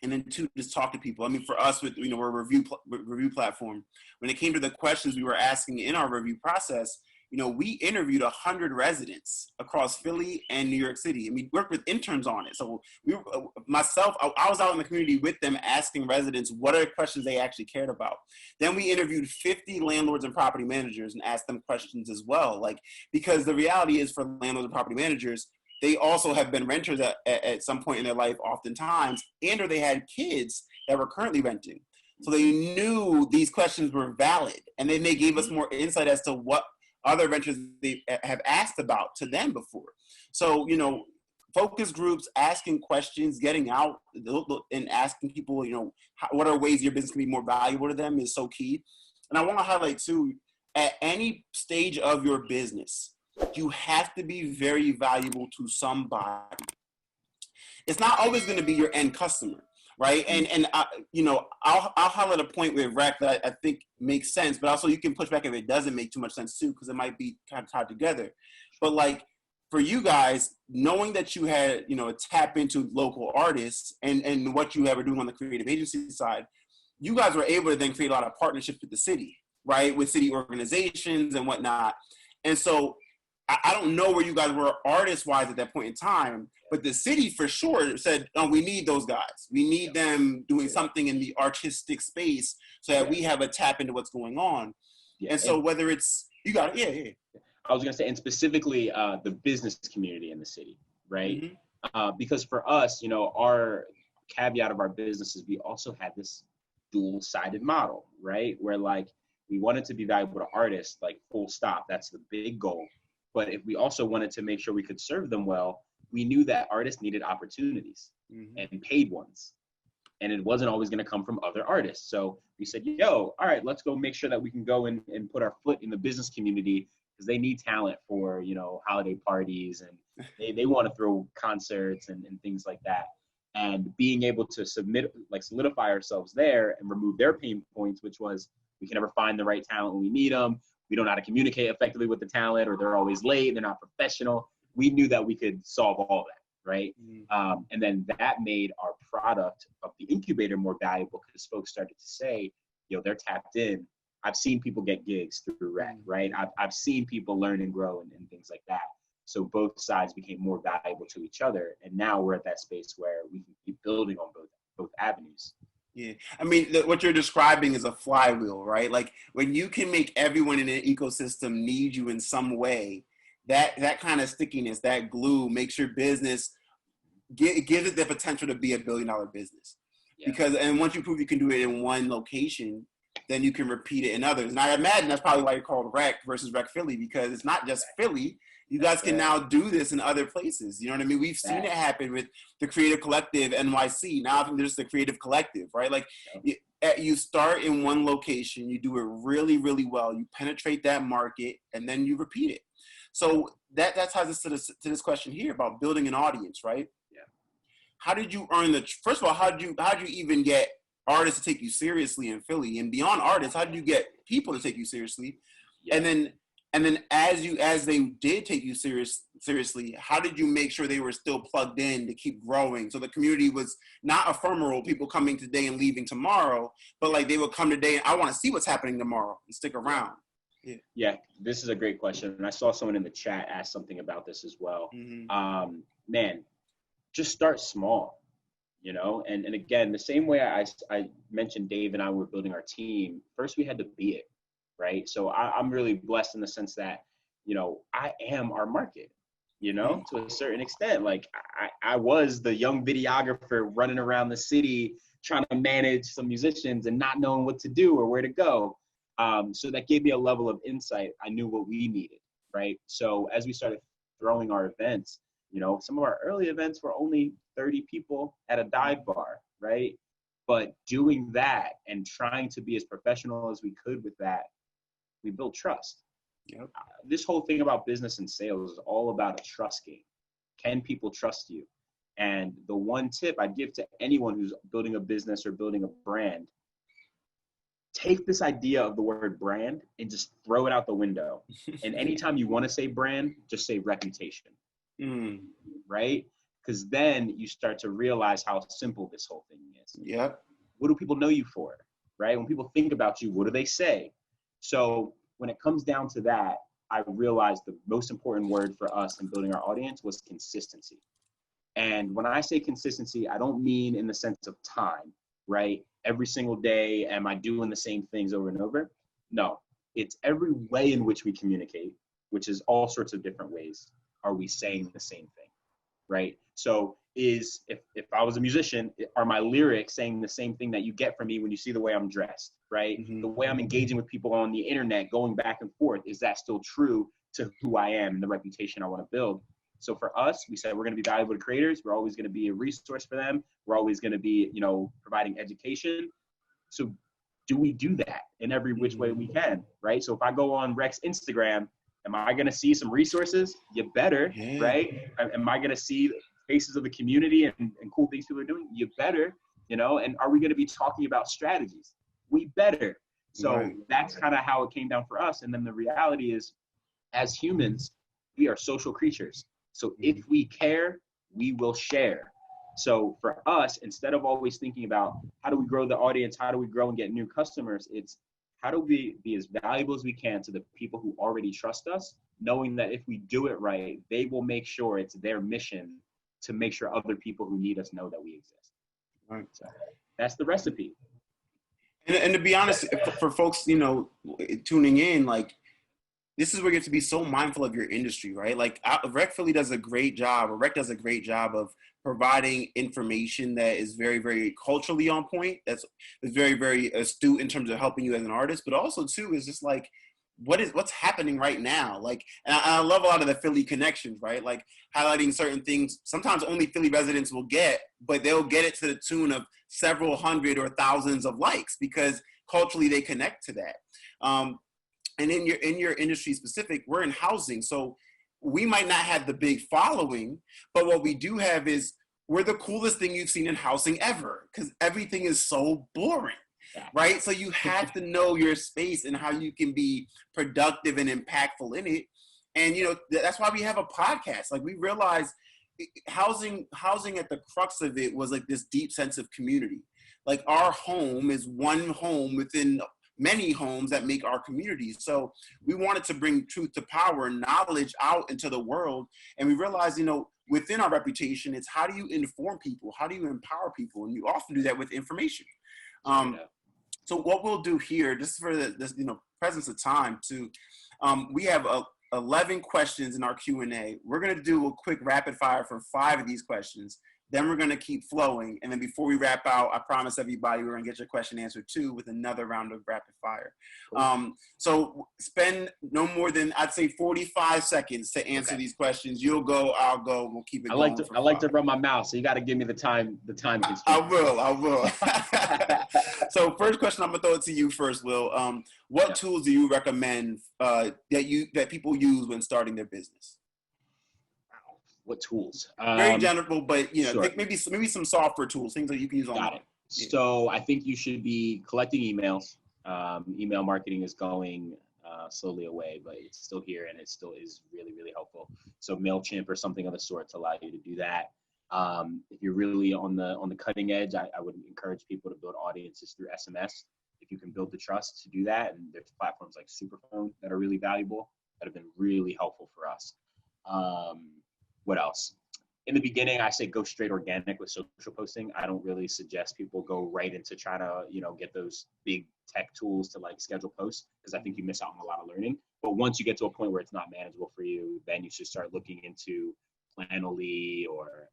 And then two, just talk to people. I mean, for us, with, you know, we're a review platform. When it came to the questions we were asking in our review process, you know, we interviewed 100 residents across Philly and New York City, and we worked with interns on it. So I was out in the community with them asking residents what are the questions they actually cared about. Then we interviewed 50 landlords and property managers and asked them questions as well. Like, because the reality is for landlords and property managers, they also have been renters at some point in their life oftentimes, and or they had kids that were currently renting. So they knew these questions were valid. And then they gave us more insight as to what other renters they have asked about to them before. So, you know, focus groups, asking questions, getting out and asking people, you know, what are ways your business can be more valuable to them is so key. And I want to highlight too, at any stage of your business, you have to be very valuable to somebody. It's not always going to be your end customer, right? And you know, I'll highlight a point with Rec that I think makes sense, but also you can push back if it doesn't make too much sense too, because it might be kind of tied together. But like for you guys, knowing that you had, you know, a tap into local artists and what you ever doing on the creative agency side, you guys were able to then create a lot of partnerships with the city, right? With city organizations and whatnot. And so I don't know where you guys were artist-wise at that point in time, but the city for sure said, "Oh, we need those guys. We need them doing something in the artistic space so that we have a tap into what's going on." And so whether it's, you got it, I was going to say, and specifically the business community in the city, right? Because for us, you know, our caveat of our business is we also had this dual-sided model, right? Where like we wanted to be valuable to artists, like full stop. That's the big goal. But if we also wanted to make sure we could serve them well, we knew that artists needed opportunities and paid ones. And it wasn't always going to come from other artists. So we said, yo, all right, let's go make sure that we can go and put our foot in the business community because they need talent for, you know, holiday parties and they want to throw concerts and things like that. And being able to solidify ourselves there and remove their pain points, which was we can never find the right talent when we need them. We don't know how to communicate effectively with the talent, or they're always late, they're not professional. We knew that we could solve all that, right? And then that made our product of the incubator more valuable because folks started to say, yo, they're tapped in. I've seen people get gigs through Rec, right? I've seen people learn and grow and things like that. So both sides became more valuable to each other. And now we're at that space where we can keep building on both avenues. Yeah, I mean, what you're describing is a flywheel, right? Like when you can make everyone in an ecosystem need you in some way, that kind of stickiness, that glue makes your business, gives it the potential to be $1 billion business. Because, and once you prove you can do it in one location, then you can repeat it in others. And I imagine that's probably why you're called Rec versus Rec Philly, because it's not just Philly. You guys can now do this in other places. You know what I mean? We've seen it happen with the Creative Collective NYC. Now I think there's the Creative Collective, right? Like you start in one location, you do it really, really well. You penetrate that market, and then you repeat it. So that ties us to this question here about building an audience, right? Yeah. How did you earn first of all, how did you even get artists to take you seriously in Philly? And beyond artists, how did you get people to take you seriously? Yeah. And then And then as they did take you seriously, how did you make sure they were still plugged in to keep growing? So the community was not ephemeral, people coming today and leaving tomorrow, but like they would come today and I want to see what's happening tomorrow and stick around. Yeah, this is a great question. And I saw someone in the chat ask something about this as well. Mm-hmm. Man, just start small, you know? And again, the same way I mentioned Dave and I were building our team, first we had to be it, right? So I'm really blessed in the sense that, you know, I am our market, you know, to a certain extent. Like I was the young videographer running around the city trying to manage some musicians and not knowing what to do or where to go. So that gave me a level of insight. I knew what we needed, right? So as we started throwing our events, you know, some of our early events were only 30 people at a dive bar, right? But doing that and trying to be as professional as we could with that, we built trust. Yep. This whole thing about business and sales is all about a trust game. Can people trust you? And the one tip I'd give to anyone who's building a business or building a brand, take this idea of the word brand and just throw it out the window. And anytime you want to say brand, just say reputation, right? Because then you start to realize how simple this whole thing is. Yep. What do people know you for, right? When people think about you, what do they say? So when it comes down to that, I realized the most important word for us in building our audience was consistency. And when I say consistency, I don't mean in the sense of time, right? Every single day, am I doing the same things over and over? No, it's every way in which we communicate, which is all sorts of different ways. Are we saying the same thing, right? So if I was a musician, are my lyrics saying the same thing that you get from me when you see the way I'm dressed, right? Mm-hmm. The way I'm engaging with people on the internet, going back and forth, is that still true to who I am and the reputation I want to build? So for us, we said we're going to be valuable to creators. We're always going to be a resource for them. We're always going to be, you know, providing education. So do we do that in every which way we can, right? So if I go on Rec's Instagram, am I going to see some resources? You better, right? Am I going to see faces of the community and cool things people are doing? You better, you know, and are we going to be talking about strategies? We better. So that's kind of how it came down for us. And then the reality is, as humans, we are social creatures. So if we care, we will share. So for us, instead of always thinking about how do we grow the audience, how do we grow and get new customers, it's how do we be as valuable as we can to the people who already trust us, knowing that if we do it right, they will make sure it's their mission to make sure other people who need us know that we exist. Right. So that's the recipe. And to be honest, for folks, you know, tuning in, like, this is where you have to be so mindful of your industry, right? Like Rec Philly does a great job, or Rec does a great job of providing information that is very, very culturally on point. That's very, very astute in terms of helping you as an artist, but also too is just like, what's happening right now? Like, and I love a lot of the Philly connections, right? Like highlighting certain things, sometimes only Philly residents will get, but they'll get it to the tune of several hundred or thousands of likes because culturally they connect to that. And in your industry specific, we're in housing. So we might not have the big following, but what we do have is we're the coolest thing you've seen in housing ever because everything is so boring, right? So you have to know your space and how you can be productive and impactful in it. And, you know, that's why we have a podcast. Like we realized housing at the crux of it was like this deep sense of community. Like our home is one home within many homes that make our communities. So we wanted to bring truth to power and knowledge out into the world. And we realized, you know, within our reputation, it's how do you inform people? How do you empower people? And you often do that with information. So what we'll do here, just for this, you know, presence of time to, we have 11 questions in our Q&A. We're going to do a quick rapid fire for 5 of these questions. Then we're going to keep flowing. And then before we wrap out, I promise everybody we're going to get your question answered too with another round of rapid fire. So spend no more than, I'd say, 45 seconds to answer these questions. You'll go, I'll go, we'll keep it going. I like to run my mouth, so you got to give me the time constraint. I will. So first question, I'm going to throw it to you first, Will. What tools do you recommend that people use when starting their business? What tools? Very general, but you know, sure. maybe some software tools, things that you can use on. Got it. So I think you should be collecting emails. Email marketing is going slowly away, but it's still here and it still is really, really helpful. So MailChimp or something of the sort to allow you to do that. If you're really on the cutting edge, I would encourage people to build audiences through SMS. If you can build the trust to do that, and there's platforms like Superphone that are really valuable, that have been really helpful for us. What else? In the beginning, I say go straight organic with social posting. I don't really suggest people go right into trying to, get those big tech tools to like schedule posts, because I think you miss out on a lot of learning. But once you get to a point where it's not manageable for you, then you should start looking into Planoly or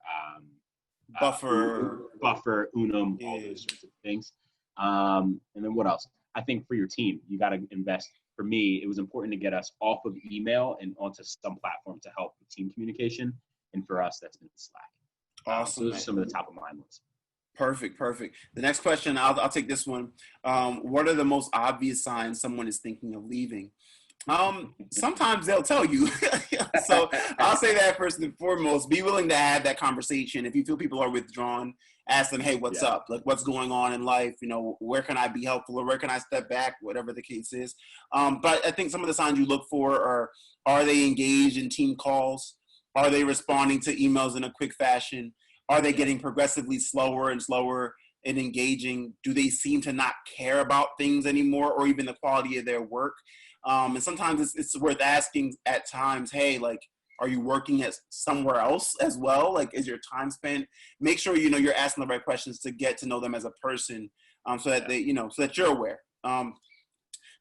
Buffer, Unum, all those sorts of things. And then what else? I think for your team, you got to invest. For me, it was important to get us off of email and onto some platform to help with team communication. And for us, that's been Slack. Awesome. So those are some of the top of mind ones. Perfect. The next question, I'll take this one. What are the most obvious signs someone is thinking of leaving? Sometimes they'll tell you. So I'll say that first and foremost, be willing to have that conversation. If you feel people are withdrawn, ask them, hey, what's up? Like, what's going on in life? Where can I be helpful, or where can I step back? Whatever the case is. But I think some of the signs you look for are they engaged in team calls? Are they responding to emails in a quick fashion? Are they getting progressively slower and slower in engaging? Do they seem to not care about things anymore, or even the quality of their work? And sometimes it's worth asking at times, hey, like, are you working at somewhere else as well? Like, is your time spent? Make sure, you're asking the right questions to get to know them as a person, so that so that you're aware.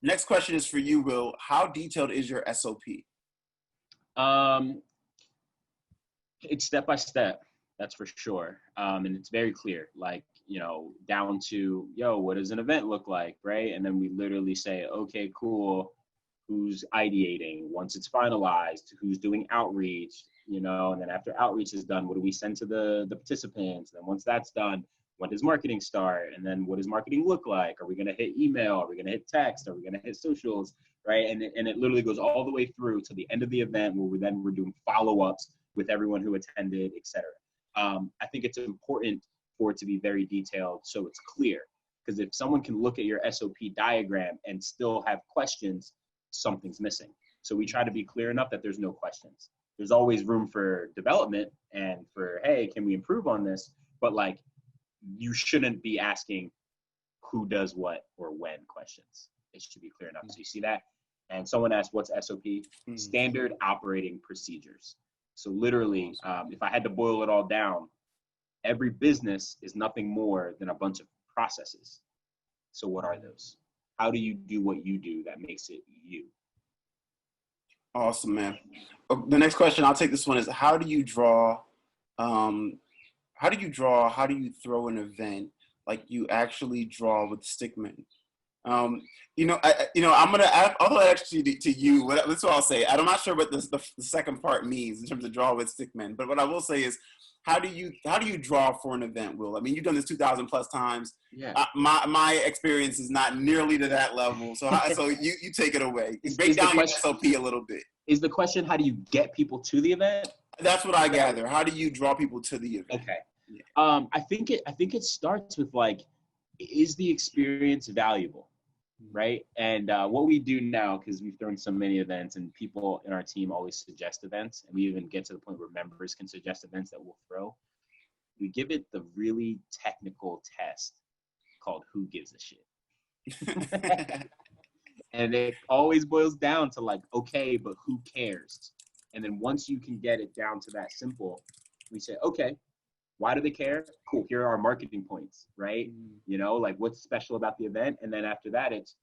Next question is for you, Will. How detailed is your SOP? It's step by step, that's for sure. And it's very clear, like, down to, what does an event look like, right? And then we literally say, okay, cool. Who's ideating? Once it's finalized, who's doing outreach, and then after outreach is done, what do we send to the participants? And then once that's done, when does marketing start? And then what does marketing look like? Are we going to hit email? Are we going to hit text? Are we going to hit socials? Right? And it literally goes all the way through to the end of the event, where we're doing follow-ups with everyone who attended, et cetera. I think it's important for it to be very detailed so it's clear, because if someone can look at your SOP diagram and still have questions, something's missing. So we try to be clear enough that there's no questions. There's always room for development and for, hey, can we improve on this? But like, you shouldn't be asking who does what or when questions. It should be clear enough. So you see that? And someone asked, what's SOP? Standard operating procedures. So literally, if I had to boil it all down, every business is nothing more than a bunch of processes. So what are those? How do you do what you do that makes it you? Awesome, man. The next question, I'll take this one, is how do you throw an event like you actually draw with stickmen? I'm gonna actually to you. That's what I'll say. I'm not sure what the second part means in terms of draw with stickmen, but what I will say is, how do you draw for an event, Will? I mean, you've done this 2,000 plus times. Yeah. My experience is not nearly to that level. So you take it away. Break down your SOP a little bit. Is the question, how do you get people to the event? That's what I gather. How do you draw people to the event? Okay. Yeah. I think it starts with, like, is the experience valuable? Right? And what we do now, because we've thrown so many events and people in our team always suggest events, and we even get to the point where members can suggest events that we'll throw, we give it the really technical test called Who Gives a Shit? And it always boils down to, like, okay, but who cares? And then once you can get it down to that simple, we say, okay, why do they care? Cool, here are our marketing points, right? Like, what's special about the event? And then after that, it's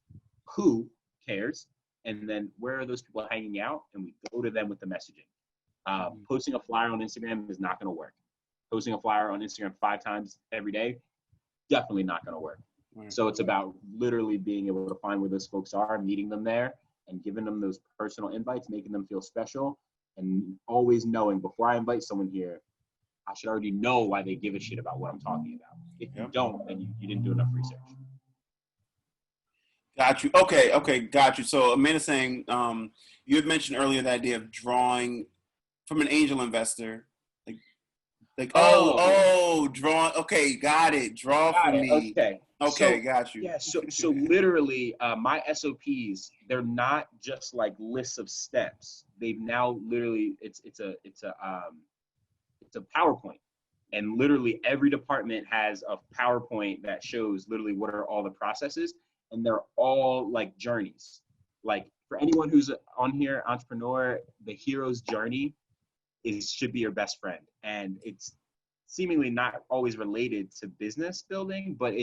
who cares? And then where are those people hanging out? And we go to them with the messaging. Posting a flyer on Instagram is not going to work. Posting a flyer on Instagram 5 times every day, definitely not going to work. Right. So it's about literally being able to find where those folks are, meeting them there, and giving them those personal invites, making them feel special, and always knowing, before I invite someone here, I should already know why they give a shit about what I'm talking about. If you don't, then you didn't do enough research. Got you. Okay, got you. So Amanda's saying, you had mentioned earlier the idea of drawing from an angel investor. Drawing. Okay, got it. Draw for me. Okay, got you. Yeah, so literally, my SOPs, they're not just like lists of steps. They've now literally it's a PowerPoint, and literally every department has a PowerPoint that shows literally what are all the processes, and they're all like journeys. Like for anyone who's on here, entrepreneur, the hero's journey should be your best friend, and it's seemingly not always related to business building, but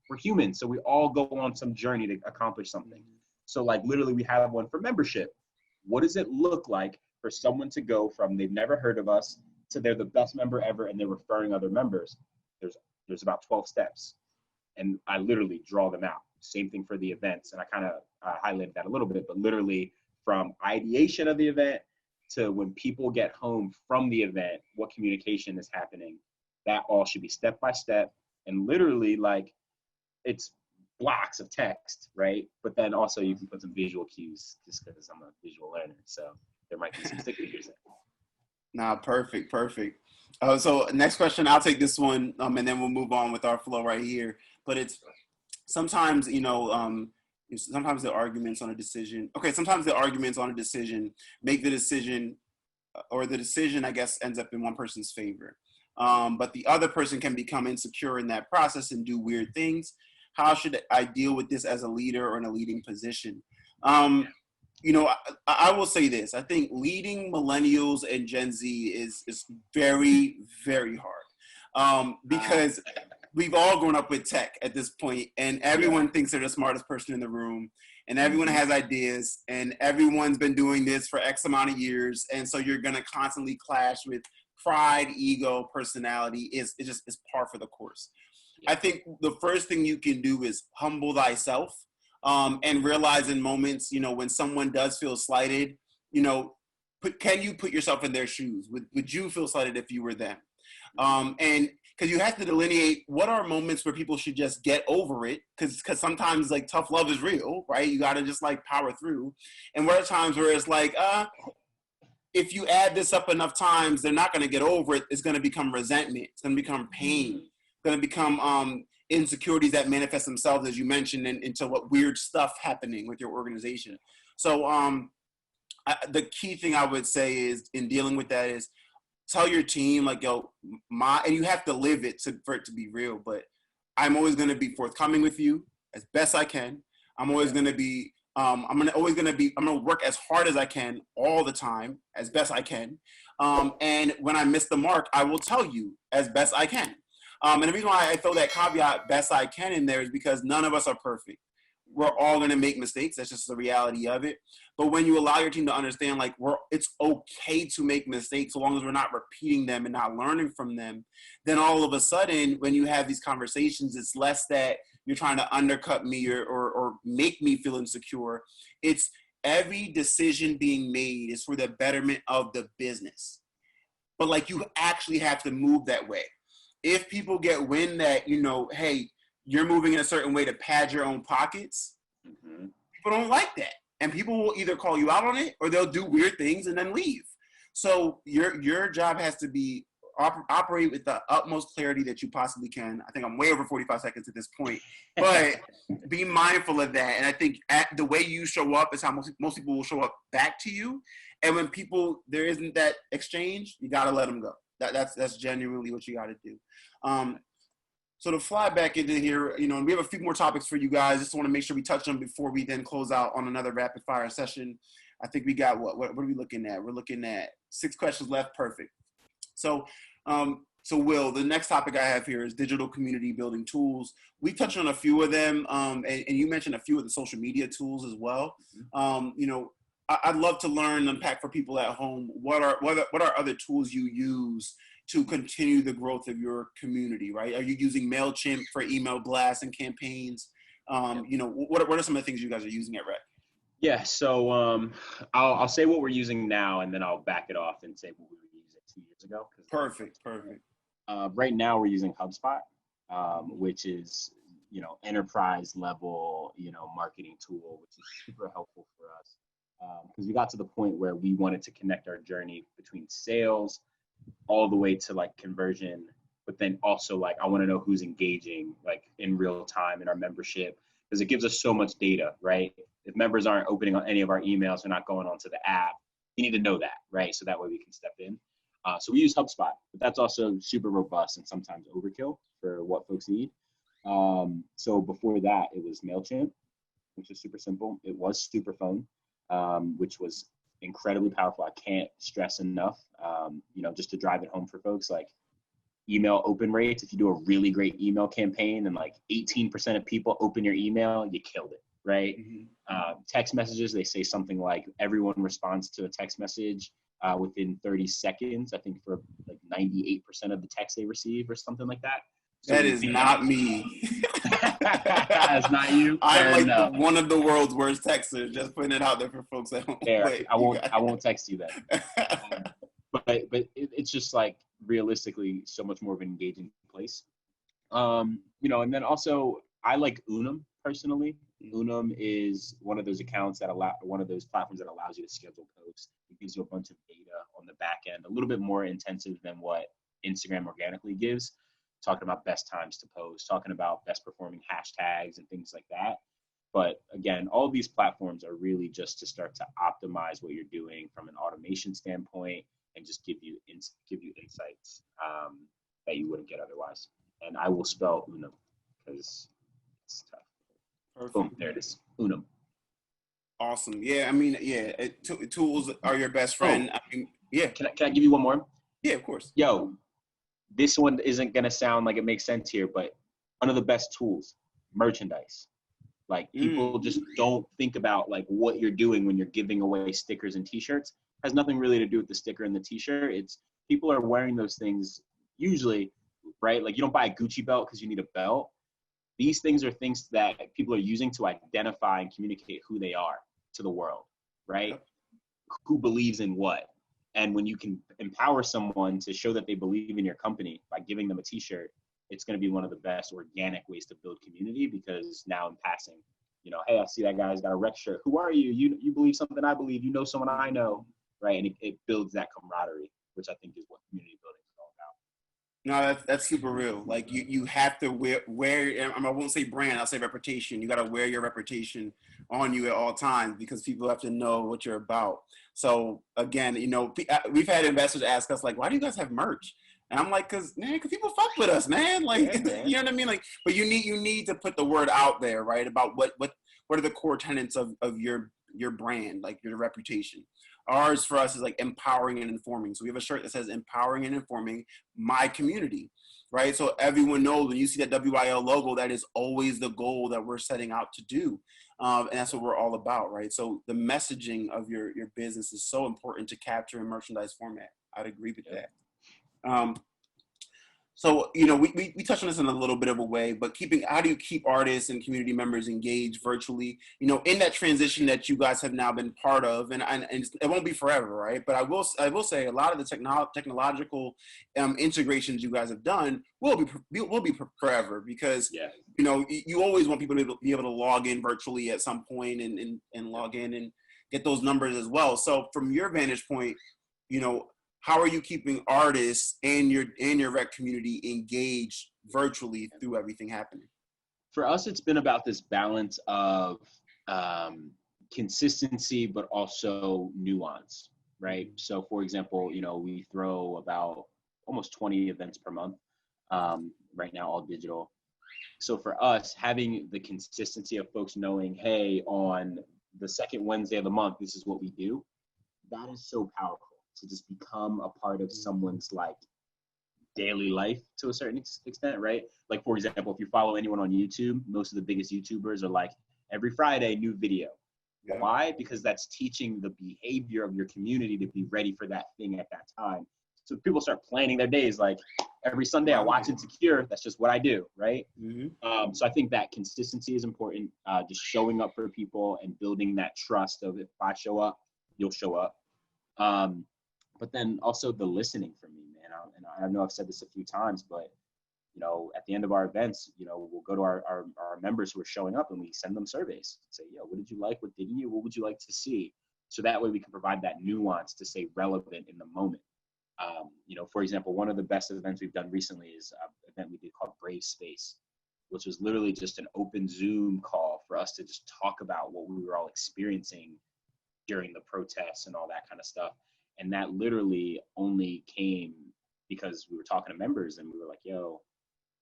we're humans, so we all go on some journey to accomplish something. So like literally we have one for membership. What does it look like for someone to go from they've never heard of us to they're the best member ever and they're referring other members? There's about 12 steps, and I literally draw them out. Same thing for the events, and I kind of highlighted that a little bit, but literally from ideation of the event to when people get home from the event, what communication is happening, that all should be step by step, and literally like it's blocks of text, right? But then also you can put some visual cues just because I'm a visual learner. So there might be some sticky figures in. Nah, perfect. So next question, I'll take this one, and then we'll move on with our flow right here. But it's sometimes, sometimes the arguments on a decision. Okay, sometimes the arguments on a decision make the decision, or the decision, I guess, ends up in one person's favor. But the other person can become insecure in that process and do weird things. How should I deal with this as a leader or in a leading position? I will say this. I think leading millennials and Gen Z is very, very hard, because we've all grown up with tech at this point, and everyone thinks they're the smartest person in the room, and everyone has ideas, and everyone's been doing this for X amount of years, and so you're going to constantly clash with pride, ego, personality. It's par for the course. I think the first thing you can do is humble thyself, and realize in moments, when someone does feel slighted, can you put yourself in their shoes? Would you feel slighted if you were them? And because you have to delineate what are moments where people should just get over it, because sometimes like tough love is real, right? You got to just like power through. And what are times where it's like, if you add this up enough times, they're not going to get over it. It's going to become resentment. It's going to become pain. It's going to become insecurities that manifest themselves, as you mentioned, into what weird stuff happening with your organization. So the key thing I would say is in dealing with that is tell your team, like, yo, and you have to live it for it to be real, but I'm always going to be forthcoming with you as best I can. I'm always going to be, I'm going to work as hard as I can all the time, as best I can. And when I miss the mark, I will tell you as best I can. And the reason why I throw that caveat, best I can, in there is because none of us are perfect. We're all going to make mistakes. That's just the reality of it. But when you allow your team to understand, like, it's okay to make mistakes so long as we're not repeating them and not learning from them, then all of a sudden, when you have these conversations, it's less that you're trying to undercut me or make me feel insecure. It's every decision being made is for the betterment of the business. But like, you actually have to move that way. If people get wind that, hey, you're moving in a certain way to pad your own pockets, people don't like that. And people will either call you out on it or they'll do weird things and then leave. So your job has to be operate with the utmost clarity that you possibly can. I think I'm way over 45 seconds at this point, but be mindful of that. And I think the way you show up is how most people will show up back to you. And when there isn't that exchange, you got to let them go. That's genuinely what you got to do. So to fly back into here, and we have a few more topics for you guys. Just want to make sure we touch them before we then close out on another rapid fire session. I think we got what are we looking at? We're looking at 6 questions left. Perfect. So Will, the next topic I have here is digital community building tools. We touched on a few of them, and you mentioned a few of the social media tools as well. I'd love to learn and unpack for people at home what are other tools you use to continue the growth of your community, right? Are you using MailChimp for email blasts and campaigns? What are some of the things you guys are using at Rec? Yeah, so I'll say what we're using now, and then I'll back it off and say what we were using 2 years ago. Perfect. Right now we're using HubSpot, which is, enterprise level, marketing tool, which is super helpful for us. Because we got to the point where we wanted to connect our journey between sales all the way to like conversion, but then also like, I want to know who's engaging like in real time in our membership, because it gives us so much data, right? If members aren't opening on any of our emails, they're not going onto the app, you need to know that, right? So that way we can step in. So we use HubSpot, but that's also super robust and sometimes overkill for what folks need. So before that, it was MailChimp, which is super simple. It was Superphone, which was incredibly powerful. I can't stress enough, just to drive it home for folks, like email open rates. If you do a really great email campaign and like 18% of people open your email, you killed it, right? Mm-hmm. Text messages, they say something like everyone responds to a text message within 30 seconds, I think for like 98% of the texts they receive or something like that. So that is not me. That's not you. I'm like one of the world's worst texters. Just putting it out there for folks at home. I won't text you then. But it's just like realistically so much more of an engaging place. And then also I like Unum personally. Unum is one of those accounts one of those platforms that allows you to schedule posts. It gives you a bunch of data on the back end, a little bit more intensive than what Instagram organically gives. Talking about best times to post, talking about best performing hashtags and things like that. But again, all of these platforms are really just to start to optimize what you're doing from an automation standpoint and just give you insights that you wouldn't get otherwise. And I will spell Unum because it's tough. Perfect. Boom, there it is. Unum. Awesome. Yeah, I mean, tools are your best friend. I mean, yeah. Can I give you one more? Yeah, of course. Yo, this one isn't going to sound like it makes sense here, but one of the best tools, merchandise. Like people just don't think about like what you're doing when you're giving away stickers and t-shirts. It has nothing really to do with the sticker and the t-shirt. It's people are wearing those things usually, right? Like you don't buy a Gucci belt because you need a belt. These things are things that people are using to identify and communicate who they are to the world, right? Yep. Who believes in what. And when you can empower someone to show that they believe in your company by giving them a t-shirt, it's going to be one of the best organic ways to build community, because now in passing, hey, I see that guy's got a rec shirt. Who are you? You believe something I believe. You know someone I know, right? And it builds that camaraderie, which I think is what community building is all about. No, that's super real. Like you have to wear. I won't say brand. I'll say reputation. You got to wear your reputation on you at all times because people have to know what you're about. So again, we've had investors ask us like, why do you guys have merch? And I'm like, cause people fuck with us, man. Like, yeah, you know what I mean? Like, but you need to put the word out there, right? About what are the core tenets of your brand, like your reputation. Ours for us is like empowering and informing. So we have a shirt that says empowering and informing my community, right? So everyone knows when you see that WYL logo, that is always the goal that we're setting out to do. And that's what we're all about, right? So the messaging of your business is so important to capture in merchandise format. I'd agree with that. So, we touched on this in a little bit of a way, but how do you keep artists and community members engaged virtually, in that transition that you guys have now been part of, and it won't be forever, right? But I will say a lot of the technological integrations you guys have done will be forever because, you always want people to be able to log in virtually at some point and log in and get those numbers as well. So from your vantage point, how are you keeping artists and your rec community engaged virtually through everything happening? For us, it's been about this balance of consistency, but also nuance, right? So for example, we throw about almost 20 events per month right now, all digital. So for us, having the consistency of folks knowing, hey, on the second Wednesday of the month, this is what we do, that is so powerful. To just become a part of someone's like daily life to a certain extent, right? Like for example, if you follow anyone on YouTube, most of the biggest YouTubers are like every Friday, new video. Yeah. Why? Because that's teaching the behavior of your community to be ready for that thing at that time. So people start planning their days like every Sunday I watch Insecure. That's just what I do, right? Mm-hmm. So I think that consistency is important. Just showing up for people and building that trust of if I show up, you'll show up. But then also the listening for me, man. And I know I've said this a few times, but, at the end of our events, we'll go to our members who are showing up and we send them surveys. Say, what did you like? What didn't you? What would you like to see? So that way we can provide that nuance to stay relevant in the moment. For example, one of the best events we've done recently is an event we did called Brave Space, which was literally just an open Zoom call for us to just talk about what we were all experiencing during the protests and all that kind of stuff. And that literally only came because we were talking to members and we were like, yo,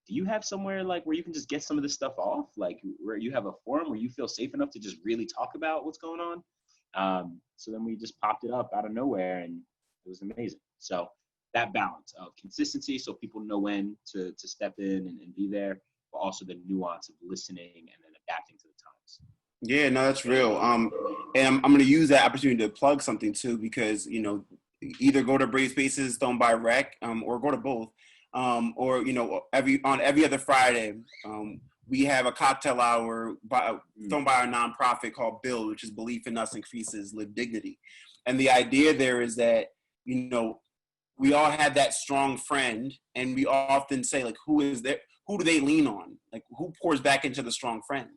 do you have somewhere like where you can just get some of this stuff off? Like where you have a forum where you feel safe enough to just really talk about what's going on? So then we just popped it up out of nowhere and it was amazing. So that balance of consistency so people know when to step in and be there, but also the nuance of listening and then adapting to the times. Yeah, no, that's real. And I'm going to use that opportunity to plug something too, because, either go to Brave Spaces thrown by Rec, or go to both. Or, every other Friday, we have a cocktail hour thrown by our nonprofit called Build, which is Belief in Us Increases Live Dignity. And the idea there is that, we all have that strong friend, and we often say, like, who is there? Who do they lean on? Like, who pours back into the strong friend?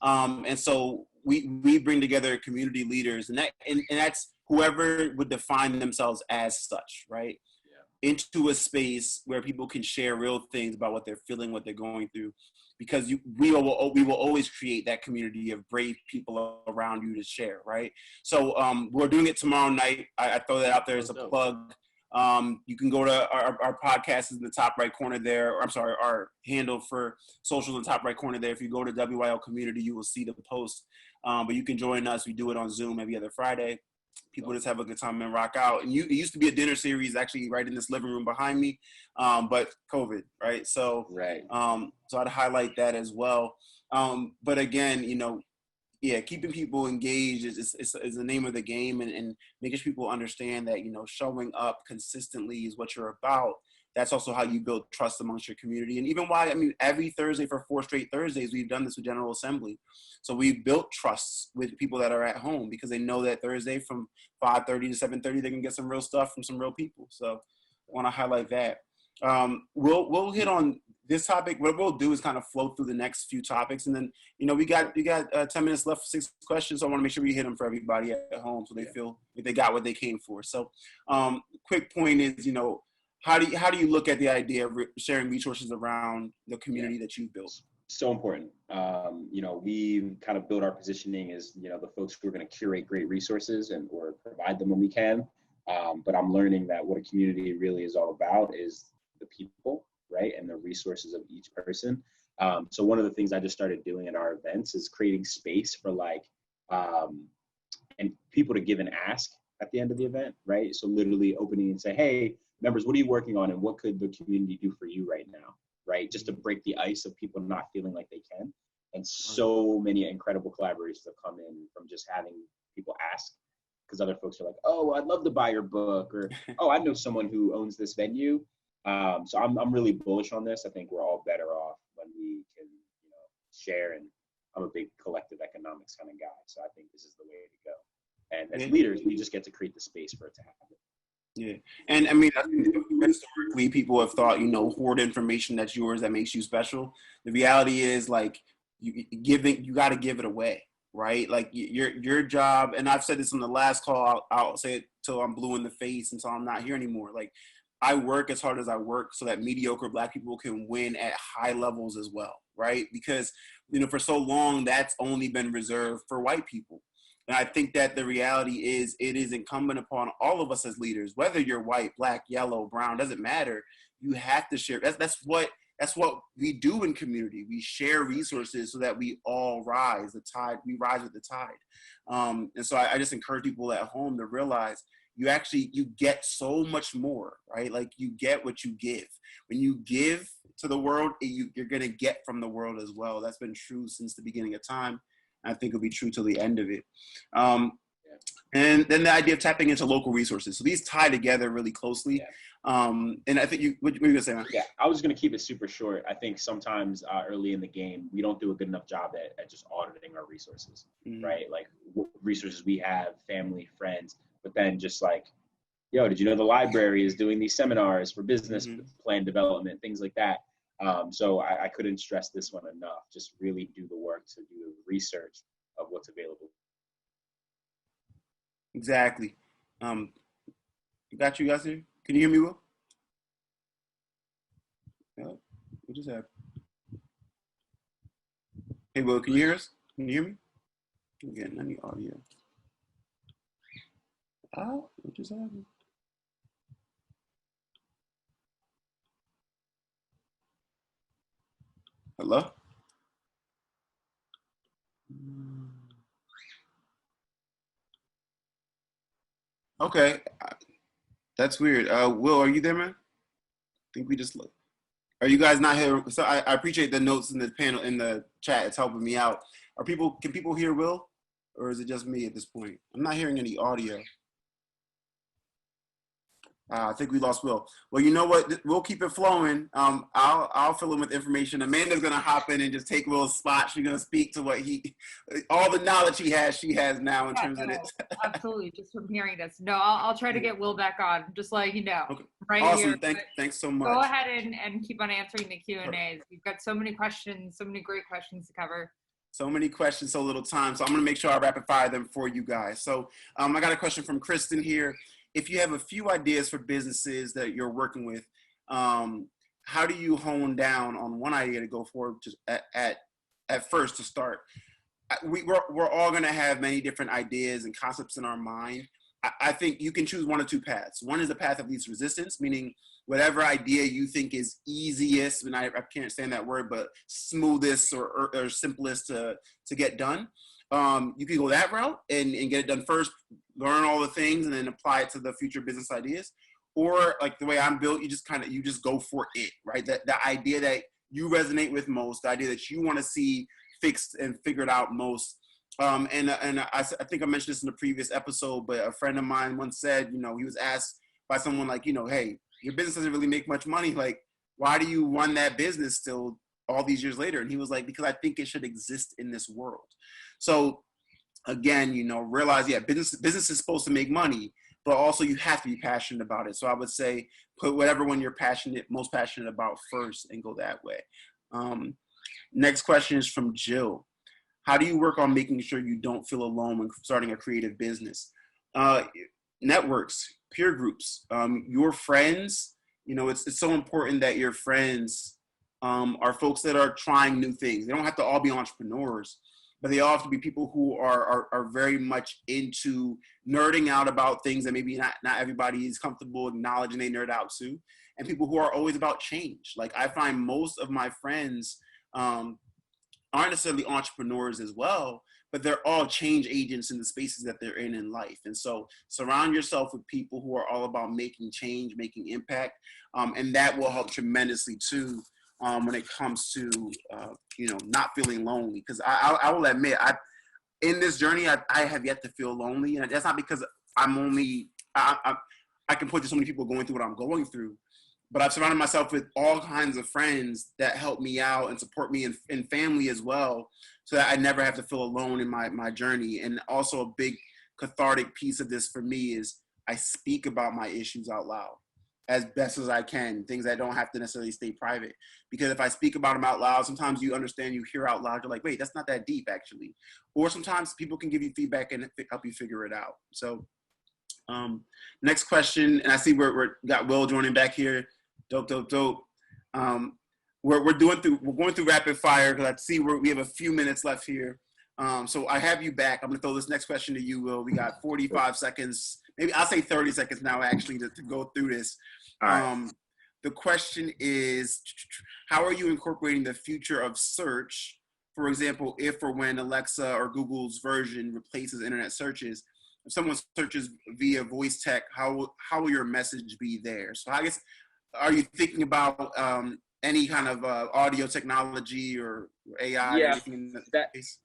And so we bring together community leaders, and that's whoever would define themselves as such, right? Yeah. Into a space where people can share real things about what they're feeling, what they're going through, because we will always create that community of brave people around you to share, right? So we're doing it tomorrow night. I throw that out there as a plug. You can go to our podcast is in the top right corner there. Or, I'm sorry, our handle for social in the top right corner there. If you go to WYL community, you will see the post. But you can join us. We do it on Zoom every other Friday. People just have a good time and rock out. And it used to be a dinner series actually right in this living room behind me, but COVID, right? So, so I'd highlight that as well. But again, keeping people engaged is the name of the game, and making sure people understand that, showing up consistently is what you're about. That's also how you build trust amongst your community. And even every Thursday for 4 straight Thursdays, we've done this with General Assembly. So we've built trusts with people that are at home because they know that Thursday from 5:30 to 7:30, they can get some real stuff from some real people. So I want to highlight that. We'll hit on this topic. What we'll do is kind of flow through the next few topics, and then we got 10 minutes left for 6 questions. So I want to make sure we hit them for everybody at home, so they feel like they got what they came for. So, quick point is, how do you look at the idea of sharing resources around the community that you built? So important. We kind of build our positioning as the folks who are going to curate great resources or provide them when we can. But I'm learning that what a community really is all about is the people, right? And the resources of each person. So one of the things I just started doing at our events is creating space for and people to give and ask at the end of the event, right? So literally opening and say, hey, members, what are you working on? And what could the community do for you right now, right? Just to break the ice of people not feeling like they can. And so many incredible collaborations have come in from just having people ask, because other folks are like, oh, I'd love to buy your book, or, oh, I know someone who owns this venue. So I'm really bullish on this. I think we're all better off when we can, share. And I'm a big collective economics kind of guy. So I think this is the way to go. And as leaders, we just get to create the space for it to happen. Yeah. And I mean, historically, people have thought, hoard information that's yours that makes you special. The reality is, like, you got to give it away, right? Like, your job, and I've said this on the last call, I'll say it till I'm blue in the face, until I'm not here anymore. Like, I work as hard as I work so that mediocre Black people can win at high levels as well, right? Because, for so long, that's only been reserved for white people. And I think that the reality is it is incumbent upon all of us as leaders, whether you're white, Black, yellow, brown, doesn't matter. You have to share. That's what we do in community. We share resources so that we all rise. We rise with the tide. And so I just encourage people at home to realize you get so much more, right? Like, you get what you give. When you give to the world, you're going to get from the world as well. That's been true since the beginning of time. I think it'll be true till the end of it. And then the idea of tapping into local resources. So these tie together really closely. Yeah. And I think what were you gonna say, man? Yeah, I was gonna keep it super short. I think sometimes early in the game, we don't do a good enough job at just auditing our resources, right? Like, what resources we have, family, friends, but then just like, yo, did you know the library is doing these seminars for business plan development, things like that. So I couldn't stress this one enough. Just really do the work to do the research of what's available. Exactly. You got you guys here? Can you hear me, Will? No. What just happened? Hey, Will, can you hear us? Can you hear me? I'm getting any audio. Oh, what just happened? Hello? Okay, that's weird. Will, are you there, man? I think we just look. Are you guys not here? So I appreciate the notes in the panel in the chat. It's helping me out. Can people hear Will, or is it just me at this point? I'm not hearing any audio. I think we lost Will. Well, you know what? We'll keep it flowing. I'll fill in with information. Amanda's gonna hop in and just take Will's spot. She's gonna speak to all the knowledge she has now in terms of this. Absolutely, just from hearing this. No, I'll try to get Will back on, just letting you know. Okay. Right awesome. here. Thanks so much. Go ahead and keep on answering the Q&As. We've got so many questions, so many great questions to cover. So many questions, so little time. So I'm gonna make sure I rapid fire them for you guys. So I got a question from Kristen here. If you have a few ideas for businesses that you're working with, how do you hone down on one idea to go forward just at first to start? We're all going to have many different ideas and concepts in our mind. I think you can choose one or two paths. One is the path of least resistance, meaning whatever idea you think is easiest, and I can't stand that word, but smoothest or simplest to get done. You can go that route and get it done first, learn all the things, and then apply it to the future business ideas. Or like the way I'm built, you just go for it, right? The idea that you resonate with most, the idea that you want to see fixed and figured out most. And I think I mentioned this in the previous episode, but a friend of mine once said, he was asked by someone like, hey, your business doesn't really make much money. Like, why do you run that business still all these years later? And he was like, because I think it should exist in this world. So again, realize, business is supposed to make money, but also you have to be passionate about it. So I would say put whatever one you're most passionate about first and go that way. Next question is from Jill. How do you work on making sure you don't feel alone when starting a creative business? Networks, peer groups, your friends. It's so important that your friends are folks that are trying new things. They don't have to all be entrepreneurs, but they all have to be people who are very much into nerding out about things that maybe not everybody is comfortable acknowledging they nerd out to, and people who are always about change. Like I find most of my friends aren't necessarily entrepreneurs as well, but they're all change agents in the spaces that they're in life. And so surround yourself with people who are all about making change, making impact, and that will help tremendously too. When it comes to, not feeling lonely. Because I will admit, in this journey, I have yet to feel lonely. And that's not because I'm only, I can point to so many people going through what I'm going through. But I've surrounded myself with all kinds of friends that help me out and support me and family as well, so that I never have to feel alone in my journey. And also a big cathartic piece of this for me is I speak about my issues out loud as best as I can, things that don't have to necessarily stay private. Because if I speak about them out loud, sometimes you understand, you hear out loud, you're like, wait, that's not that deep actually. Or sometimes people can give you feedback and help you figure it out. So next question, and I see we're got Will joining back here. Dope. We're going through rapid fire because I see we have a few minutes left here. So I have you back. I'm gonna throw this next question to you, Will. We got 45 seconds, maybe I'll say 30 seconds now actually to go through this. All right. The question is, how are you incorporating the future of search? For example, if or when Alexa or Google's version replaces internet searches, if someone searches via voice tech, how will your message be there? So I guess, are you thinking about any kind of audio technology or AI? Yeah, or anything in that case?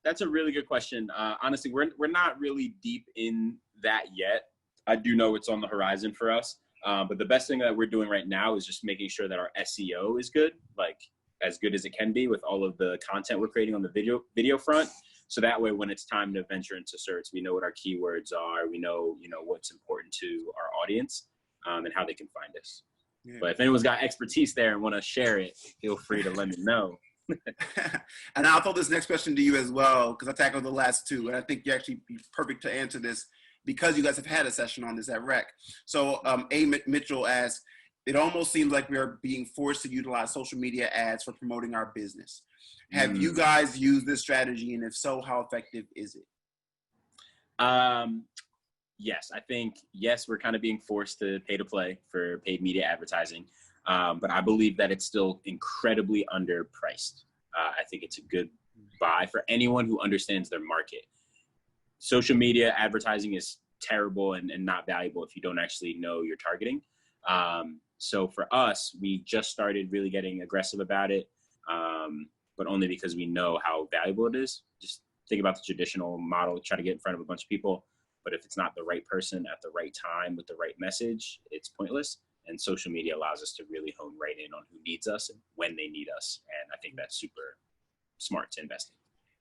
That's a really good question. Honestly, we're not really deep in that yet. I do know it's on the horizon for us. But the best thing that we're doing right now is just making sure that our SEO is good, like as good as it can be with all of the content we're creating on the video front. So that way, when it's time to venture into search, we know what our keywords are. We know, what's important to our audience and how they can find us. Yeah. But if anyone's got expertise there and want to share it, feel free to let me know. And I'll throw this next question to you as well, because I tackled the last two, and I think you actually be perfect to answer this. because you guys have had a session on this at Rec. So A. Mitchell asks, it almost seems like we are being forced to utilize social media ads for promoting our business. Have you guys used this strategy? And if so, how effective is it? Yes, I think, yes, we're kind of being forced to pay to play for paid media advertising. But I believe that it's still incredibly underpriced. I think it's a good buy for anyone who understands their market. Social media advertising is terrible and not valuable if you don't actually know your targeting. So for us, we just started really getting aggressive about it, but only because we know how valuable it is. Just think about the traditional model, try to get in front of a bunch of people, but if it's not the right person at the right time with the right message, it's pointless. And social media allows us to really hone right in on who needs us and when they need us. And I think that's super smart to invest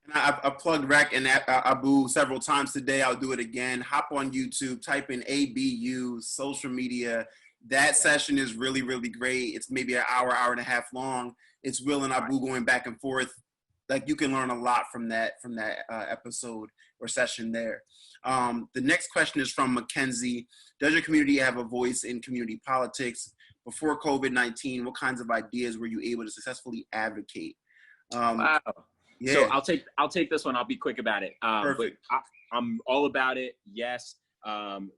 in. And I plugged Rec and Abu several times today. I'll do it again. Hop on YouTube, type in ABU, social media. That session is really, really great. It's maybe an hour, hour and a half long. It's Will and Abu going back and forth. Like, you can learn a lot from that episode or session there. The next question is from Mackenzie. Does your community have a voice in community politics? Before COVID-19, what kinds of ideas were you able to successfully advocate? Wow. Yeah. So I'll take this one. I'll be quick about it. Perfect. But I'm all about it. Yes.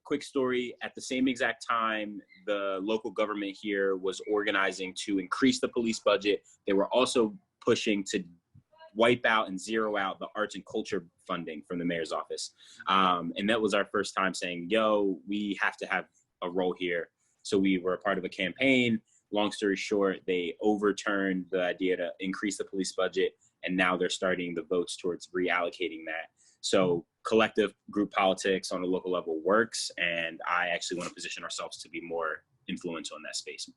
Quick story. At the same exact time, the local government here was organizing to increase the police budget. They were also pushing to wipe out and zero out the arts and culture funding from the mayor's office. And that was our first time saying, yo, we have to have a role here. So we were a part of a campaign. Long story short, they overturned the idea to increase the police budget. And now they're starting the votes towards reallocating that. So collective group politics on a local level works. And I actually want to position ourselves to be more influential in that space.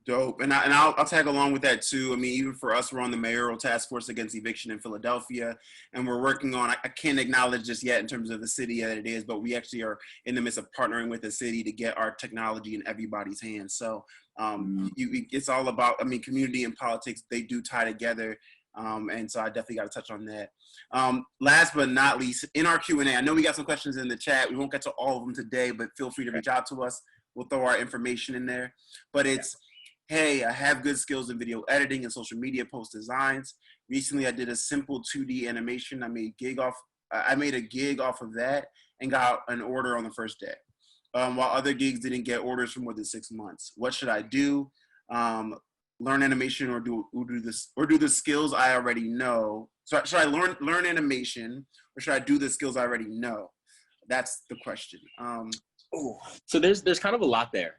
Dope. And I'll tag along with that too. I mean, even for us, we're on the mayoral task force against eviction in Philadelphia, and we're working on, I can't acknowledge this yet in terms of the city that it is, but we actually are in the midst of partnering with the city to get our technology in everybody's hands. So it's all about, I mean, community and politics, they do tie together. And so I definitely got to touch on that. Last but not least, in our Q&A, I know we got some questions in the chat. We won't get to all of them today, but feel free to reach out to us. We'll throw our information in there. But it's, hey, I have good skills in video editing and social media post designs. Recently, I did a simple 2D animation. I made a gig off of that and got an order on the first day. While other gigs didn't get orders for more than 6 months. What should I do? Learn animation or do the skills I already know? So should I learn animation or should I do the skills I already know? That's the question. So there's kind of a lot there.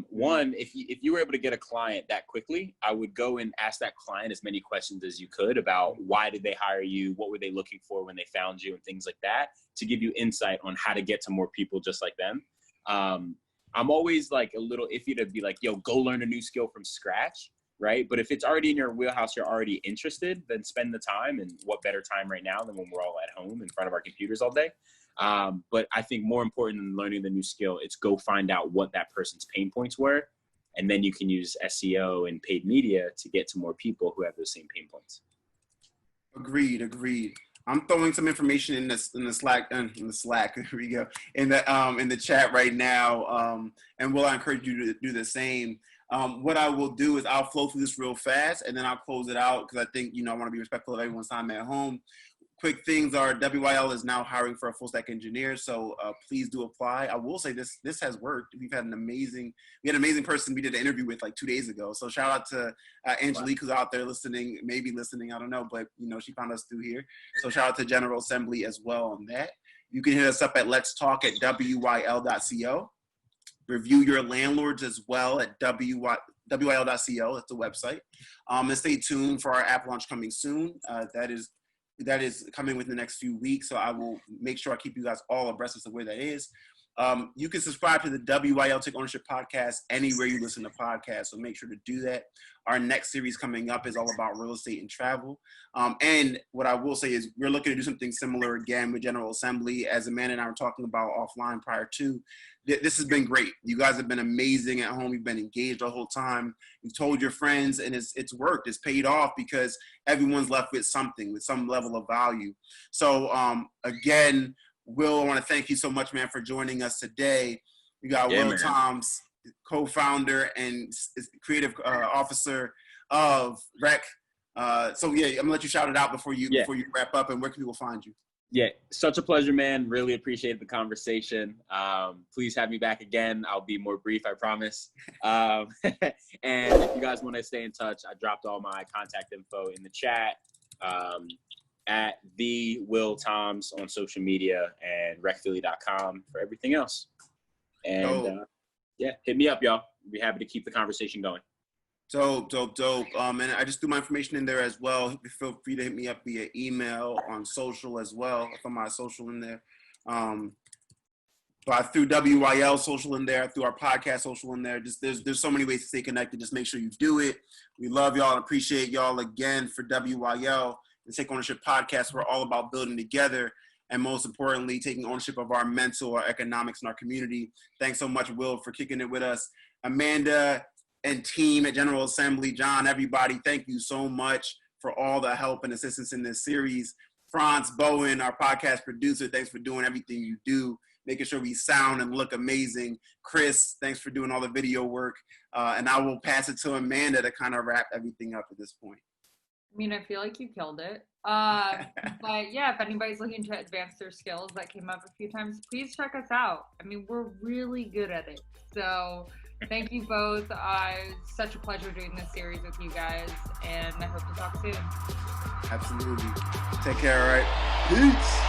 One, if you were able to get a client that quickly, I would go and ask that client as many questions as you could about why did they hire you, what were they looking for when they found you, and things like that, to give you insight on how to get to more people just like them. I'm always like a little iffy to be like, yo, go learn a new skill from scratch, right? But if it's already in your wheelhouse, you're already interested, then spend the time. And what better time right now than when we're all at home in front of our computers all day? But I think more important than learning the new skill, it's go find out what that person's pain points were. And then you can use SEO and paid media to get to more people who have those same pain points. Agreed. I'm throwing some information in the Slack. Here we go. In the chat right now. And Will, I encourage you to do the same. What I will do is I'll flow through this real fast and then I'll close it out because I think, I want to be respectful of everyone's time at home. Quick things are WYL is now hiring for a full stack engineer. So please do apply. I will say this has worked. We had an amazing person we did an interview with like 2 days ago. So shout out to Angelique who's out there listening, maybe listening, I don't know, but she found us through here. So shout out to General Assembly as well on that. You can hit us up at let's talk at wyl.co. Review your landlords as well at wyl.co. That's the website. And stay tuned for our app launch coming soon. That is coming within the next few weeks, so I will make sure I keep you guys all abreast of where that is. You can subscribe to the WYL Take Ownership podcast anywhere you listen to podcasts, so make sure to do that. Our next series coming up is all about real estate and travel. And what I will say is we're looking to do something similar again with General Assembly. As Amanda and I were talking about offline prior to, this has been great. You guys have been amazing at home. You've been engaged the whole time. You've told your friends, and it's worked. It's paid off because everyone's left with something, with some level of value. So again, Will, I want to thank you so much, man, for joining us today. We got Yeah, Will man. Toms, co-founder and creative officer of REC. So yeah, I'm gonna let you shout it out before you wrap up, and where can people find you? Yeah, such a pleasure, man. Really appreciate the conversation. Please have me back again. I'll be more brief, I promise. And if you guys want to stay in touch, I dropped all my contact info in the chat, at the Will Toms on social media, and recphilly.com for everything else. And yeah, hit me up, y'all. We'll be happy to keep the conversation going. Dope. And I just threw my information in there as well. Feel free to hit me up via email, on social as well. I threw my social in there. But I threw WYL social in there. I threw our podcast social in there. Just there's so many ways to stay connected. Just make sure you do it. We love y'all and appreciate y'all again for WYL and Take Ownership Podcast. We're all about building together, and most importantly, taking ownership of our mental, our economics, and our community. Thanks so much, Will, for kicking it with us. Amanda and team at General Assembly, John, everybody, thank you so much for all the help and assistance in this series. Franz Bowen, our podcast producer, thanks for doing everything you do, making sure we sound and look amazing. Chris, thanks for doing all the video work. And I will pass it to Amanda to kind of wrap everything up at this point. I mean, I feel like you killed it. But yeah, if anybody's looking to advance their skills, that came up a few times, please check us out. I mean, we're really good at it. So thank you both. It's such a pleasure doing this series with you guys, and I hope to talk soon. Absolutely. Take care, all right? Peace.